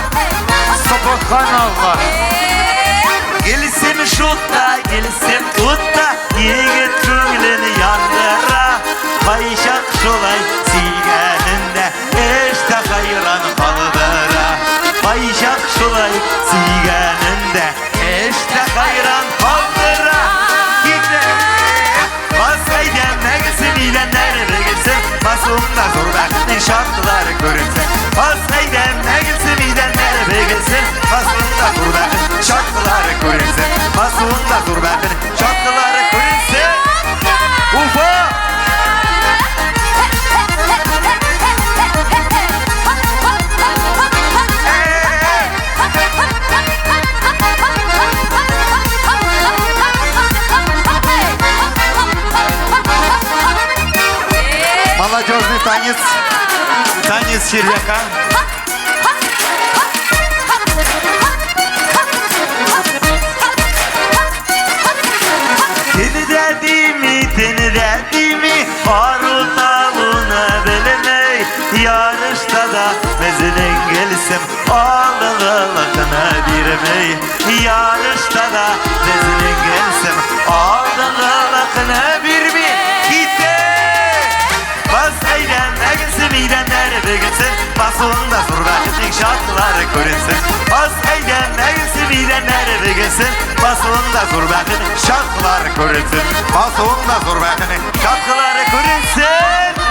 Subhanallah Gelsin şutta, gelsin utta Yigit köngülünü yandıra Bayşak şolay siğeninde İşte hayran kaldıra Bayşak şolay siğeninde İşte hayran kaldıra Gidelim Bas aydan negilsin ilenler regilsin Basında zor vaktin şarkıları görünsün Bas aydan negilsin ilenler regilsin Basında zor vaktin şarkıları görünsün Basında zor vaktin şarkıları görünsün Ufa! Молодежный танец. Танец червяка. Teni dediğimi arıtalını bilemey Yarışta da mezinin gelsem aldığılıkını birmey Yarışta da mezinin gelsem aldığılıkını birmey Gitti Bas aydan negilsin iden nerede gitsin Basında zurbakının şarkıları görünsün Bas aydan negilsin iden nerede gitsin Basında zurbakının şarkıları görünsün Basında zurbakının şarkıları görünsün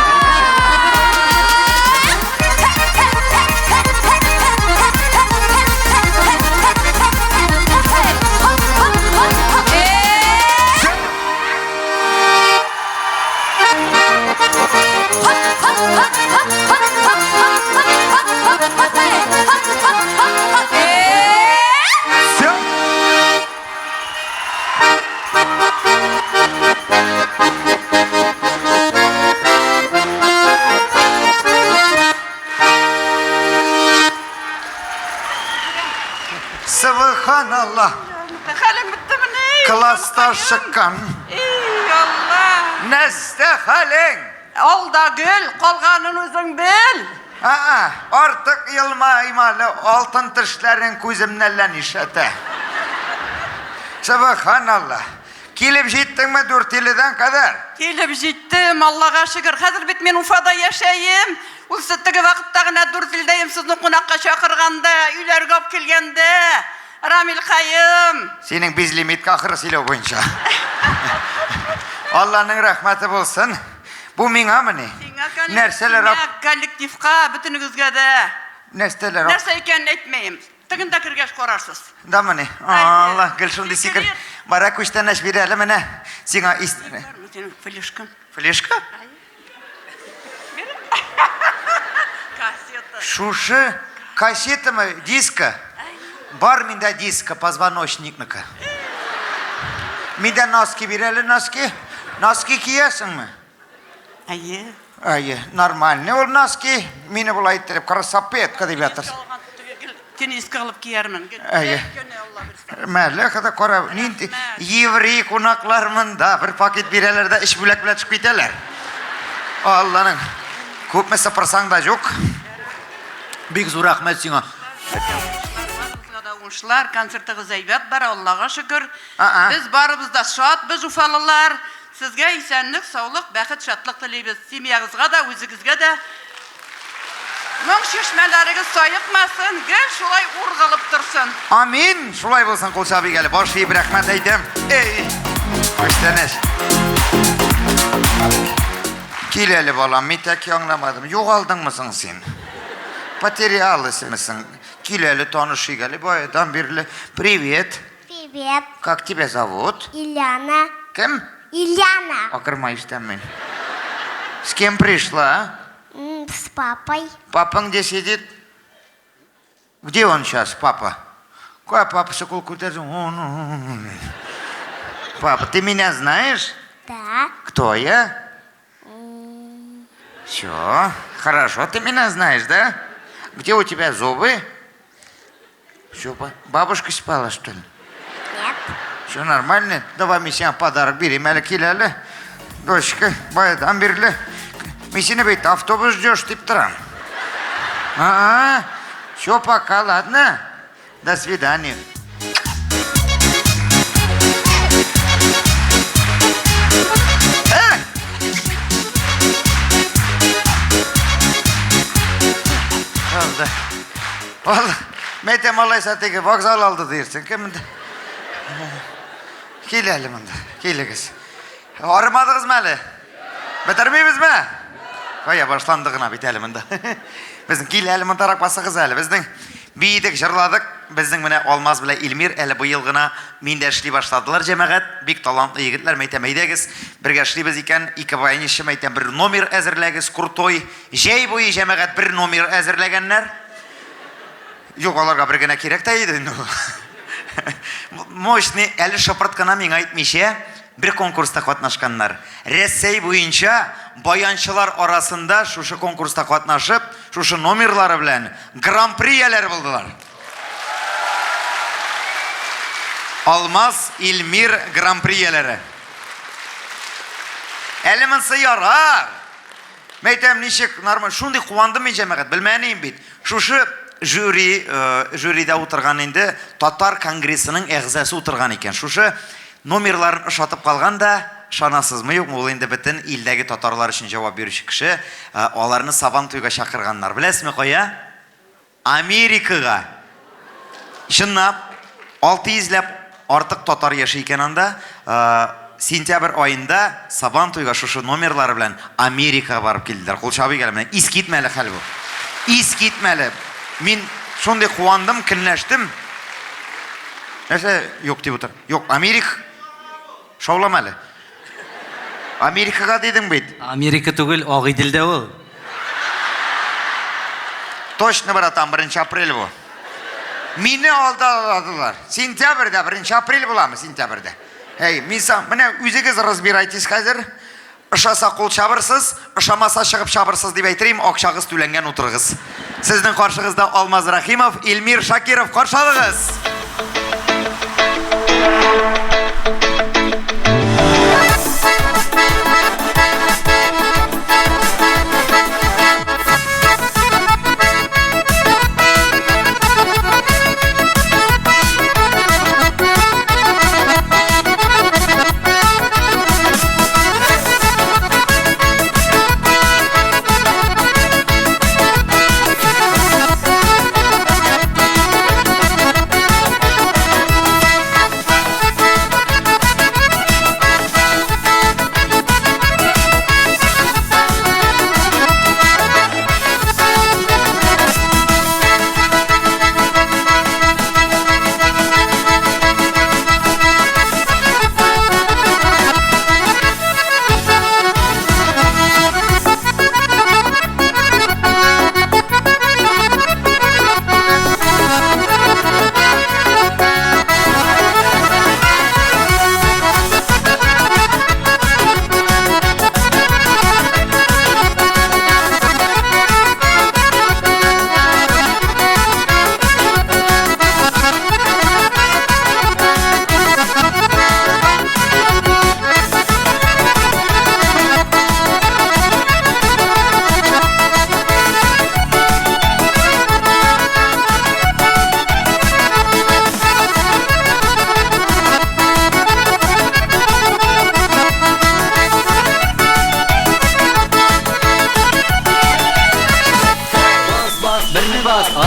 Subhanallah. Halim bitti mi ne? Klasta şıkkan. Ey Allah. Neste halin. Ol da gül, kolganın özün bil. Artık yılmaymalı altın tışların gözümlerle işete. Subhanallah. Kilip jittin mi 4 yıldan kadar? Kelip jittim, Allah'a şükür. Hazır bit men Ufada yaşayayım. Ul süttüki vakittagina 4 yıldayım sizni konakka çakırganda, üyler köp kelgende. Рамил Хайым. Senin biz limit kahır silo boyunca. Allah'ın rahmeti olsun. Bu mina mı ne? Nerseler Kollektifka bütünüzge de. Nerseler Nerse eken etmeyim. Tıgında kirgeç korarsız. da mı ne? Allah gülsün de sikir. Bara kuştan aş bir elime ne? Sina istene. Senin flaşkın. Flaşka? Kassета. Шуши, кассета мı? Диска. Бар минда диска, позвоночника. Minda noski bireli noski. Noski giyiyorsun mu? Ayı. Ayı, normal. Ne ol noski? Mini bulay ettirip karasapı et kadar yatır. Tenis kılıp giyermin. Ayı. Merle kadar kora. Ninti yivri konaklarımında bir paket birelerde iş bülek çıkıp giderler. Allah'ın. Köp mü sapırsan da yok. Big zor rahmet sana. Uşlar konsertiniz heybet bar Allah'a şükür. Biz barımızda şat, biz ufalılar. Sizge esenlik, sağlık, baqit, şatlık dileybiz. Simiyağızga da, özünüzge de. Mün şişmeleriniz sayıkmasın, gel şulay urgalıp dursun. Amin. Şulay bolsun Kulçabi gelip. Başlayıp bir rahmet eydim. Ey. Hoşlanış. Kileli balam, bir tek anlamadım. Yoğaldın mısın sen? Потерялась мısın? Kileli tanışı gelip. Boyadan birle. Привет. Привет. Как тебя зовут? Ильяна. Кем? Ильяна. Окрыма istemiyorum. С кем пришла? С папой. Папа где сидит? Где он сейчас, папа? Какой папа, сколько ты? Папа, ты меня знаешь? Да. Кто я? Все, хорошо, ты меня знаешь, да? Где у тебя зубы? Все, бабушка спала, что ли? Нет. Все нормально? Давай мы себе подарок берем, Алякиляля. Дочка, байдан берли. Мы сені бейт, автобус ждешь, ты птрам. Все, пока, ладно? До свидания. Oldu. Vallahi Mete Malaysa teki vokzal aldı dersin. Kiminde? Kelelim onda. Kele kız. Aramadınız mı hali? Bitirmeyiz mi? Koya başlandığına bitelim onda. Bizim kelelim onda tarak bası kız hali. Bizden biydik, jırladık. Bizden mine olmaz bile İlmir. Eli bu yılgına minde işli başladılar cemaat. Bik talantlı yigitler Mete meydegiz. Birge işli biz iken iki bayın işi Mete bir nomer ezirlegiz. Kurtoy. Jey boyu cemaat bir nomer ezirlegenler. Yok olarga bir gene kerek deydi. Moşni eli şapırtkana min aytmışa bir konkursta katnaşkanlar. Ressey boyunca bayançılar arasında şu konkursta katnaşıp şu nomerleri bilen Grand Prix'ler buldular. Almaz İlmir Grand Prix'leri. Eliminsi yarar. Meytem nişik normal şundi kuvandım icemaat bilmeyeyim bit. Şu jüride oturgan indi Tatar Kongresi'nin egzası oturgan iken. Şu nomerlerini ışatıp kalgan da şanasız mı yok mu? Ol indi bütün ildeki Tatarlar için cevap verici kişi. Onlarını saban tuyga şakırganlar. Bilesiniz mi koya? Amerika'ga. Şunlap 600 lap artık Tatar yaşayken anda sentyabr ayında saban tuyga şu nomerleri bilen Amerika'ya varıp geldiler. Kulçabi gelmeden. İs gitmeli hal bu. İs gitmeli. Min şonday kuvandım, kinleştim. Neyse yok deyip otur. Yok Amerika. Şovlamalı. Amerika'ga dedim beyt. Amerika tugul Ağidil'de o. Точно bratан 1 aprel bu. Mini aldılar. Sentyabrda 1 aprel bulamı sentyabrda. Hey, minsan, mene üzügiz разбирайтесь hazır. Işasa kol çabırsız, ışamasa çıkıp çabırsız deyip aytırayım, akşağız tülengen oturğız. Sizden karşınızda Almaz Rahimov, İlmir Şakirov karşılığız.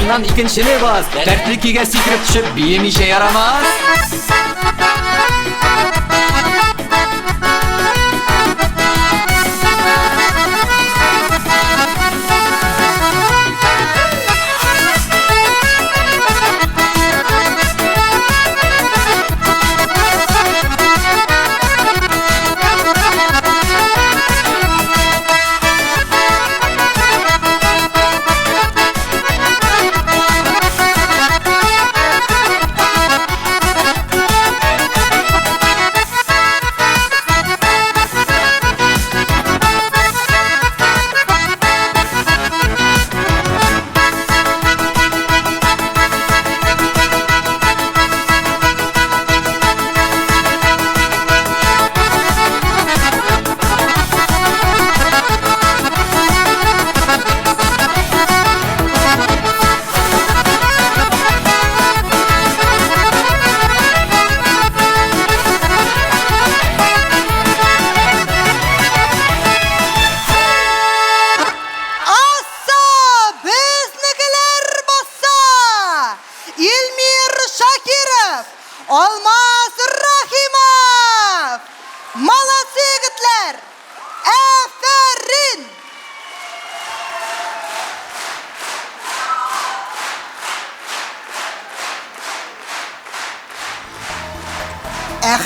Артынан икенчене бас. Дәртле кигә сикереп төшеп, бием ише ярамас.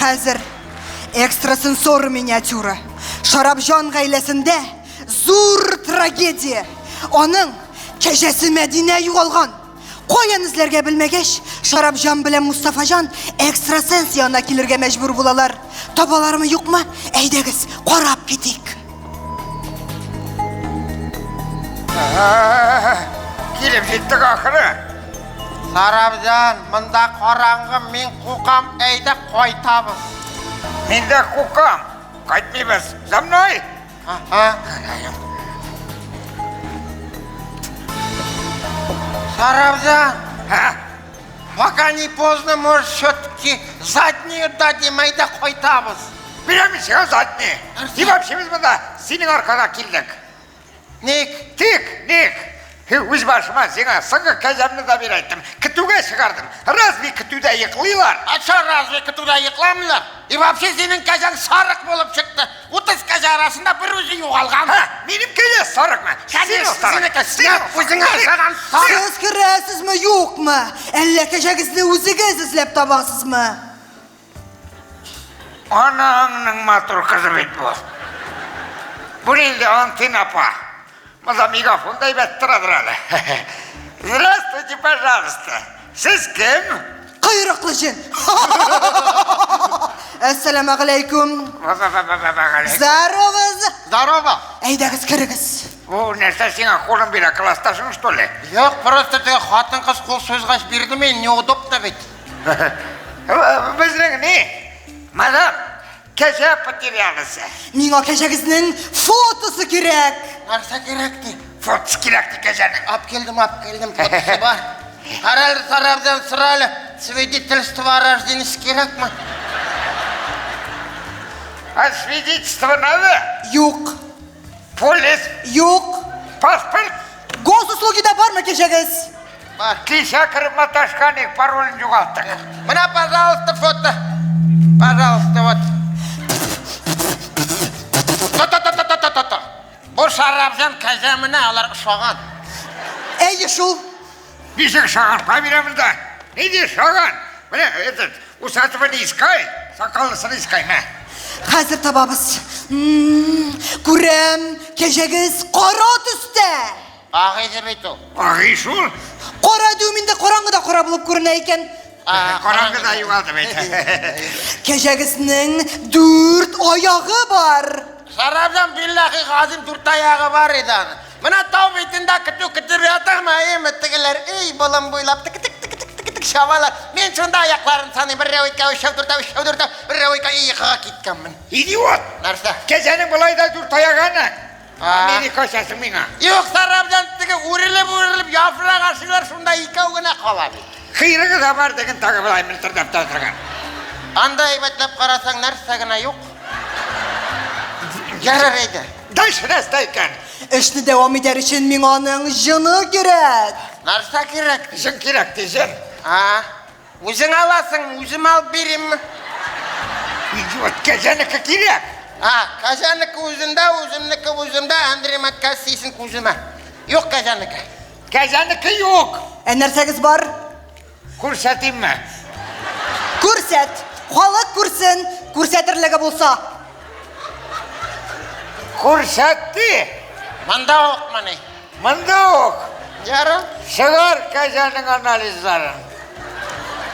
Хәзер экстрасенсор миниатюра. Шарапҗан гаиләсендә зур трагедия. Аның кәҗәсе Мәдинә югалган. Каян эзләргә белмәгәч, Шарапҗан белән Мустафаҗан экстрасенс янына килергә мәҗбүр булалар. Табалармы юкмы? Әйдәгез, карап китик. Килеп җиттек ахыры. Шарапҗан, монда караңгы, мин кукам, әйдә кайтабыз. Мин дә кукам. Кайтмыйбыз. За мной. Шарапҗан, пока не поздно, может, все-таки заднюю дадим, әйдә кайтабыз. Береміз сиңа задний. И вообще біз мұнда сенің арқаға келдік. Ник? Ник. Өз башыма сеңа сыңғы кәжемні да бер айттым. Күтуге шығардым. Разве күтуде йықлайлар? Ача, разве күтуде йықламылар? И вообще сенің кәжең сарық болып шықты. 30 кәже арасында бір өзі юғалған. Менің кәже сарық ма? Сенің өзіңе ағаған сарық. Сіз кірәсізмі, юқмы? Әлі кәжәгізді өзігіз ізлеп табасызмы? Анаңның матур қызы бет бұл. Бұл елде Антин апа. Маза мегафондай бәт тұрадыр әлі. Здравствуйте, пожалуйста. Сіз кім? Қайрақлы жен. Ассаламу алейкум. Здоровыз. Здорово. Әйдәгіз кірігіз. О, нәрсе сеңа қолын бері класташың, что ли? Жоқ, просто теге қатын қыз қол сөзғаш берді мен, неудобно бет. Біздің не? Мадам, кәже потерялысы. Миңа кәжәгізнің фотосы керек. Нәрсе керек де? Фотосы керек де кәженің. Ап келдім, фотосы бар. Қаралы Шарапҗан сұралы, свидетельство о рождении керек ма? А свидетельство надо? Юк. Полис? Юк. Паспорт? Госуслугида бар ма кәжәгіз? Бар. Кеше кіріп маташқаның паролін жоғалттық. Мына, пожалуйста, фото. Пожалуйста, вот. Бұл Шарапҗан кәжеміне алар ұшаған. Әйе шул. Нешік шаған, памирамызда. Неде шаған? Міне, этот, усатывы не искай, сақалысын искай, ма. Қазір табабыз. Көрем, кәжәгіз қара түсті. Ағай деп ол. Ағай шул? Қара дүймінде қараңғыда қара болып көріне екен. Қараңғыда юғалды бет. Кәжәгізнің 4 аяғы бар. Шарапҗан биллахи ғазим 4 аяғы бар еді. Мына тау бетінде күтіп жатырма, еметтігілер, ей балам бойлап, тік шабалар. Мен сонда аяқларын саны 1, 2, 3, 4, 1, 2, иықыға кеткенмін. Идиот! Нәрсе? Кәженің бұлайда 4 аяғаны. Америка шасың мина. Жоқ, Шарапҗан тігі өріліп, яфырақ ашылар, сонда 2 ғана қалады. Қиырығы да бар деген тағы бұлай мүлтірдеп отырған. Андай бәтлеп қарасаң нәрсе ғана жоқ. Жарар еді. Дальше настайкан. Ішні девам eder için мен оның жыны керек. Нарса керек? Жын керек дейсің. Өзің аласың, өзім алып берем. Идиот, кәжанікі керек. Кәжанікі өзінде, өзімнікі өзімде, Андрематқа сейсін көзіме. Yok кәжанікі. Кәжанікі yok. Нәрсәгіз бар? Көрсетейін ме? Көрсет. Халық көрсін, көрсетірлігі болса. Көрсетті. Мында оқ мане. Мында оқ. Жары? Шығар кәжаның анализларын.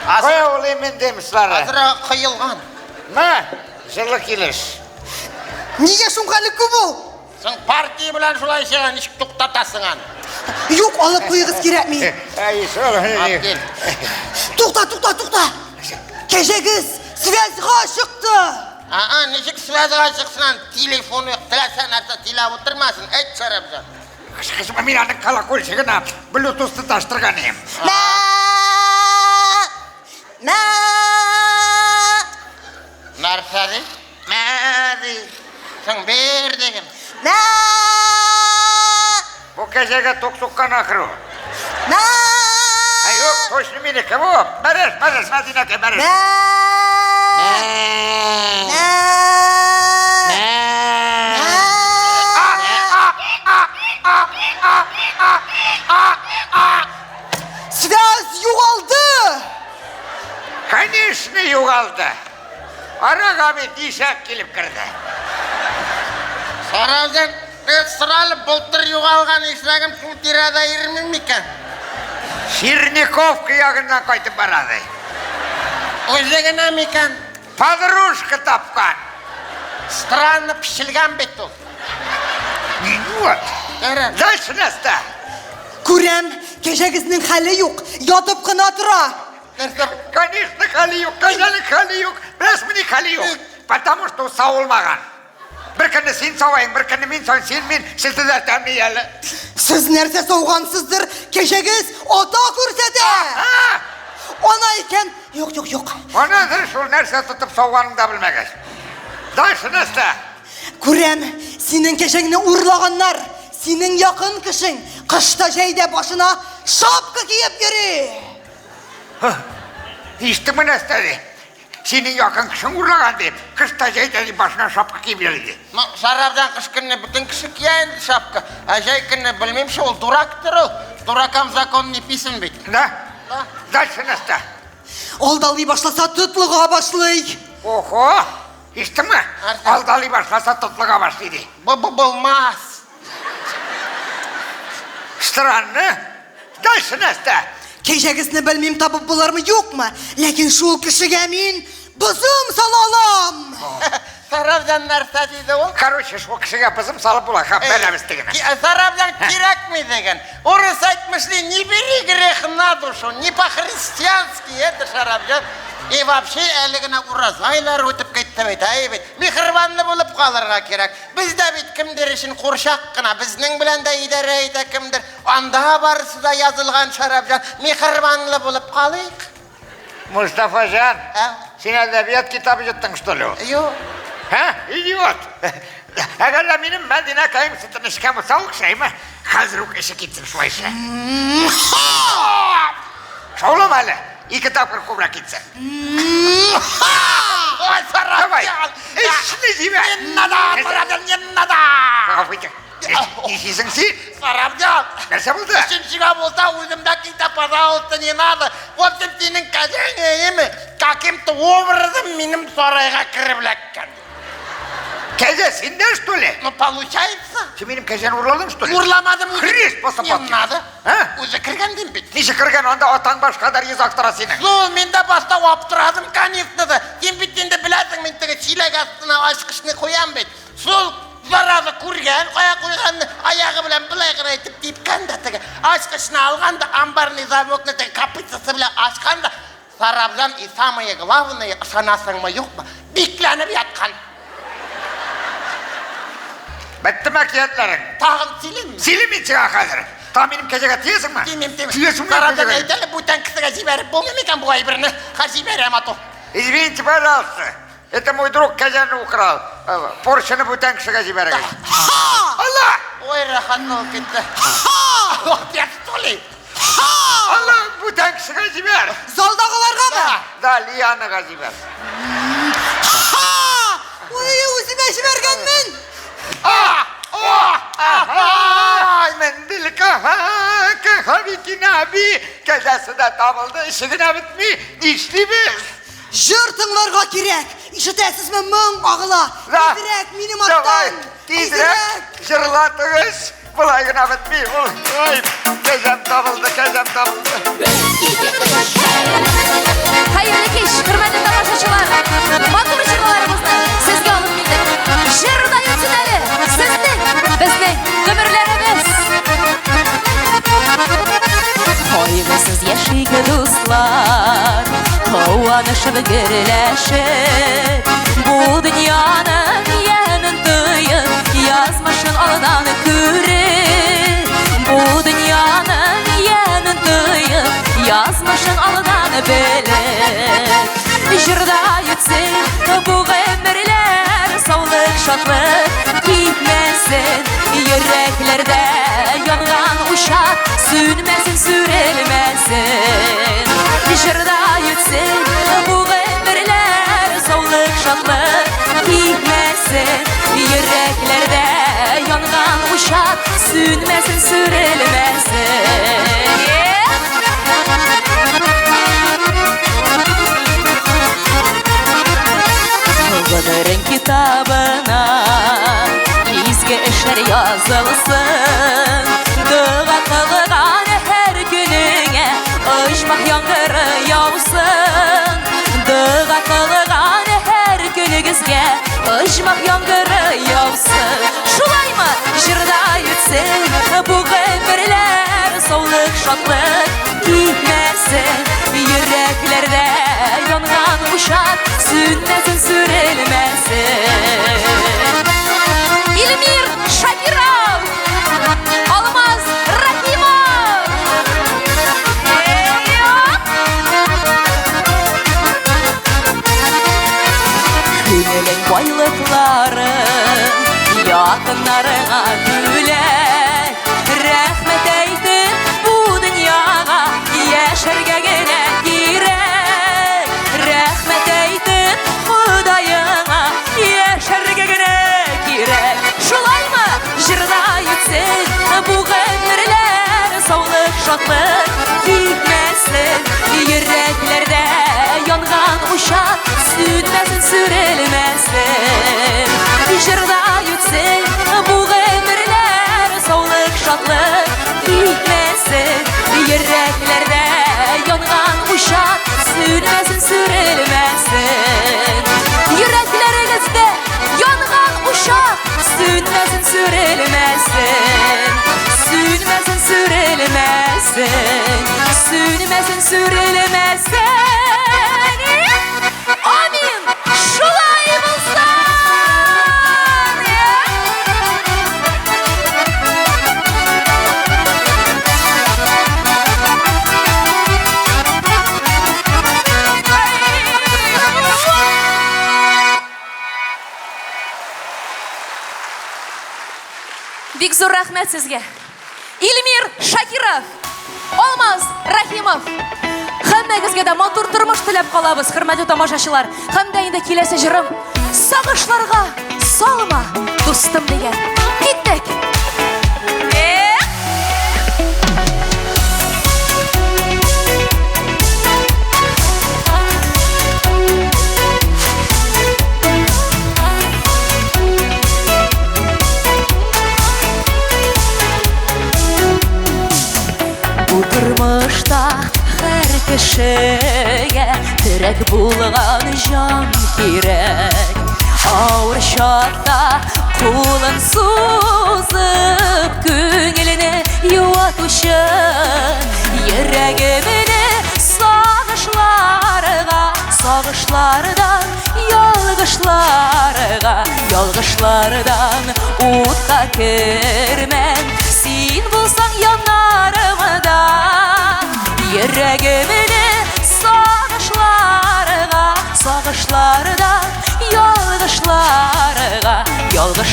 Қоя олаймен деміслары. Азыра қиылған. Ма, жылы келіш. Неге шұңғалы көбі? Сың партия білән шулай шеған, ішік тоқтатасыңан. Yok, алып қойғыз керек ме? Тоқта. Кәжегіз, связға шықты. Нешік связға шықсынан телефоны тіләсән әрсі телап отырмасын, әйт Шарапжан. Қышқышыма мен аның колокольчигіна блютусты таштырған ем. Нарсады? Мәді. Сың бер деген. Бұл кәжеге тоқ соққан ақыру. Жоқ, точно менекі бұл. Бәріш, Мадинаке, бәріш. Связь юғалды. Конечно, юғалды. Араға мен дешек келіп кірді. Сарапжан, сұралы бұлтыр юғалған ешрағым су тирада ерімін мекен? Ширников қияғынан қайтып барады. Өзегіне мекен? Подружка тапқан. Странно пішілген бет ол. Вот. Дальше наста. Көрем, кәжегізінің хәлі yok. Ятып қына тұра. Конечно, хәлі yok. Кәжелік хәлі yok. Біраз міне хәлі yok. Потому что сауылмаған. Bir күні сен сауайын, бір күні мен сауайын, сен мен сілтілер тәмей әлі. Сіз нәрсе сауғансызdır, кешегіз ата көрсеті. Ona екен, yok. Онаdır шул нәрсе тұтып сауғанын да білмегіз. Дальше наста. Көрем, сенің кешегіні ұрлағанlar, сенің яқын кішің, қышта жейде башына шапка киіп йөрі. Естімі настады. Senin yakın kışın uğrağın deyip, kışta jeyteli başına şapka kiyip geldi. Şaraptan kış gününe bütün kışı kiyayındı şapka. Jey gününe bilmem şey ol, duraktır o. Durakam zakon ne pisin bit. Da? Dальше наста. Aldalıyı başlasa tutluğa başlay. Oho! İşte mi? Aldalıyı başlasa tutluğa başlaydı. Bulmaz. Странно. Dальше наста. Kecegizini bilmem tabip bular mı yok mu? Lakin şu kişiye min bızım salalım. Saraptan narsa deydi o? Короче, şu kişiye bızım salıp bula, haberimiz degine. Saraptan kirek mi degen? Orası айтмышли, не бери грех на душу, не по-христиански, это Шарапжан. И вообще әлігіне уразайлар өтіп кетті бет, бет. Мехрибанлы болып қалырға керек. Бізде бет кімдер үшін қоршақ қына, біздің білен де идара ете кімдер. Анда барысы да yazылған Шарапжан, мехрибанлы болып қалайық. Мустафажан, сен әдебиет китабы жеттің, что ли? Yok. Идиот. Әгәлі менің Мәдина кайым сытын ішкәмі сауық шайма, қазір өк іші кетсін шуайшы. Шаулам әлі. İki tapır kubra gitsin. Ой, Sarapjan! İşini zime! Yenada, Sarapjan, yenada! Kafayacak. İşisin sen? Sarapjan! Nerse buldu? Üçüncüge bulsa uyudumdaki kitapada olsun yenada. Olsun senin kazanı mi? Kakimti образом benim sarayga kiriblekken. Keze senden что ли? Ну, получается. Sen benim kezeni uğurladın что ли? Uğurlamadım. Христ посапат. Yenada. Өзі кіргенден бет. Неше кірген, онда отаң баш қадар ез ақтыра сенің. Сол, мен де баста оптырадым, конечно да. Сен беттен де білесің, мен тегі чилек астына ашқышыны қоям бет. Сол, заразы көрген, қойғанды аяғы білен бұлай қырайтып дейіпкен да тегі. Ашқышыны алған да, амбарный завокны тегі капыцасы білен ашқан да. Sarapjan, и самое главное, санасың ма, жоқ па, бекленіп ятқан. Бітті мәкиетлерің. Тағын силем mi? Силемен сіға қазір. Та менің кезеге тиесің ма? Тиемем. Тиесің ма Sarapjan кезеге? айталы, бұтан кісіге жіберіп болмай мекен бұл айбіріні. Ха жіберем ату. Извините, пожалуйста. Это мой друг Казан украл. Поршені бүтән кішіге жіберген. Алла! Ой, рахат ол кетті. Опять что ли? Алла, бүтән кішіге жібер. Залдағыларға ма? Да, Лияныға жібер. Ой, өзіме жібергенмін. Mendil kaha bikin abi. Kazası da tabıldı, işine bitmi. İşte biz. Жыртыңларға керек. Ишетесіз мен мың ағыла. Тезірек, минем аттан. Tezrek, жырлатыңыз. Бұлай гына bitmi. Ой, kazam tabıldı. Hayırlı kеш, hürmetli tamaşaçılar. Matur жырларымызды sizге алып келдік. Жырдай өтсін әлі. Сіздің, біздің өмірлеріміз. Қойғысыз яшиге достар, қуанышып гүрләшіп, бұл дүнияның емін тойып, язмышын алдан көріп, бұл дүнияның емін тойып, язмышын алдан біліп. Жырда өтсін бұл өмірлер, саулық шатлық кетмесін, yüreklerde yanğan uşaq sünməsin, sürelməsin. Jırda yütsün bu ömürlər, sağlıq şadlıq getməsin, yüreklerde yanğan uşaq sünməsin, sürelməsin. Qadırın kitabına izge eşer yazılsın, dua kılgan her gününe ışmak yağmuru yağsın. Dua kılgan her günügüzge ışmak yağmuru yağsın. Şulay mı? Jırda yütsün bu ömürler, sağlık şadlık gitmesin, yüreklerde yanğan uşak sünmesin, sürelmesin. İlmir Şakirov, Almaz Rahimov. Günelin baylıkları yakınlarına güler, rahmet eytin bu dünyaya yaşarga gene girek. Rahmet eytin Xudayına yaşarga gene girek. Şulay mı? Jırda yütsün bu ömürler, sağlık şadlık gitmesin, yüreklerde yanğan uşaq sünməsin, sürelməsin. Jırda yütsün bu ömürler, sağlık şadlık gitmesin, yüreklerde yanğan uşaq sünməsin, sürelməsin. Yüreklerinizde yanğan uşaq sünməsin, sürelməsin. Sünməsin, sürelməsin. Sünməsin, sürelməsin. Amin. Şulay bulsun. Бик зур рахмет сезге. Илмир Шакиров, Алмаз Рахимов. Һәммәгезгә дә матур тормыш теләп калабыз, хөрмәтле тамашачылар. Һәм дә инде киләсе җырым сагышларга салма, дустым дигән. Киттек. Тормышта һәр кешегә терәк булган җан кирәк. Авыр чакта кулын сузып күңелне юатучы, йөрәгемне сагышлардан ялгышлардан утка кермән. Син булсаң янарымда, йөрәгемне сагышлардан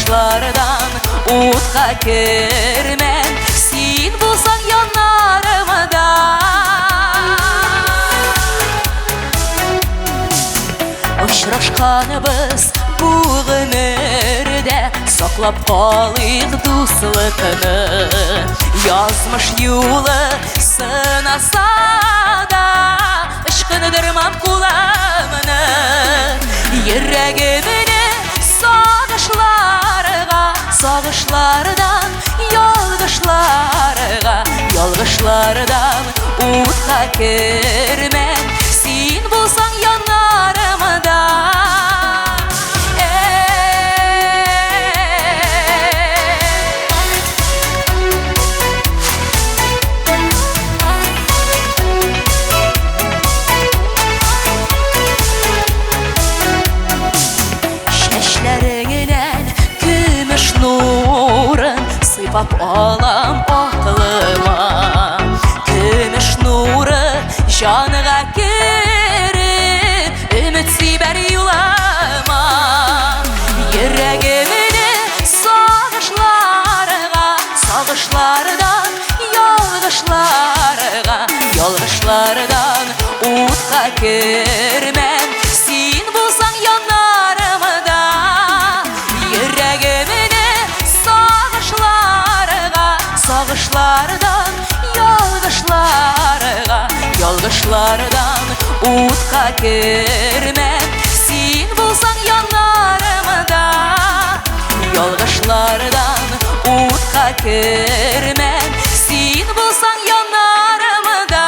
Сагышлардан утка кермен, син булсаң янарымда. Очрашканыбыз бу гомердә, саклап калыйк дуслыкны. Язмыш юлы сынаса да, ычкындырмам куламны. Йөрәгемне сагышларга, сагышлардан ялгышларга, ялгышлардан утка кермен, син булсаң янарымда. Сыйпап алам акылыма, көмеш нуры жаныга кереп, өмет сибәр юлыма. Йөрәгемне сагышларга, сагышлардан ялгышларга, ялгышлардан утка кермен, син булсаң янарымда. Йөрәгемне сагышлардан ялгышларга, ялгышлардан утка кермен, син булсаң янарымда. Ялгышлардан утка кермен, син булсаң янарымда.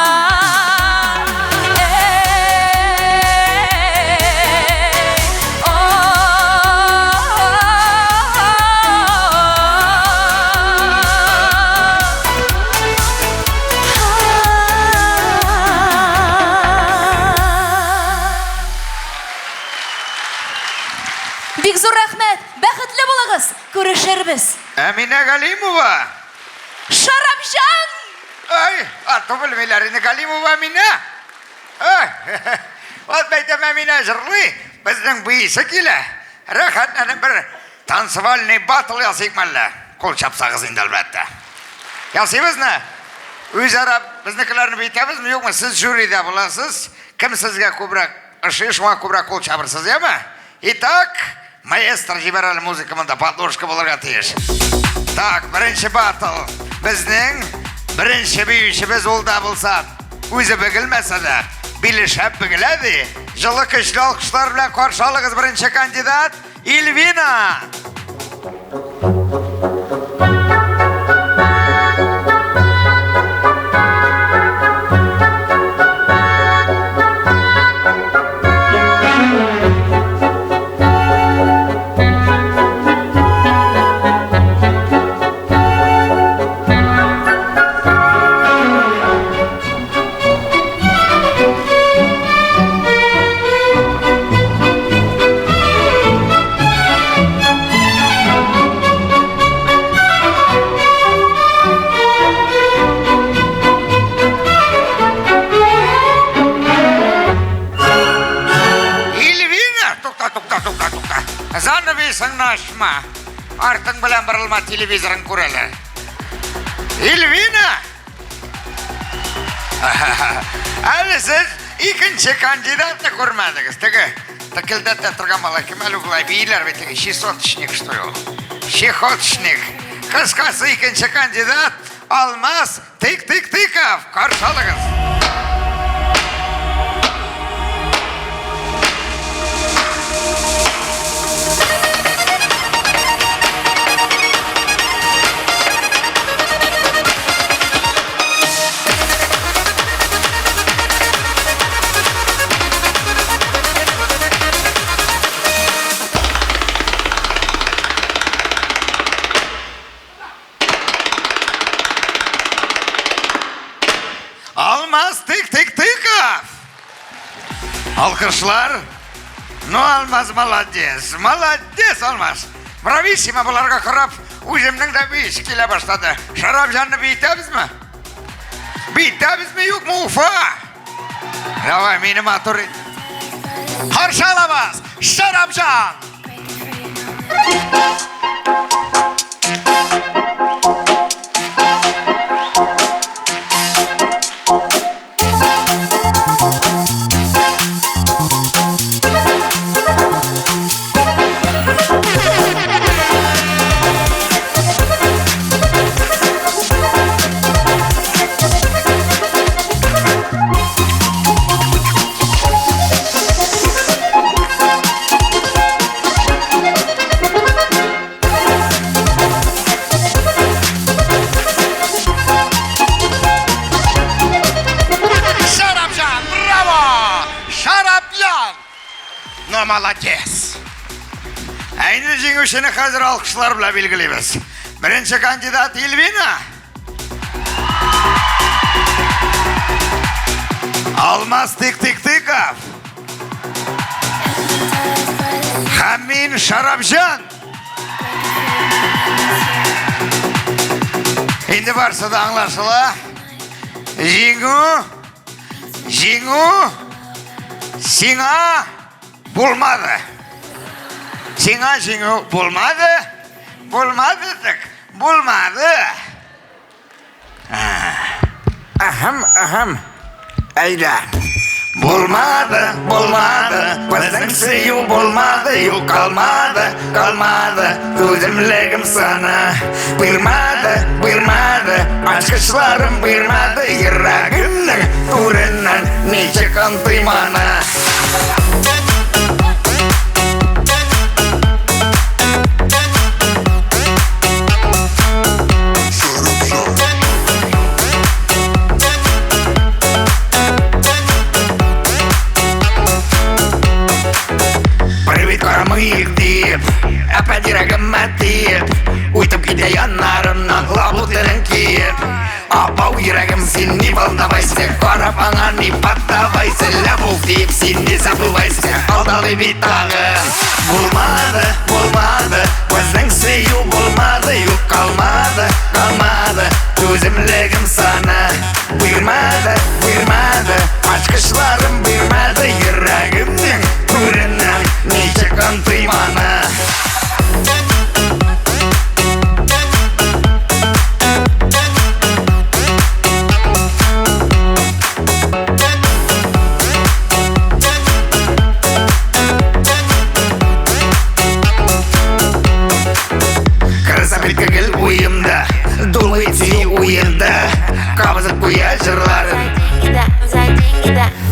Бик зур рәхмәт, бәхетле булыгыз, күрешербез. Әминә Галимова. Шарапҗан! Ай, аты белмәйләр инде Галимова Әминә. Ай, вот бәйтәм Әминә җырлый, безнең буйсы килә. Рәхәтләнеп бер танцевальный батл ясыйк мәллә. Кул чапсагыз инде әлбәттә. Ясыйбызмы? Үзара безнекеләрне бәйтәбезме, юкмы? Сез жюридә буласыз. Кем сезгә күбрәк ошый, шуңа күбрәк кул чабырсыз, яме? Итак, маэстро җибәрәле музыкамында подложка булырга тиеш. Так, беренче батл. Безнең беренче биючебез ул да булса, үзе бөгелмәсә дә, билешәп бөгеләди. Җылы көчле алкышлар белән каршы алыгыз беренче кандидат Ильвина. Zanavesangnaşma. Артың белән борылма, телевизорын күрәләр. Ильвина! Әле сез икенче кандидатны күрмәдегез. Текелдәтә торган малай кем әле булай бийләр бит, шихотчник что ул. Шихотчник. Кыскасы икенче кандидат Алмаз Тик-Тик-Тиков. Каршы алыгыз. Алмаз Тик-Тик-Тиков. Алкышлар. Ну, Алмаз молодец. Молодец, Алмаз. Брависсимо буларга карап, үземнең дә бис килә башлады. Шарапҗанны битәбезме? Битәбезме, юкмы, Уфа? Давай, мине матур. Каршы алабыз. Шарапҗан. жеңушіні қазір алқышлар біле белгілейміз. Бірінші кандидат Ильвина. Алмаз Тик-Тик-Тиков. Хамин Шарапжан. Енді барса да аңлашыла. Жеңу, сиңа болмады. Сиңа жеңу болмады. Ахам. Әйда. Болмады. Көзің сүйу болмады. Ю қалмады. Төзімлігім сана. Бұйырмады. Ашқышларым бұйырмады. Ерагімнің түрінен нечек антыманы. Уйтып кете янарымнан лабу тілін киіп. Апау ерегім сен не волновайся, қарап аңа не паттавайся. Ләбул дейіп сен не забывайся, алдалы битағын. Болмады, көздің сүйу болмады. Ю қалмады, төзімлігім сана. Бұйырмады, ашқышларым бұйырмады. Ерегімнің түрінен нечек антыманы. Қабызып қоя жырларын.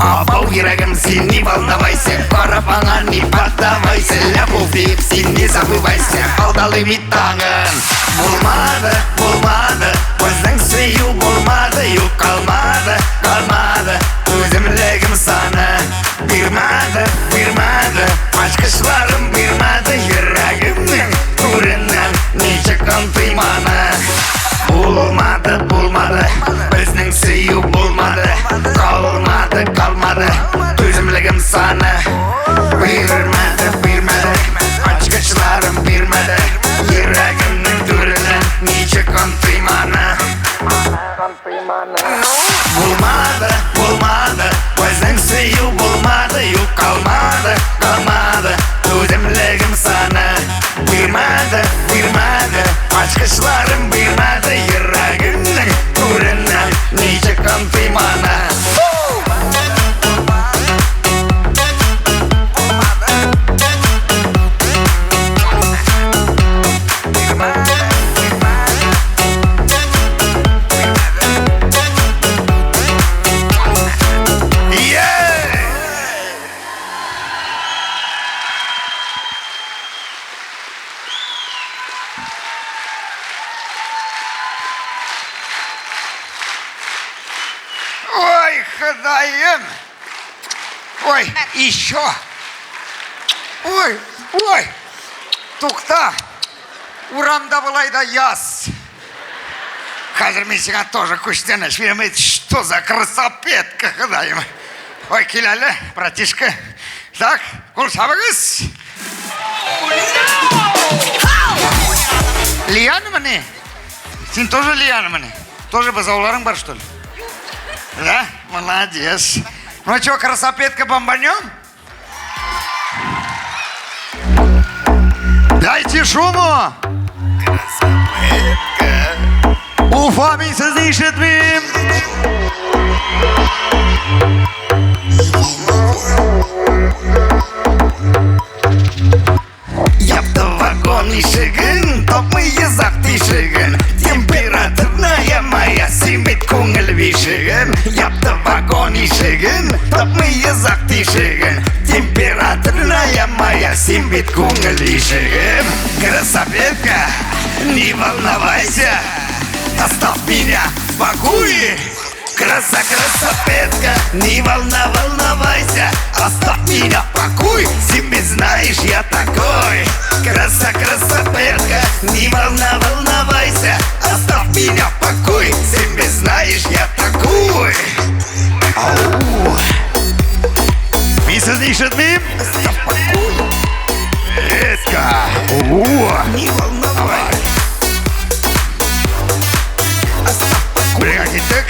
Апау ерегім сен не волновайся, қарап аңа не паттавайся. Ләбул дейіп сен не забывайся, алдалы битағын. Болмады, көздің сүйу болмады. Ю қалмады, төзімлігім сана. Бұйырмады, ашқышларым бұйырмады. Ерегімнің түрінен нечек антыманы. Болмады, біздің сүйу болмады. Қалмады, төзімлігім саны. Бұйырмады, ашқышларым бұйырмады. Ерегімнің түрінен нечек антыманы. Болмады, біздің сүйу болмады. Ю қалмады, төзімлігім саны. Бұйырмады, ашқышларым бұйырмады. Ерегімнің түрінен нечек антыманы. Ой, Ходаем! Ой, еще! Ой! Тұқта! Урамда былай да яс! Қазір мен саған тоже көштеніш беремейді. Что за красопетка, Ходаем! Ой, келәлі, братишка! Так, қол сабығыз! Лияны міне? Сен тоже Лияны міне? Тоже базауларың бар, что ли? Да? Молодец. Ну что, красопетка, бомбанем? Дайте шуму! Красопетка! Уфа, мен сізді ишетмейм! Япты вагон ишігін, топмы езақ тишігін. Температурная моя симбет көңіл бишігін. Япты вагон ишігін, топмы езақ тишігін. Температурная моя симбет көңіл бишігін. Красопетка, не волновайся, оставь меня в покое. красопетка, не волновайся, оставь меня в покой, сами знаешь, я такой. Красопетка, не волновайся, оставь меня в покой, сами знаешь, я такой. Ау. Мисс Нишетмим, оставь в покой. Резко. Не волновайся. Бригадитек.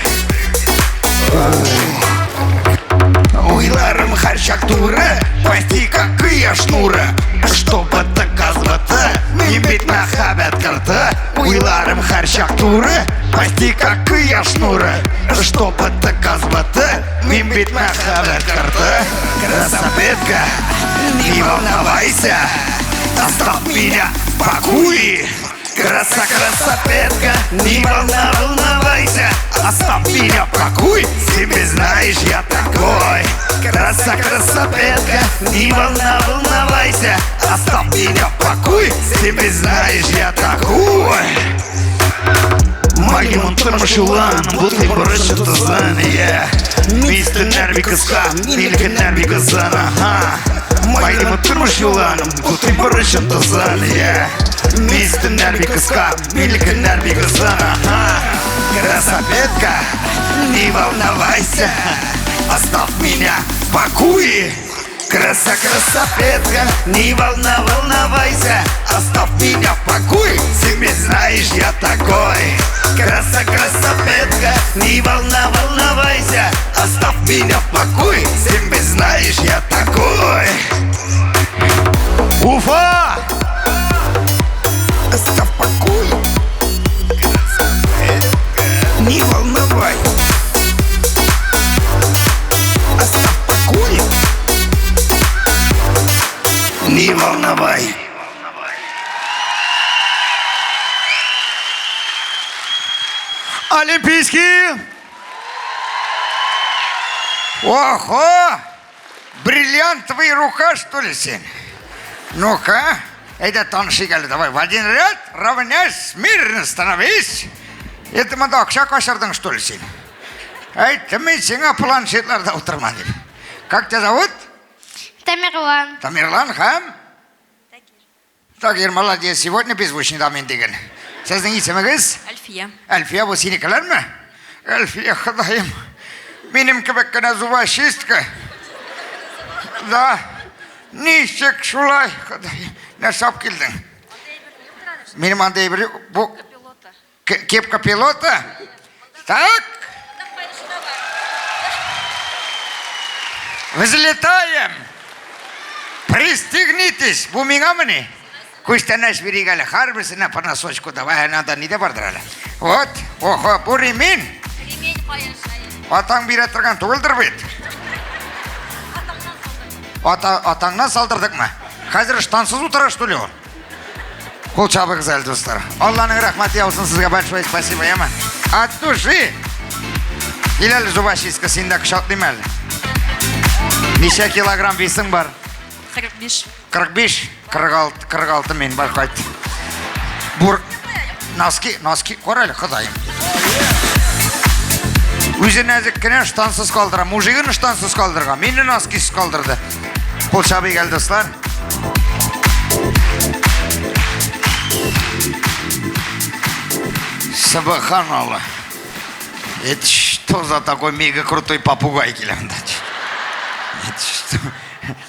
Уйларым харчак тура, пойти какие шнура, чтобы доказываться, не бить на хабят карта. Уйларым харчак тура, пойти какие шнура, чтобы доказываться, не бить на хабят карта. Красопетка, не волновайся, оставь меня в покое. Красопетка, не волновайся, оставь меня в покой, себе знаешь, я такой. Красопетка, не волновайся, оставь меня в покой, себе знаешь, я такой. Магимон тормошулан, будто борща тозания. Мистер нерви кыска, милки нерви кызана. Магимон тормошулан, будто борща тозания. Мистер нерви кыска, милки нерви кызана. Красопетка, не волновайся, оставь меня в покое. Красопетка, не волновайся, оставь меня в покое, себе знаешь, я такой. Красопетка, не волновайся, оставь меня в покое, себе знаешь, я такой. Уфа! Оставь в покое. Не волновай. Оставь в покое. Не волновай. Олимпийский. Ого! Бриллиантовая рука, что ли, сен? Ну-ка, это таншигали, давай в один ряд, равняйся, смирно становись. Это мы докша кошердың, что ли, сен? Это мы сенга планшетларда отырман деп. Как тебя зовут? Тамерлан. Тамерлан, хам? Тагир, молодец, сегодня беззвучный дамин деген. Сіздің есіміңіз? Альфия. Альфия, бұл сенекілер ме? Альфия, құдайым. Менің кебек қана зубашистка. Да, нешік шулай, құдайым. Нәрсап келдің? Менің андай бір... Кепка пилота? Так. Взлетаем. Пристегнитесь. Бұл меңа міне? Кустанаш берегали, харбисына по носочку, давай, надо не добардырали. Вот, охо, бұл ремень. Ремень қайыршайын. Атаң бері тұрған тұғылдыр бет. Атаңнан салдырдық ма? Қазір штансыз утыра, что ли ол? Қол чабық зәл, достар. Алланың рахматы яусын сізге большое спасибо, яма. От души. Келелі зубашистка, сенде күшат демәлі. Неше килограмм бесің бар? 45. 45, 46 мен бар қайт. Бұр, носки, қорайлы, құдайым. Өзі нәзіккіне штансыз қалдыра, мужигін штансыз қалдырға, мені носкисіз қалдырды. Қол шабы кәл, достар. Сабаханалла. Это что за такой мега крутой попугай келемді? Это что?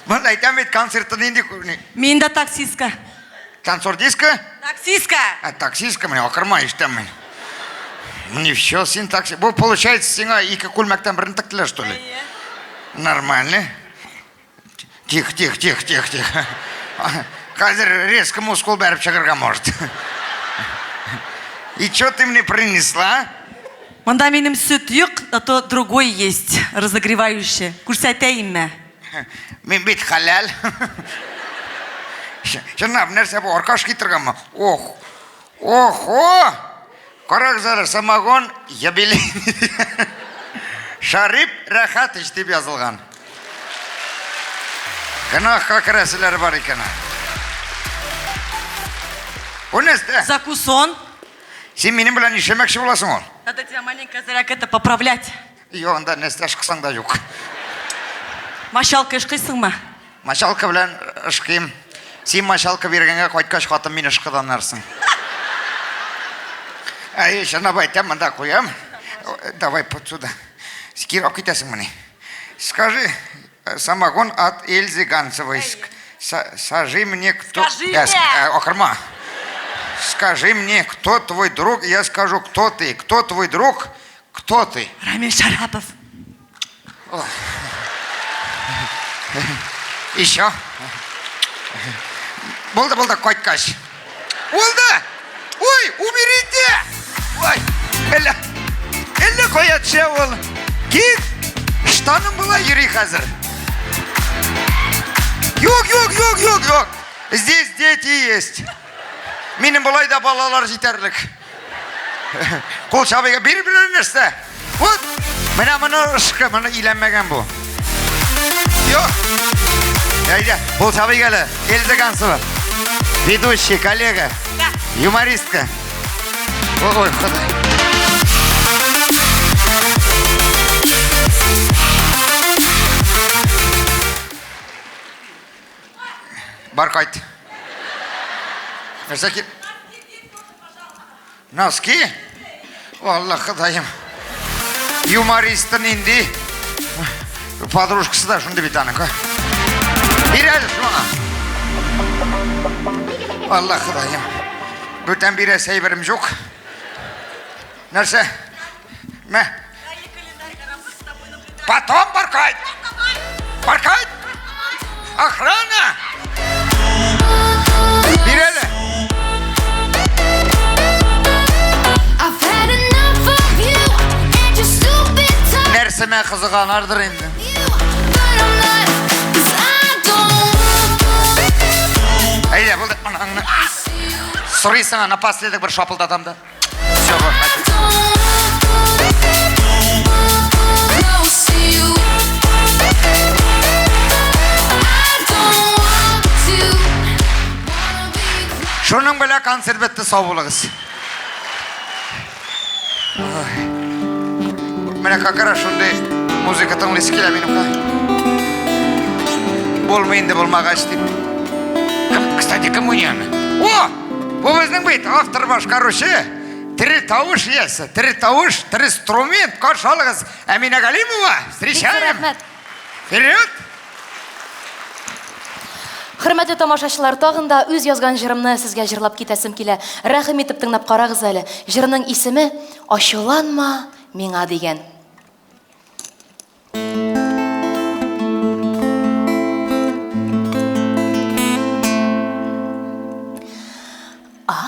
Мен айтам ет концерттен енді көріне. Мен да таксистка. Танцордистка? Таксистка. Таксистка, мен ақырма ештем мен. Мне все, сен такси. Бұл получается, сенға екі көлмәктен бірін тіктілер, что ли? Нормально. Тихо. Қазір резко мускул бәріп шығырға может. И что ты мне принесла? Мында менің сүт юқ, а то другой есть, разогревающий. Көрсетейін ме? Мен бет халал. Шынап, нәрсе бұл орқаш кетірген ма? Охо! Қарақ зары самогон ебелей. Шарип Рахатыч деп yazылған. Қанаққа кірәсілер бар екен. О нәсті? Закусон. Сен менің білән ешемекші боласың ол? Надо тебя маленько зряк это поправлять. Iyo, onda nesle ышқысаң да жоқ. Машалка ышқисың ма? Машалка белән ышқыйм. Сен машалка бергәнгә кайткач хатын мин ышқыданарсың. Ай, шана байтам, мында куям. Давай под сюда. Скирап китәсең менә. Скажи, самогон от Эльзы Ганцевой. Скажи мне, кто... Окырма. Скажи мне, кто твой друг, я скажу, кто ты. Кто твой друг, кто ты. Рамиль Шарапов. Еще. Болды, койткаш. Болды! Ой, уберите! Ой, әлі қоятшы ол. Кит, штаным была Юрий Хазар. Yok. Здесь дети есть. Менің бұлай да балалар жетерлік. Қол шабыға бір нәрсе. Вот, мұны ұшқы, мұны иленмеген бұл. Yok. Әйде, қол шабыға әлі. Эльза Ганцева. Ведущий, коллега. Юмористка. Ой, Құдай. Бар қайт. Нәрсе кет? Носки? Алла Құдайым. Юмористын инди. Подружкасы да шунды бит аның. Бер әлі шуңа. Алла Құдайым. Бүтән бире сәйбірім жоқ. Нәрсе? Мә? Потом бар қайт. Бар қайт. Охрана. Бирелі. Нәрсеме қызыған ардыр енді. Әйде, болды. Сұрайсың, напоследок бір шапылдатамды. Все, ғой. Шоның бәлі концерт бітті, сау болыңыз. Мені қақыра шондай музыка тыңлайсы келе менің қа. Болмайынды болмағаш деп. Кстати, кім ойнаны? О! Бұл біздің бейт, автор башқарушы. Тірі тауыш есі, тірі тауыш, тірі инструмент. Қош алыңыз, Әмина Галимова. Встречаем. Вперед! Хөрмәтле тамашачылар, тагын да үз язган җырымны сезгә җырлап китәсем килә. Рәхим итеп тыңлап карагыз әле. Җырның исеме Ачуланма миңа дигән.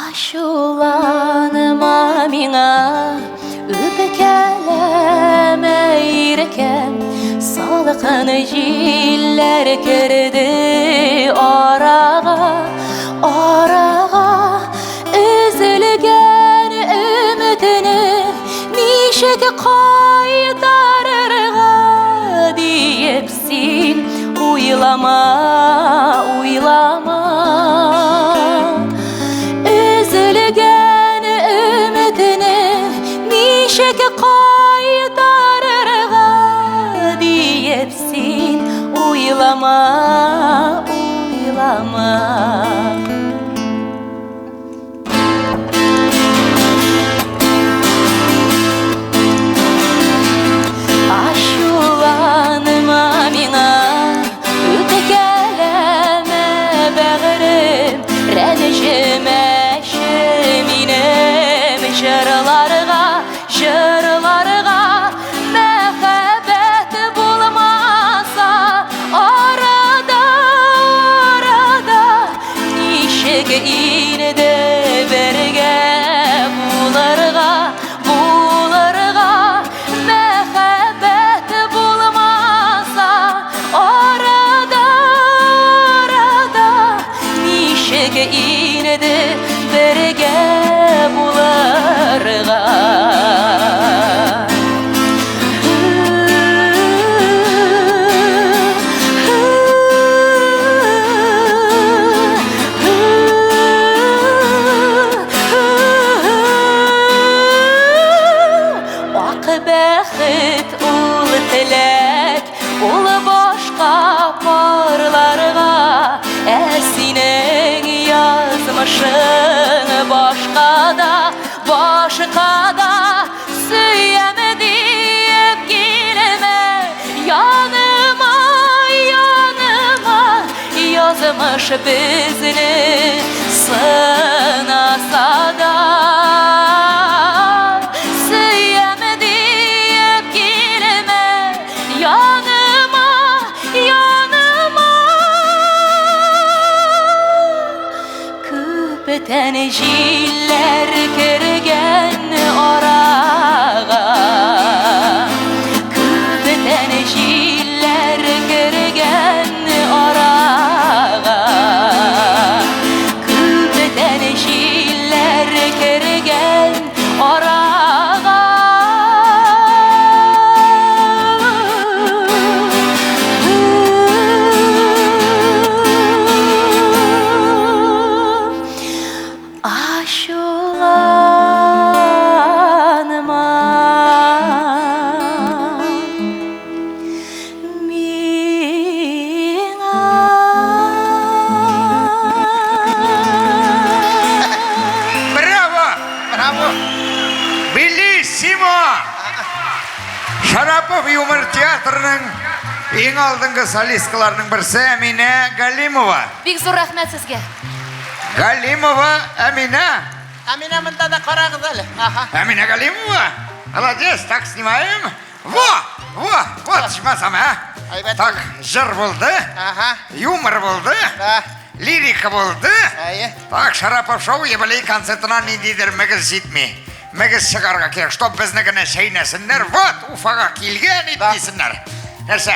Ачуланма миңа, үпкәләмә иркәм, салкын җилләр керде арага, üzülгән өметне ничек кайтарырга диеп син уйлама. Üzülгән өметне ничек кайтарырга диеп син уйлама. Ачуланма миңа, үпкәләмә бәгърем, рәнҗемәшә минем җырларга, мәхәббәт булмаса арада ничек инде бергә булырга, мәхәббәт булмаса арада ничек инде бергә булырга. Бәхет Başı bezini sınasa da Süyeme deyip gelme yanıma, yanıma Küpeten jiller kergen orağa Küpeten jiller kergen orağa Küpeten jiller kergen Шарапов юмор театрының ең алдыңғы солисткаларының бірсі Әмина Галимова. Бик зур рәхмәт сезгә. Галимова Әмина. Әмина мында да қарағыз әлі. Әмина Галимова. Молодец, так снимаем. Вот, шмасам, Так, жыр болды, юмор болды, лирика болды. Так, Шарапов шоу ебілей концертынан недейдер мүгіз жетмей. Мәгіз шығарға керек, чтоб бізнігіне шайнасындар, вот, Уфаға келген етмейсіндар. Нәрсе,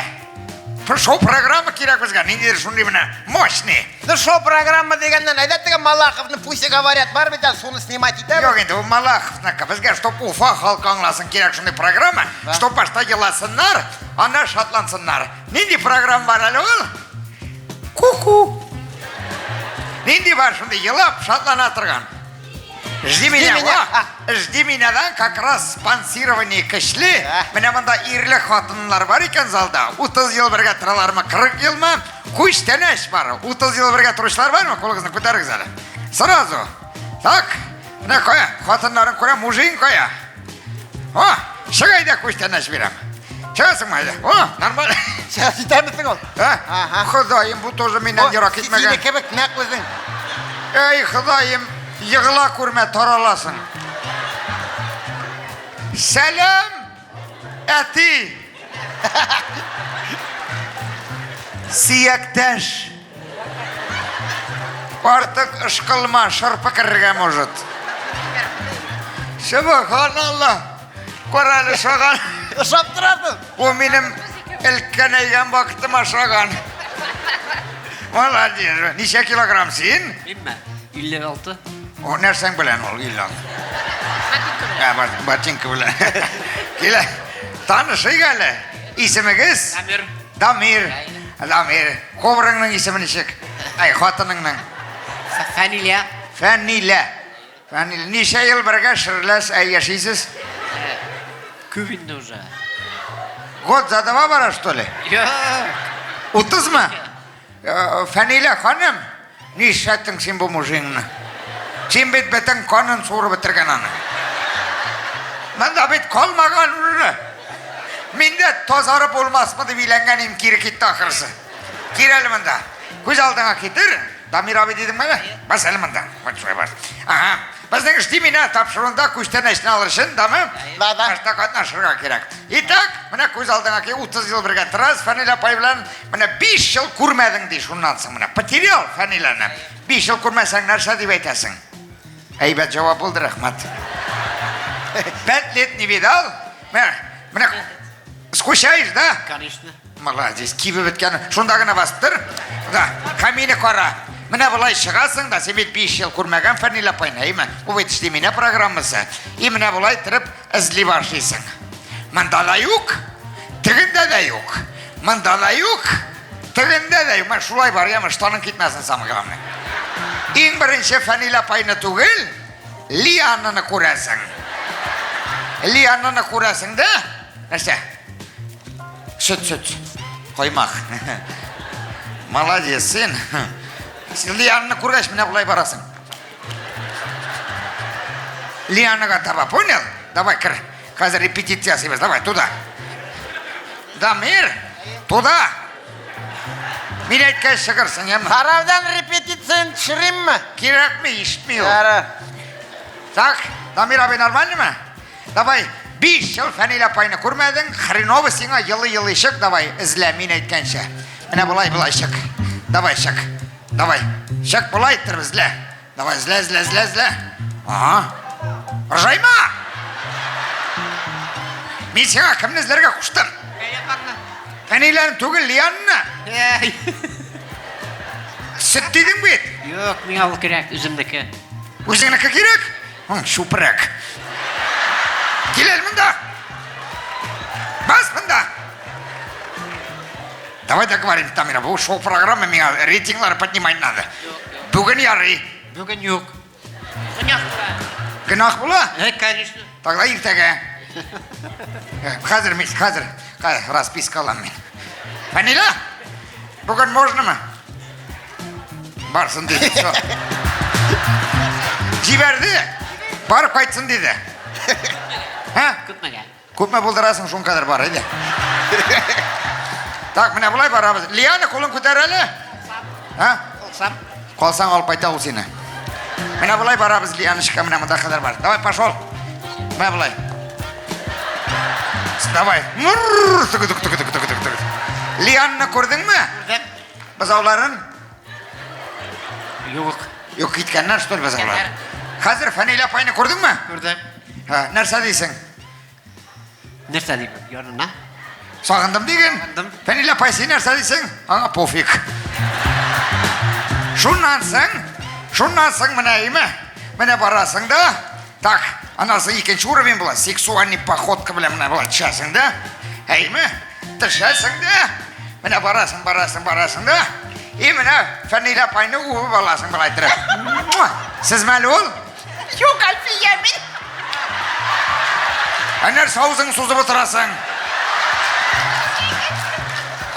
шоу программа керек бізге, недер шундай мына мощный. Да шоу программа дегеннен, әдеттігі Малаховны пусть говорят, бар бетен соны снимать етемі? Жоқ енді, Малаховныкі, бізге, чтоб Уфа халқы аңласын керек шундай программа, чтоб башта еласындар, ана шатлансындар. Нендей программа бар әлі ол? Ку-ку. Нендей бар шундай елап, шатлана тұрған. Жди менядан как раз спонсирование кішілі. Міне мұнда ирлі қатынлар бар екен залда. 30 ел бірге тұралар ма, 40 ел ма? Көштен әш бар. 30 ел бірге тұрышылар бар ма? Қолығызны көтеріңіз әлі. Сразу. Так, міне қоя. Қатынларын көре, мужин қоя. Шығайда көштен әш берем. Шығасың майды? Нормально. Жетемісің ол? Құдайым, бұл тоже менен ерак етмеген. Сені кебек нәк өзің? Ей, Құдайым. Yığıla kurma taralasın. Selam eti. Siyaktaş. Artık ışkılma, şarpı kırırga может. Subhanallah. Koralı şagan. Şaptırasın. O benim elkeneygen baktım aşagan. Молодец. Neçə kilogramsın? Bilmem. 56. O nereden bilen ol illa? Batinka bilen. Gile. Tanışı gele. İsminiz? Damir. Damir. Kobra'nın ismi neçik? Ay hatınının. Fanilya. Fanilya. Neçə yıl birge şirles yaşaysınız? Kübinde уже. God zadava var что ли? Yok. 30 mı? Fanilya hanım. Neçə ettin sen bu mujinni? Sen beten kanın soru bitirgen anı. Ben de bit kalmagan ürünü. Minde tozarıp olmaz mı da bilengenim kiri gitti akırısı. Girelim de. Göz aldığına getir. Damir abi dedim bana. Bas elimden. Bak şuraya bas. Aha. Bizden işlemine tapşırında kuştan eşini alırsın, tamam? Başta katnaşırga gerek. İtak, bana göz aldığına ki 30 yıl birge tıraz, Fanila payılan, bana 5 yıl kurmadın diye şundansın bana. Patiriyal Fanila'nı. 5 yıl kurmasan nerede deyip etesin? Heybet cevap oldu rahmat. 5 лет не видал? Бана скучаешь, да? Конечно. Молодец, кибі біткен, шундағына басыптыр. Да, камені қора. Міне бұлай шығасың да, сен 5 жыл көрмеген Фанила пайнайым. Бұл етіштеміне программасы. И міне бұлай тұрып ізлей башайсың. Мандала юк, тігінде де юк. Мандала юк, тігінде де юк. Мен шулай бар, ема штанын кетмесін самығамын. Ең бірінші Фанила пайны түгіл, Лиананы көресің. Лиананы көресің да, нәрсе? Süt. Koymak. Молодец, sen. Liyanını kurgaş mı ne bulay barasın? Liyanını kataba, понял? Давай, қазір репетиция sebez, давай, туда. Дамир, туда. Мен айтқан шығырсың, ема. Тараудан репетицияны түсірем ма? Керек ме, ешітмей ол. Ара. Так, Дамир абай нормально ма? Давай, 5 жыл Фәнил апайны көрмедің, хреново сеңа йылы-йылы шық, давай, ізлә, мен айтканша. Міне бұлай шық. Давай, шық. Давай, шық бұлай тұрып ізлә. Давай, ізлә. Ага. Ұржайма! Мен сеңа кімні ізлерге құштым? Фәниләні түгіл, Лианны. Сүт дедің бет? Yok, мен алу керек, үзімдікі. Өзіңнікі керек? Шупырак. Келел мұнда. Бас мұнда. Давай договорим, Тамира, бұл шоу-программа меня рейтинглары поднимать надо. Бүгін яры. Бүгін yok. Гынақ бұла? Конечно. Тогда ертеге. Қазір расписка алам мен. Фәнила, бүгін можно ма? Барсын деді. Жіберді. Барып қайтсын деді. Күтмеген. Көпме болдырасың шон қадір бар, еді. Так, міне бұлай барабыз. Лиана, қолын көтер әлі? Қолсам. Қолсаң алып айта ол сені. Міне бұлай барабыз, Лиана шыққа міне мұнда қадар бар. Давай, пошел. Міне бұлай. Давай. Лианны көрдің ме? Көрдім. Бұзауларын? Yok. Yok, кеткеннен, что ли, бұзауларын? Қазір Фәнил апайны көрдің ме? Көрдім. Нәрсе дейсің? Нәрсе деймін, yoruna? Сағындым деген? Фәнил апай, сен нәрсе дейсің? Аңа пофиг. Шуннан соң міне еме? Міне барасың да? Так, анасы екінші уровень была. Сексуальный походка білем міне была. Тышасың да? Әйме? Тышасың да? Міне барасың да? И міне Фәнил апайны уы баласың былай тұрып. Сіз мәлі ол? Yok Alfiye min. Әнер саузың сузып отырасың.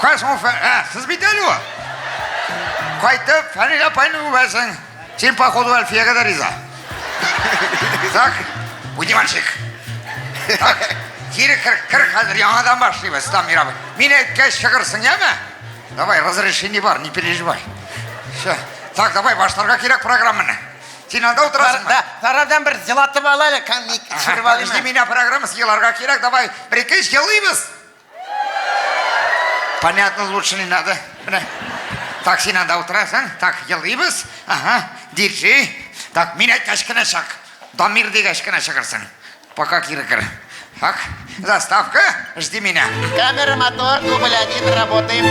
Қайсың сіз бейтелі о? Қайтып, Фәнил апайны ұбәсің. Сен походу Альфияға да риза. Так, уйди мальчик. Так, кері кір қазір яңадан башлайбыз, Дамир абай. Мен әйткен шығырсың, еме? Давай, разрешение бар, не переживай. Так, давай, баштарға керек программаны. Сен анда отырасың ба? Тарадан бір зелатып алайлы, түсіріп алайын. Жди меня программа, съеларға керек, давай, прикинь, елаймыз. Понятно, лучше не надо. Так, сен анда отырасың, так, елаймыз. Ага, держи. Так, мен айтқан кішкене шақ. Дамир деген кішкене шығырсың. Пока кері. Так, заставка, жди меня. Камера, мотор, дубль 1, работаем.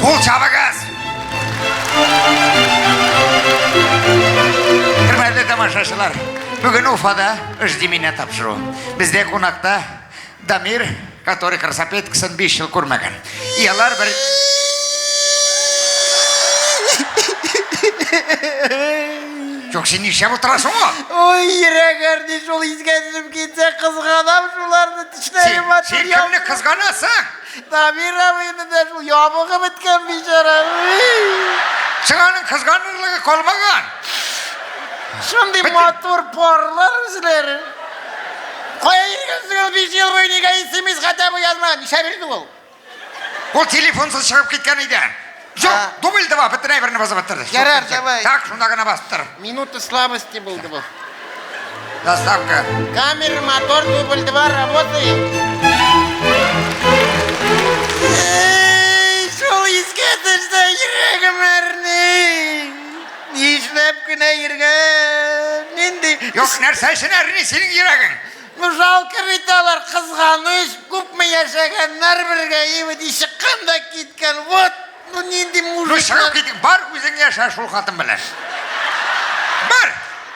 Қол чабығыз. Құрметті тамашашылар, бүгін Уфада жди меня тапсыру. Бізде қонақта Дамир, который красапеткасын 5 жыл көрмеген. Иялар бір... Жоқ, сен не шап отырасың о? Ой, ерегерді жол изгенім кетсе қызғанам жоларды түшінәйім атыр. Сен кімні қызғанасың? Дамир абайны да жол ябығы біткен бейшара. Сыңаның қызғанырлығы қолмаған. Шынды мотор парлар өзілері. Қоя ергенсің ол 5 жыл бойы неге есемес қата бұл язмаған. Иша берді ол. Ол телефонсыз шығып кеткен үйден. Жоқ, дубль 2, бітірай біріні басып бітірді. Ярар, давай. Так, шында ғана басып тұр. Минуты слабости болды бұл. Заставка. Камера, мотор, дубль 2, работает. Шол ескетішті ерегім әріне. Ешіліп күні ерген. Ненде? Жоқ, нәрсе үшін әріне сенің ерегің. Жалқы риталар қызғаныш, көп ме яшағаннар бірге ебет ешіққанда кеткен. Вот, ну ненде мужик. Шығып кетің, бар өзің яша шул қатын білер. Бар.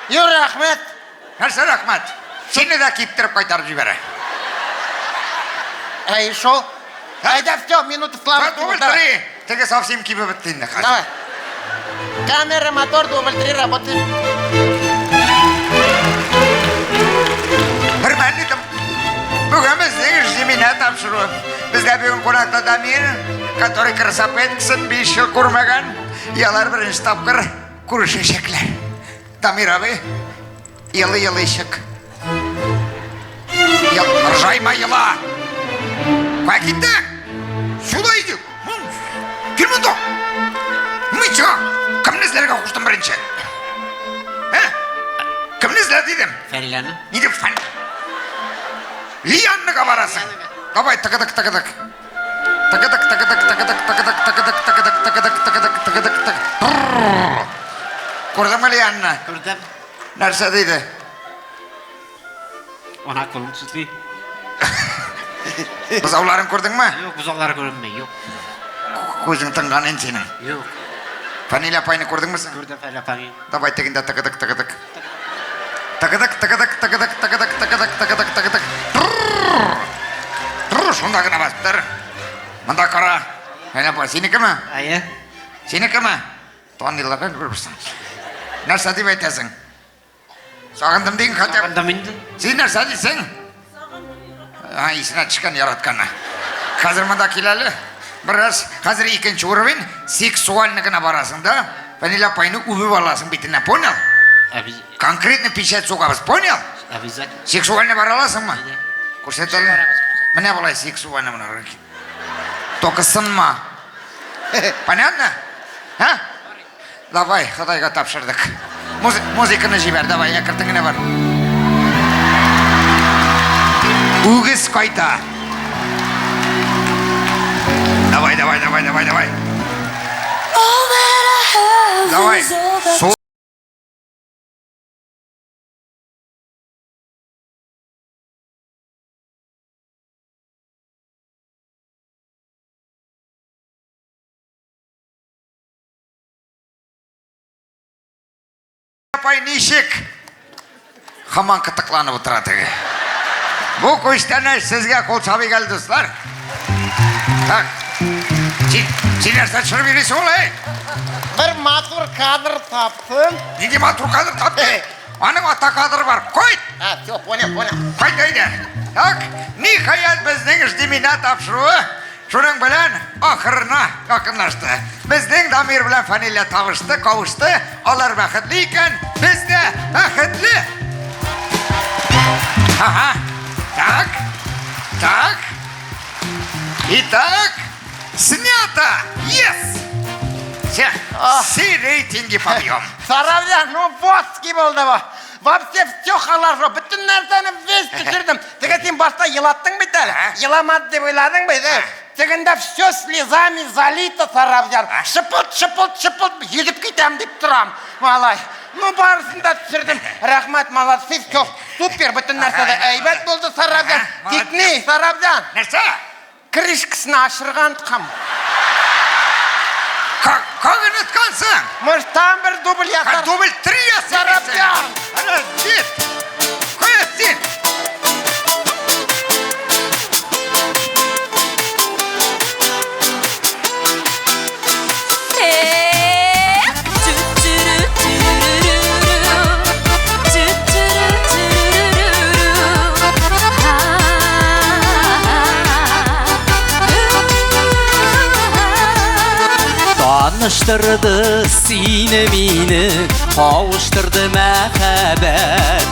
Йо, рахмет. Нәрсе рахмет. Сені де кептіріп қайтарып жібері. Әй, шол. Айда, все, минуты слабости. Дубль 3. Теге совсем кипі біттейді. Давай. Камера, мотор, дубль 3, работаем. Hürmetlidim. Bugün bizden jimine topşırıyor. Bizde bugün konakta Damir, который красапеткасын 5 yıl көрмеген, ялар бірінші тапқыр көрішешекler. Дамир abi, yılı şık. Ржайма yıla. Куа кеттің? Şulay deyik. Кел мұнда. Мыча, кімні іздерге құштым бірінші? Кімні іздер дейдім? Фәниләні. Не деп фән? Лиянныға барасың. Давай, тықыдық. Тықыдық. Көрдің ме Лиянны? Көрдім. Нәрсе дейді? Ona kolum tuttu. Бұзауларын көрдің ме? Yok, buzağları görünmüyor. Yok. Көзің тыңған ең сенің. Yok. Фанилия апайны көрдің ме сен? Gördüm Fəli apayı. Давай тегінде тықыдық. Сонда ғына басыптыр. Мұнда қара. Фәнилия апай, сенікі ме? Айы. Сенікі ме? Туғандылардан көріпсің. Нәрсе деп айтасың? Сағындым деген қатып. Сағындым енді. Сен нәрсе дейсің? Исіне түшкен яратканы. Қазір мұнда келелі. Біраз, қазір екінші уровень сексуальнығына барасың да, Фәнилия апайны убив аласың бетіне, понял? Конкретно печать соғабыз, понял? Обязательно. Сексуальны бара аласың ма? Көрсетілі. Міне былай сексуальны мұна рөки. Только сынма. Понятно? Давай, Құдайға тапшырдық. Музыканы жібер, давай, якіртіңіне бар. Үгіз қайта. Давай. Давай. Сол. Апай нешек? Хаман қытықланып отырады. Бұл көштені сізге қол сабай келді, достар. Так. Сен нәрсе шырып ересің олай? Бір матур кадр таптым. Неге матур кадр таптың? Аның ата кадр бар, қойд. Все, понял. Қойд дейді. Так, нихаят біздің іштеміне тапшыруы, шының білән ақырына жақынлашты. Біздің Дамир білән Фәнилия табышты, қауышты, олар бәқітлі екен, біз де бәқітлі. Так. Итак, снято! Yes! Все рейтинги подъем. Саравлян, воски болды ба. Вообще все хорошо. Bütün нәрсені весь түсірдім. Теге сен башта елаттың бейді әлі. Еламады деп ойладың бейді. Тегінде все слезами залито, Саравлян. Шыпылт, еліп кетем деп тұрам. Малай. Барысында түсірдім. Рахмат, молодцы, все супер. Bütün нәрседі әйбәт болды, Саравлян. Тек не, Саравлян? Нәрсе? Крышкісін ашырған қам. Как ыныткансың? Может, там бір дубль ясар? Дубль 3 ясар. Саравлян! Жет! Қоят сен! Tanıştırdı sinemini, kavuşturdu məhəbbət.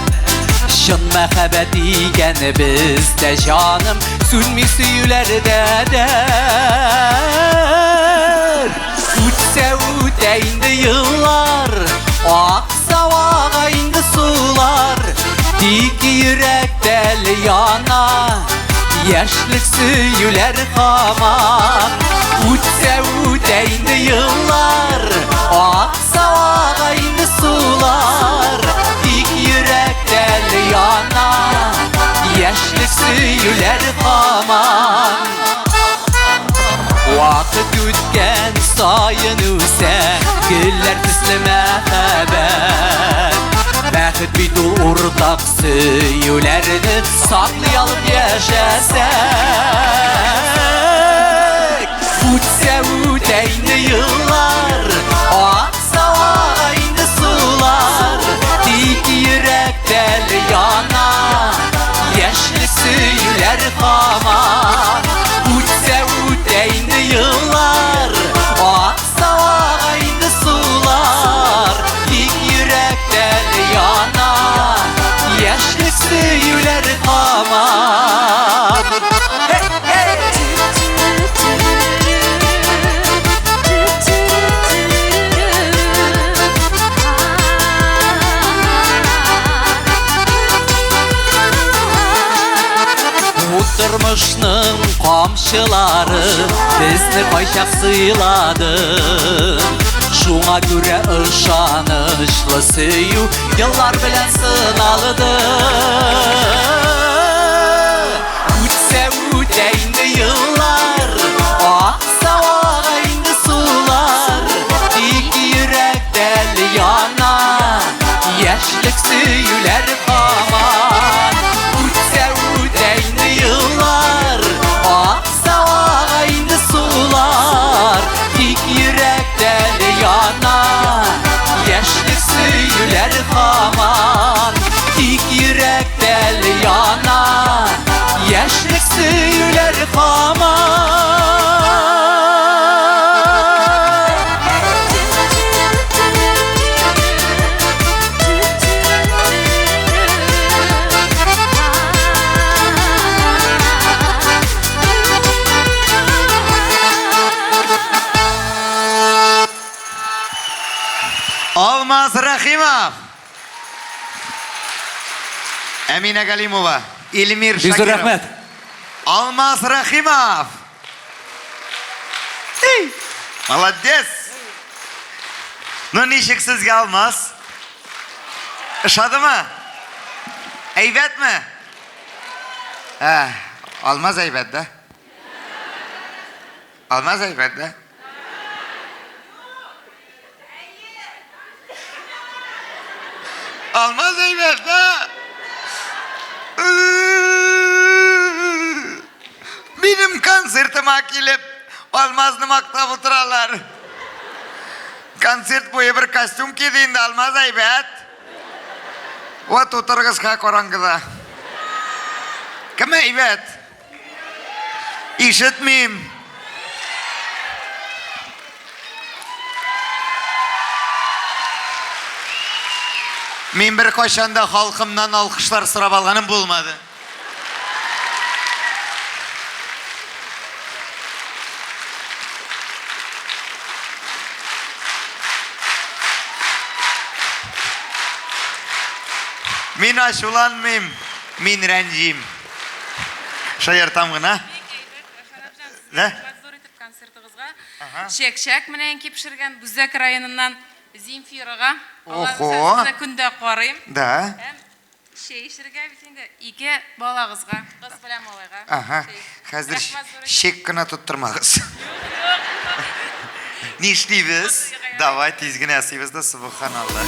Şın məhəbbət igen bizdə canım, sünmi süyülərdədir. Uçsa indi yıllar, aksa indi sular, dik yürək dəli yana, yaşlıq süyülər xamak. Uçsa indi yıllar, aksa indi sular, dik yürək dəli yana, yaşlıq süyülər xamak. Vakit ötken sayın üsen, güller tüslü məhəbbət. Bəxit bir ortaq söyülərini saklayalım yaşasək. Uçsa indi yıllar, aksa indi sular, dik yürək dəli yana, yaşlı söyülər xamak. Uçsa indi yıllar, aksa indi sular, dik yürək dəli yana, yaşlı söyülər xamak. Hey, hey! Тормышның камчылары безне кайчак сыйлады. Шуңа күрә ышанычлы сөю еллар белән сыналды. Үтсә үтә инде еллар, акса ага инде сулар, тик йөрәктә яна яшьлек сөюләр һаман. Үтсә үтә инде еллар, акса ага инде сулар, тик йөрәктә яна яшьлек сөюләр һаман. Тик йөрәктә яна яшьлек сөюләр һаман. Алмаз Рахимов, Әмина Галимова, Илмир Шакиров. Алмаз Рахимов. Молодец. Ну, ничек сезгә Алмаз? Ышадымы? Әйбәтме? Алмаз әйбәт да? Алмаз әйбәт да? Алмаз әйбәт да? Benim konsertima kelib, Алмазны maqtab o'tiralar. Konsert bo'yi bir kostyum kiydi endi Алмаз әйбәт. Vat o'tirg'izga qorong'ida. Kim әйбәт? Ишетмим. Мен bir qachonda xalqimdan alqishlar so'rab olganim bo'lmadi. Men ashulанмыйм, men ranjim. Шаяртам гына. Да? Шек-шек менән кип пешергән Бүзәк районыннан Земфирага. Охо. Аларны көндә карыйм. Да. Шей ишергә бит инде 2 балагызга, кыз белән малайга. Ага. Хәзер шек кына тоттырмагыз. Нишлибез? Давай тиз генә ясыйбыз да, субханалла.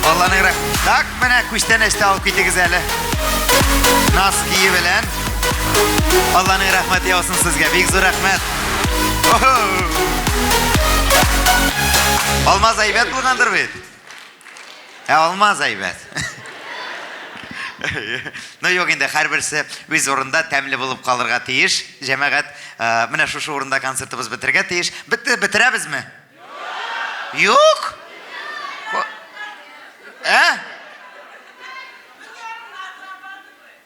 Алланың рәхмәте. Так, менә күчтән әстә алып китегез әле. Наски белән. Алланың рәхмәте яусын сезгә. Бик зур рәхмәт. Алмаз әйбәт булгандыр бит. Алмаз әйбәт. Ну, юк инде, һәрберсе үз урында тәмле булып калырга тиеш. Җәмәгать, менә шушы урында концертыбыз бетергә тиеш. Бетерәбезме? Юк.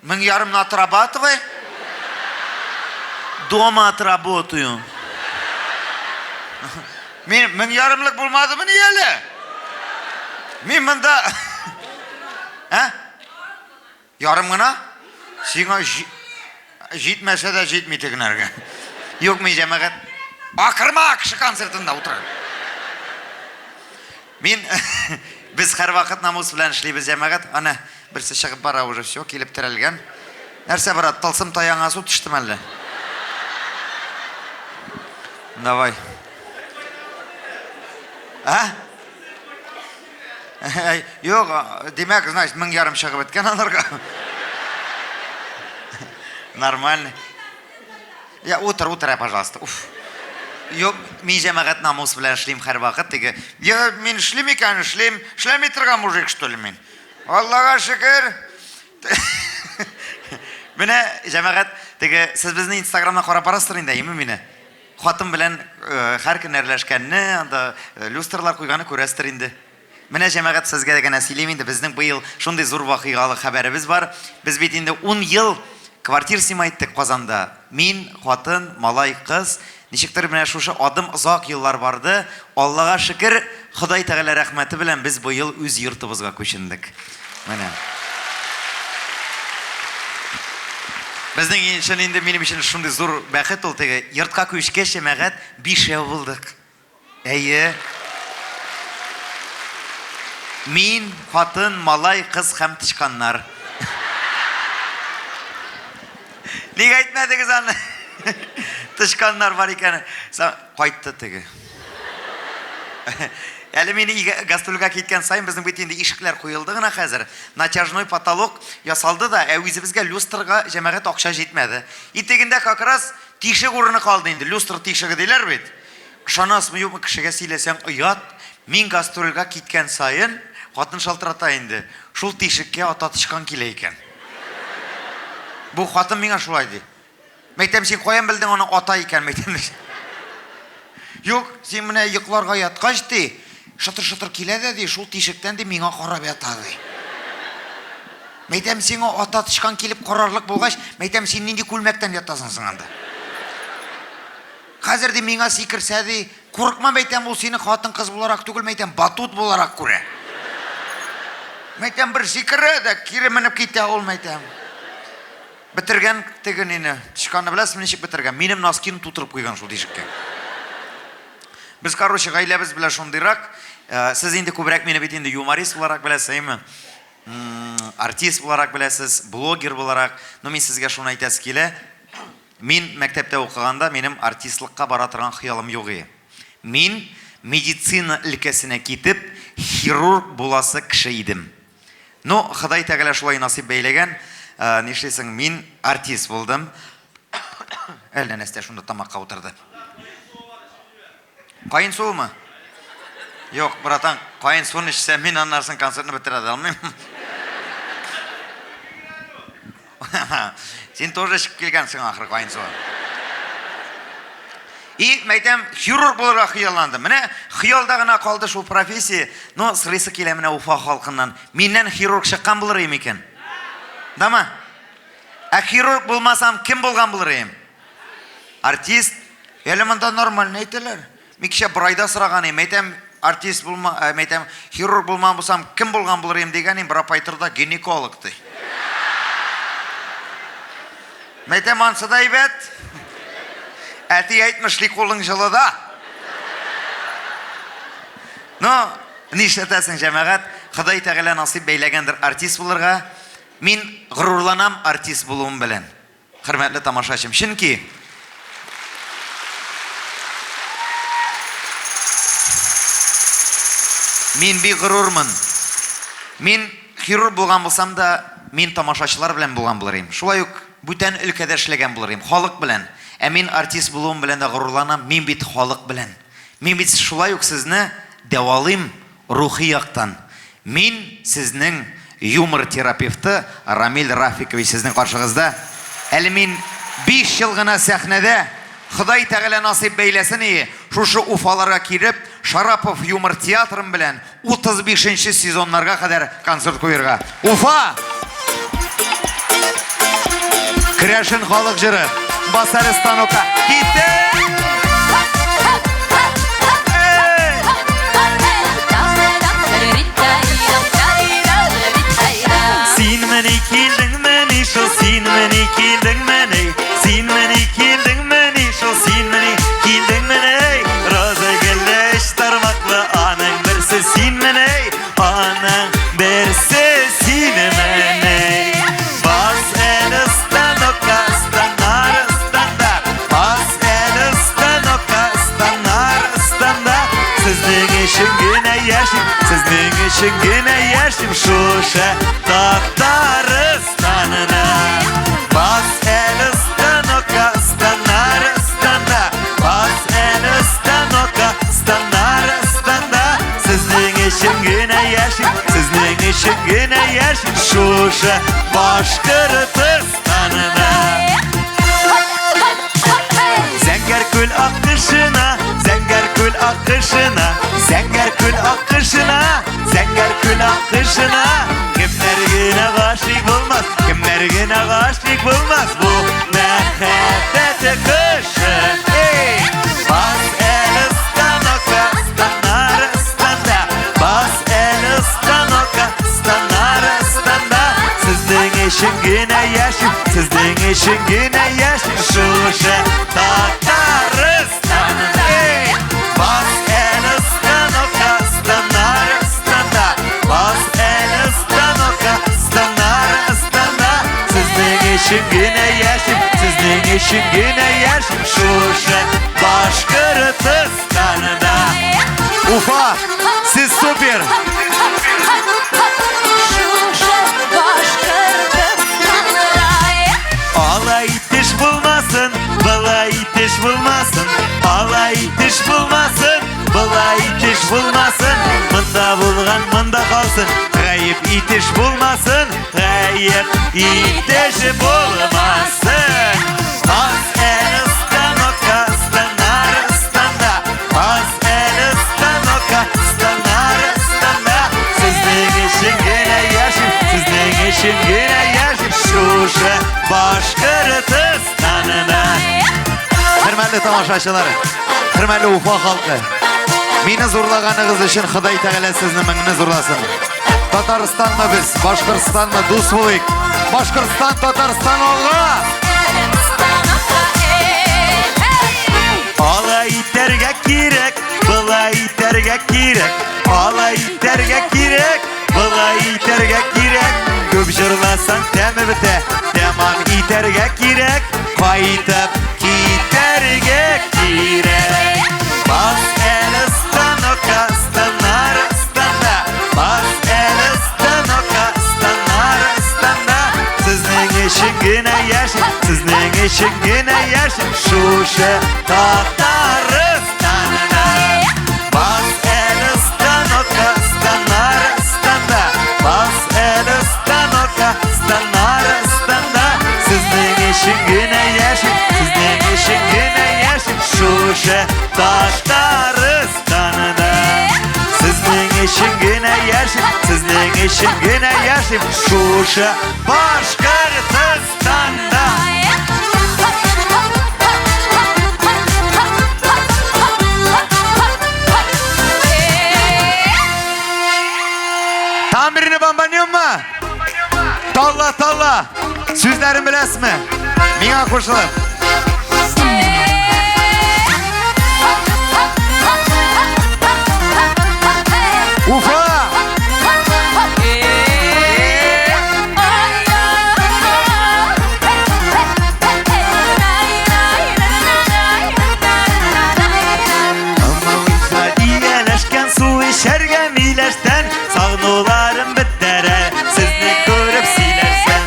Мең ярым на отрабатывай. Дома отработаю. Мен мең ярымлык булмадымы ни әле? Мен монда ярым гына? Сиңа җитмәсә дә җитми тегнәргә. Юк, мен җәмәгать. Акырма кеше концертында утыр. Мен biz һәр вакыт намус белән эшлибез җәмәгать. Ана берсе чыгып бара уже все, килеп терәлгән. Нәрсә брат, тылсым таяңа су төштеме әллә? Давай. Юк, демәк, значит, мең ярым чыгып беткән аларга. Нормально. Я утыр, пожалуйста. Юк, мен җәмәгать намус белән эшлим һәр вакыт. Я мен эшлим икән, эшләми торган мужик что ли мен? Аллага шөкер. Менә җәмәгать, сез безне Инстаграмда карап барасыздар инде, әйеме мине? Хатын белән һәр көн әрләшкәнне, анда люстрлар куйганы күрәсездер инде. Менә җәмәгать сезгә генә сөйлим инде, безнең быел шундый зур вакыйгалы хәбәребез бар. Без бит инде 10 ел квартира сыймайттык Казанда. Мин, хатын, малай, кыз, ничектер менә шушы адым озак еллар барды. Аллага шөкер, Ходай Тәгалә рәхмәте белән без быел үз йортыбызга күчендек. Менә. Безнең өчен инде минем өчен шундый зур бәхет ул теге йортка күчкәч җәмәгать 5 ел булдык. Әйе. Мин, хатын, малай, кыз һәм тычканнар. Ник әйтмәдегез аны? Тычканнар бар икән. Кайтты теге. Әле мине гастрольгә киткән сайын безнең бит инде ишекләр куелды гына хәзер. Натяжной потолок ясалды да, үзебезгә люстрга җәмәгать акча җитмәде. Итегендә как раз тишек урыны калды инде. Люстр тишеге диләр бит. Ышанасызмы юкмы, кешегә сөйләсәң оят. Мин гастрольгә киткән сайын хатын шалтырата инде. Шул тишеккә ата тычкан килә икән. Бу хатын миңа шулай ди. Мәйтәм, син каян белдең аны ата икән, мәйтәм. Юк, син менә йокларга яткач ди, шытыр-шытыр килә дә ди, шул тишектән ди миңа карап ята ди. Мәйтәм, сиңа ата тычкан килеп карарлык булгач, мәйтәм, син нинди күлмәктән ятасың соң анда? Хәзер ди миңа сикерсә ди, курыкма, мәйтәм, ул сине хатын кыз буларак түгел, мәйтәм, батут буларак күрә. Мәйтәм, бер сикерә дә кире менеп китә ул, мәйтәм. Бетергән теген ине. Тычканны беләсезме ничек бетергән? Минем носкин тутырып куйган шул тишеккә. Без короче гаиләбез белән шундыйрак. Сез инде күбрәк мине бит инде юморист буларак беләсезме? Артист буларак беләсез, блогер буларак. Ну мин сезгә шуны әйтәс килә. Мин мәктәптә укыганда минем артистлыкка бара торган хыялым юк иде. Мин медицина өлкәсенә китеп, хирург буласы кеше идем. Ну, Ходай Тәгалә шулай насип бәйләгән. Нишлисең, мин артист булдым. Әллә нәрсә шунда тамакка утырды. Кайын суымы? Юк, братан, кайын суын ішсәм, мин аннарсын концертны бетерә алмыйм. Син тоже ішіп келгәнсең ахыр кайын суы. И мәйтәм, хирург булырга хыялландым. Менә хыялда гына калды шул профессия. Ну, сырысы килә менә Уфа халкыннан. Миннән хирург чыккан булыр идем икән. Дама? Ә хирург булмасам, кем булган булыр идем? Артист. Әле монда нормально әйтәләр. Мин кичә брайда сораган идем. Мәйтәм, артист булма, мәйтәм, хирург булмам булсам, кем булган булыр идем дигән идем, бер апайтырда гинеколог ди. Мәйтәм, ансы да әйбәт. Әти әйтмешлек кулың җылыда. Ну, нишләтәсең җәмәгать? Ходай Тәгалә насип бәйләгәндер артист булырга. Мин горурланам артист булуым белән. Хөрмәтле тамашачым, чөнки мин бик горурлмын. Мин хирург булган булсам да, мин тамашачылар белән булган булыр идем. Шулай ук бүтән өлкәдә эшләгән булыр идем, халык белән. Ә мин артист булуым белән дә горурланам, мин бит халык белән. Мин бит шулай ук сезне дәвалыйм рухи яктан. Мин сезнең юмор терапевты Рамил Рафикович сезнең каршыгызда. Әле мин 5 ел гына сәхнәдә, Ходай Тәгалә насип бәйләсен ие, шушы Уфаларга килеп, Шарапов юмор театрым белән 35-нче сезоннарга кадәр концерт куярга. Уфа! Крәшен халык җыры. Басары станокка. Китте! Син менә килдең менә шул, син менә килдең менә, син менә килдең менә шул, син менә килдең менә. Роза гөлләш тармаклы аның берсе син менә, аның берсе син менә. Бас әле станокка, станар станда, бас әле станокка, станар станда. Сезнең өчен генә яшим, сезнең өчен генә яшим шушы тактары станына. Бас әле станокка, станар станда, бас әле станокка, станар станда. Сезнең өчен генә яшим, сезнең өчен генә яшим шушы Башкортстанына. Зәңгәр күл акышына, зәңгәр күл акышына, зәңгәр күл акышына, зәңгәр күл акышына. Кемнәр генә гашыйк булмас, кемнәр генә гашыйк булмас бу мәхәббәт кышы. Бас әле станокка, станар станда, бас әле станокка, станар станда. Сезнең için güne yaşım, sizden için güne yaşım. Şuşa Tataristan'da bas el ıstanokta, ıstanar ıstanda. Bas el ıstanokta, ıstanar ıstanda. Sizden için güne yaşım, sizden için güne yaşım. Şuşa Başkırtistan'da. Ufa, siz süper. Alay itiş bulmasın, balay itiş bulmasın. Alay itiş bulmasın, balay itiş bulmasın. Mında bulgan mında kalsın, gayip itiş bulmasın. Gayip itiş bulmasın. Az el ıstanokka, ıstanar ıstanda. Az el ıstanokka, ıstanar ıstanda. Sizden için güne yaşım, sizden için güne yaşım. Şuşa Başkırtistan'da. Hürmetli tamaşaçılar, hürmetli Ufa halkı. Meni zorlaganınız için Xuday Teala sizni mingni zorlasin. Tataristonmi biz, Boshqirdistonmi do'st bo'laylik. Boshqirdiston Tatariston olg'a. Alay iterga kerak, bulay iterga kerak. Alay iterga kerak, bulay iterga kerak. Ko'p jırlasan temi bite, tamam iterga kerak. Qaytib iterga kerak. Bas el ıstanokka, ıstanar ıstanda. Bas el ıstanokka, ıstanar ıstanda. Sizden için güne yaşım, sizden için güne yaşım. Şuşa Tataristan'da. Bas el ıstanokka, ıstanar ıstanda. Bas el ıstanokka, ıstanar ıstanda. Sizden için güne yaşım, sizden için güne yaşım. Şuşa Tataristan'da. Sizden için güne yaşım, sizden için güne yaşım. Şuşa Başkırtistan'da. Tam birini bambanıyor mu? Talla talla. Sözlerini bilesmi? Mine koşulun. Ufa! İyeleşken su içergen iyileşten sağnularım bittere sizni görüp silersen.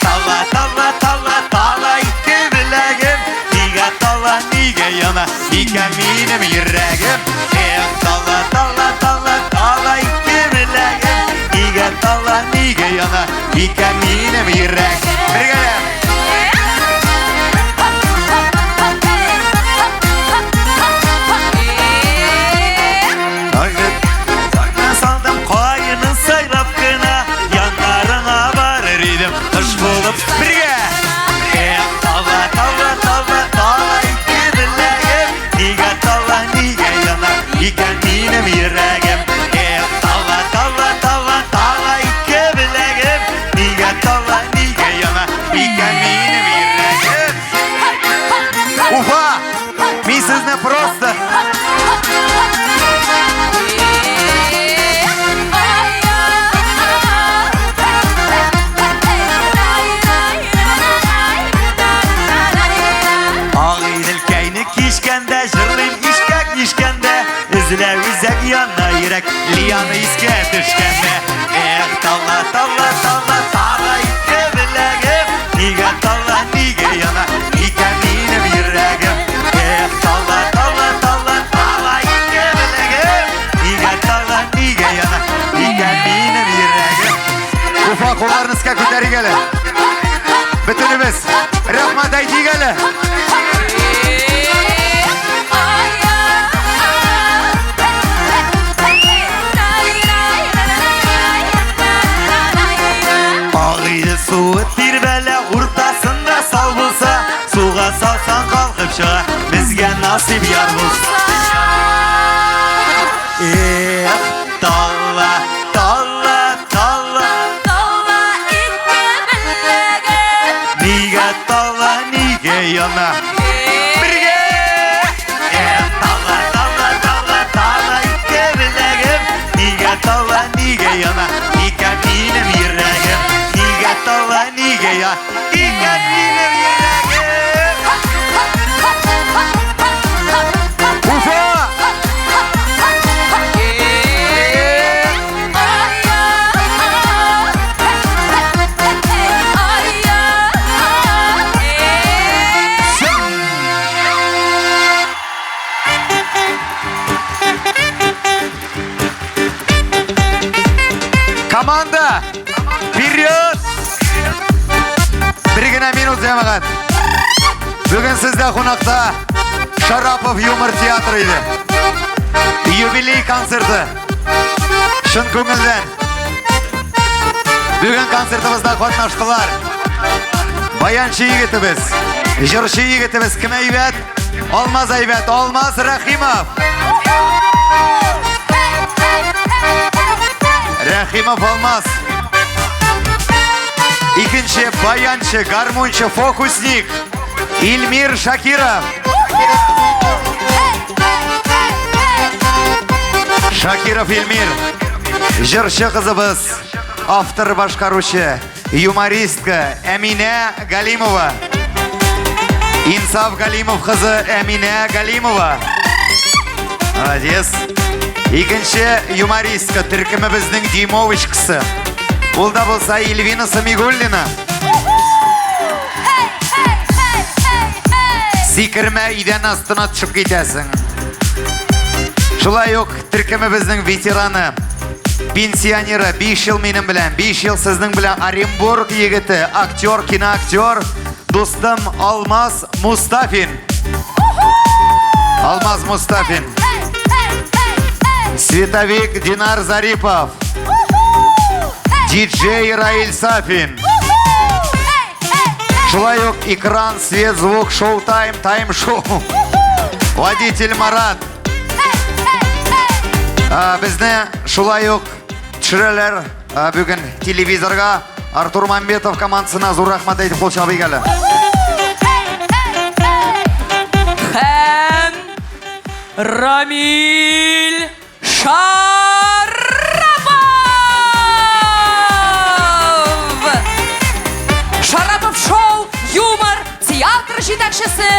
Talla talla talla talla iki bilegim niga talla niga yana ike minim yüreğim. Talla talla talla talla iki bilegim niga talla niga yana ike minim yüreğim. Birgelim. Saldım koyunun sayrap kına yanlarına varır idim kış bulup birge. Talla talla talla talla iki bileğim niga talla niga yana iken minim yüreğim. Talla talla talla talla iki bileğim niga talla niga yana iken minim yüreğim. Ufa! Mi sizne просто. Kişkende, jırlayım işkek işkende. Üzüle üzek yana yürek, liyanı iske düşkende. Talla talla talla talla iki bileğim niga talla niga yana ike minim yüreğim. Talla talla talla talla iki bileğim niga talla niga yana ike minim yüreğim. Ufa kollarınızga ko'tari gelin. Bütünümüz rahmat aytı gelin. Suğu tirvele ortasında sal bulsa, suğa salsan kalkıp çığa, bizge nasip yar bulsa. Talla, talla, talla, Talla iki яна. Бірге! Талла, талла, талла, талла, ике білегім. Неге талла, неге яна, ике менім ерегім. Неге талла, неге я, ике менім ерегім. Уфа! Команда! Вперед! Bir gene minut cemaat. Bugün sizde konakta Şarapov Yumor Teatrıydı. Юбилей konserti. Şın көңілден. Bugün konsertimizde katnaştılar. Bayançı yigitimiz, jırşı yigitimiz kim Aybat? Olmaz Aybat, Olmaz Rahimov. Rahimov Olmaz. İkinci bayançı, garmonçı, fokusnik İlmir Şakirov. Şakirov İlmir. Jırşı kızımız, автор başkaruşı, yumoristka Emine Galimova. İnsaf Galimov kızı Emine Galimova. Молодец. İkinci yumoristka, Türkümüzün Dimovichkısı. Бұл да болса Эльвина Самигуллина. Секірме үйден астына түсіп кетесің. Шулай оқ Түркіміміздің ветераны, пенсионері 5 жыл менің білән, 5 жыл сіздің білән Оренбург егіті, актер, киноактер, достым Алмаз Мустафин. Алмаз Мустафин. Световик Динар Зарипов. Диджей Раиль Сафин. Шулай оқ экран, свет, звук, шоу-тайм, тайм-шоу. Водитель Марат. Бізді шулай оқ түсірелер бүгін телевизорға Артур Мамбетов командасына зор рахмат айтып қол шабай келі. Һәм Рамиль Шарапов! Шарапов шоу, юмор, театр жетекшісі